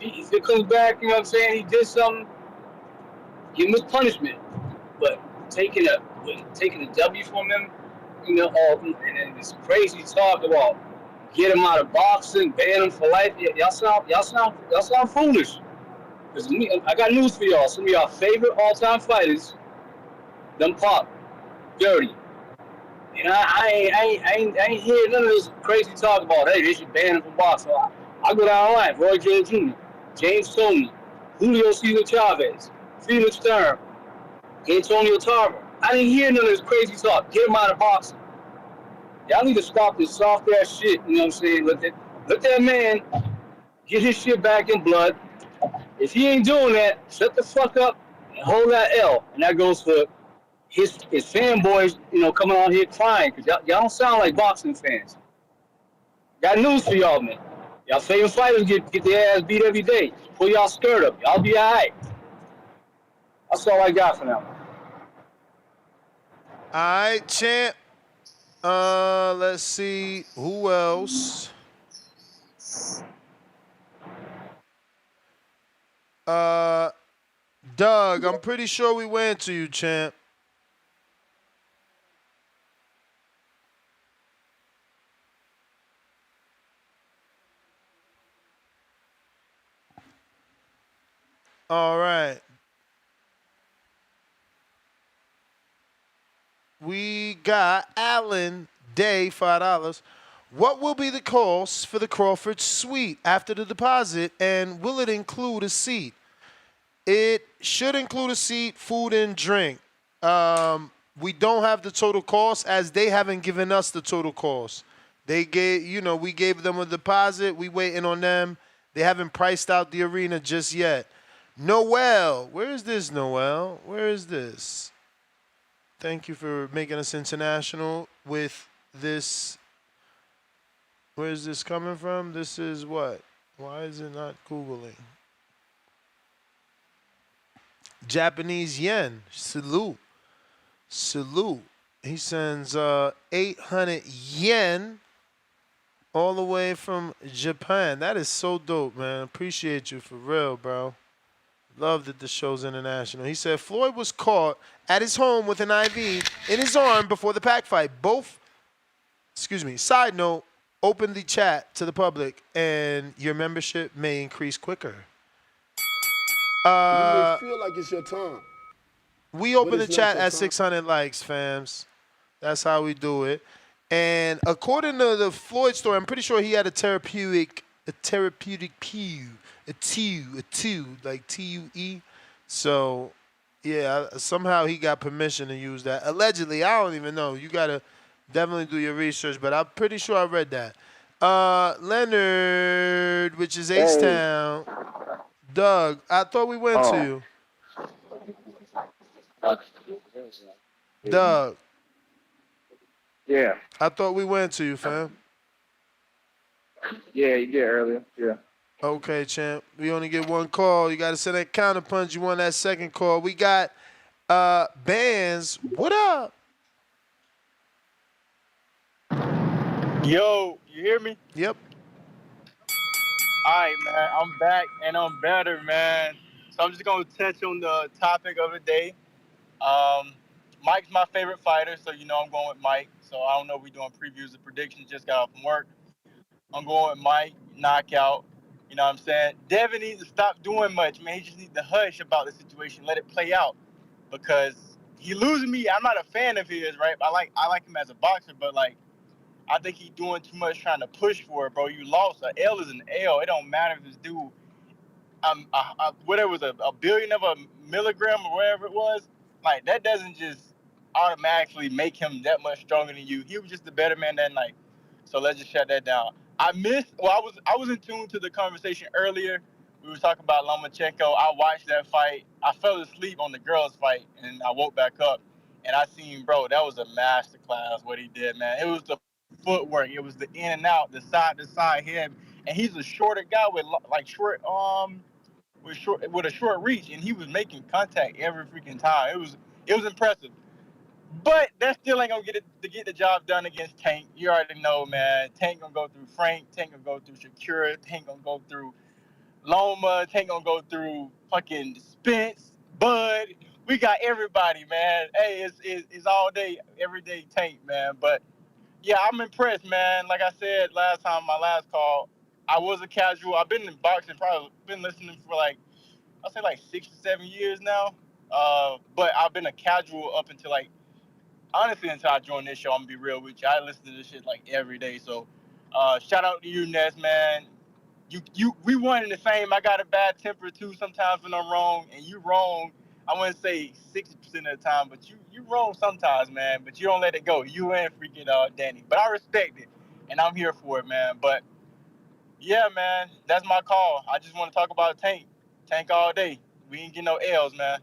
If it comes back, you know what I'm saying, he did something, give him his punishment. But taking a taking a W from him, and then this crazy talk about get him out of boxing, ban him for life. Y'all sound foolish. Cause I got news for y'all. Some of y'all favorite all-time fighters, them pop dirty. And I ain't hear none of this crazy talk about hey they should ban him from boxing. I go down the line: Roy Jones Jr., James Toney, Julio Cesar Chavez, Felix Stern, Antonio Tarver. I didn't hear none of this crazy talk. Get him out of boxing. Y'all need to stop this soft ass shit. You know what I'm saying? Let that man get his shit back in blood. If he ain't doing that, shut the fuck up and hold that L. And that goes for his fanboys, coming on here crying because y'all don't sound like boxing fans. Got news for y'all, man. Y'all favorite fighters get their ass beat every day. Pull y'all skirt up. Y'all be alright. That's all I got for now. All right, champ. Let's see who else. Uh, Doug, I'm pretty sure we went to you, champ. All right. got Alan Day, $5. What will be the cost for the Crawford suite after the deposit, and will it include a seat? It should include a seat, food, and drink. We don't have the total cost as they haven't given us the total cost. They gave, we gave them a deposit. We waiting on them. They haven't priced out the arena just yet. Noel, where is this, Noel? Where is this? Thank you for making us international with this. Where is this coming from? This is what? Why is it not Googling? Japanese yen. Salute. Salute. He sends 800 yen all the way from Japan. That is so dope, man. Appreciate you for real, bro. Love that the show's international. He said Floyd was caught at his home with an IV in his arm before the pack fight. Side note, open the chat to the public and your membership may increase quicker. You may feel like it's your time. We open the chat at 600 likes, fams. That's how we do it. And according to the Floyd story, I'm pretty sure he had a therapeutic pew, a two, like TUE. So, yeah, somehow he got permission to use that. Allegedly, I don't even know. You got to definitely do your research, but I'm pretty sure I read that. Leonard, which is H-Town. Doug, I thought we went to you. Doug. Yeah. I thought we went to you, fam. Yeah, you did earlier. Yeah. Okay, champ. We only get one call. You got to send that counter punch. You won that second call. We got Bands. What up? Yo, you hear me? Yep. All right, man. I'm back and I'm better, man. So I'm just going to touch on the topic of the day. Mike's my favorite fighter, so I'm going with Mike. So I don't know if we're doing previews or predictions. Just got off from work. I'm going with Mike, knockout. You know what I'm saying? Devin needs to stop doing much, man. He just needs to hush about the situation, let it play out. Because he losing me. I'm not a fan of his, right? I like him as a boxer, but I think he's doing too much trying to push for it, bro. You lost. An L is an L. It don't matter if this dude, whatever it was, a billion of a milligram or whatever it was. That doesn't just automatically make him that much stronger than you. He was just a better man that night. So let's just shut that down. I was in tune to the conversation earlier. We were talking about Lomachenko. I watched that fight. I fell asleep on the girls' fight, and I woke back up, and I seen, bro, that was a masterclass what he did, man. It was the footwork. It was the in and out, the side to side him, and he's a shorter guy with with a short reach, and he was making contact every freaking time. It was impressive. But that still ain't gonna get the job done against Tank. You already know, man. Tank gonna go through Frank. Tank gonna go through Shakira. Tank gonna go through Loma. Tank gonna go through fucking Spence, Bud. We got everybody, man. Hey, it's all day, every day Tank, man. But yeah, I'm impressed, man. Like I said last time, my last call, I was a casual. I've been in boxing, probably been listening for I'll say 6 to 7 years now. But I've been a casual up until honestly, until I joined this show. I'm gonna be real with you. I listen to this shit every day. So, shout out to you, Ness, man. We one in the same. I got a bad temper too sometimes when I'm wrong, and you wrong. I wouldn't say 60% of the time, but you wrong sometimes, man. But you don't let it go. You and freaking Danny. But I respect it, and I'm here for it, man. But yeah, man, that's my call. I just want to talk about Tank all day. We ain't get no L's, man.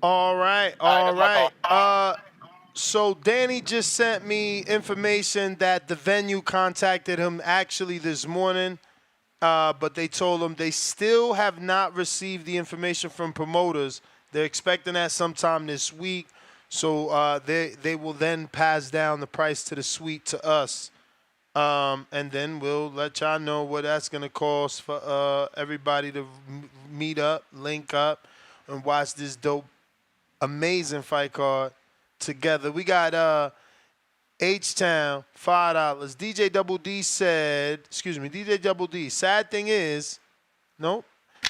All right. So Danny just sent me information that the venue contacted him actually this morning, but they told him they still have not received the information from promoters. They're expecting that sometime this week, so they will then pass down the price to the suite to us, and then we'll let y'all know what that's going to cost for everybody to meet up, link up, and watch this dope, amazing fight card together. We got H-Town, $5. DJ Double D said, DJ Double D, sad thing is, nope.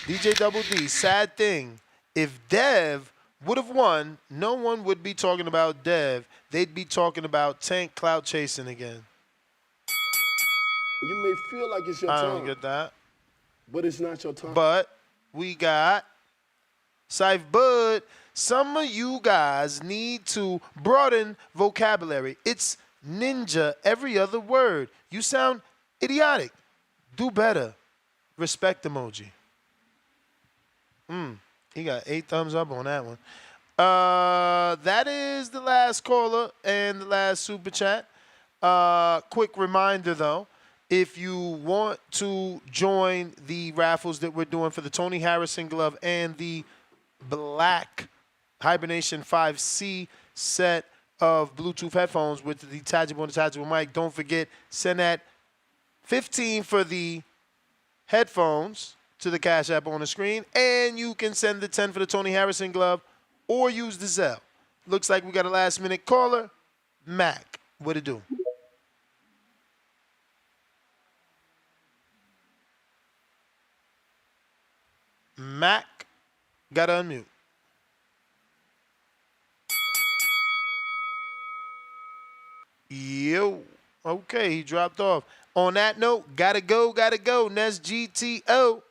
DJ Double D, sad thing, if Dev would have won, no one would be talking about Dev. They'd be talking about Tank clout chasing again. You may feel like it's your I time, don't get that. but it's not your time. But we got Syph Bud. Some of you guys need to broaden vocabulary. It's ninja every other word. You sound idiotic. Do better. Respect emoji. He got 8 thumbs up on that one. That is the last caller and the last super chat. Quick reminder though, if you want to join the raffles that we're doing for the Tony Harrison glove and the black Hibernation 5C set of Bluetooth headphones with the detachable mic, don't forget, send that 15 for the headphones to the Cash App on the screen, and you can send the 10 for the Tony Harrison glove or use the Zelle. Looks like we got a last-minute caller. Mac, what it do? Mac, gotta unmute. Yo. Okay, he dropped off. On that note, gotta go. Nest GTO.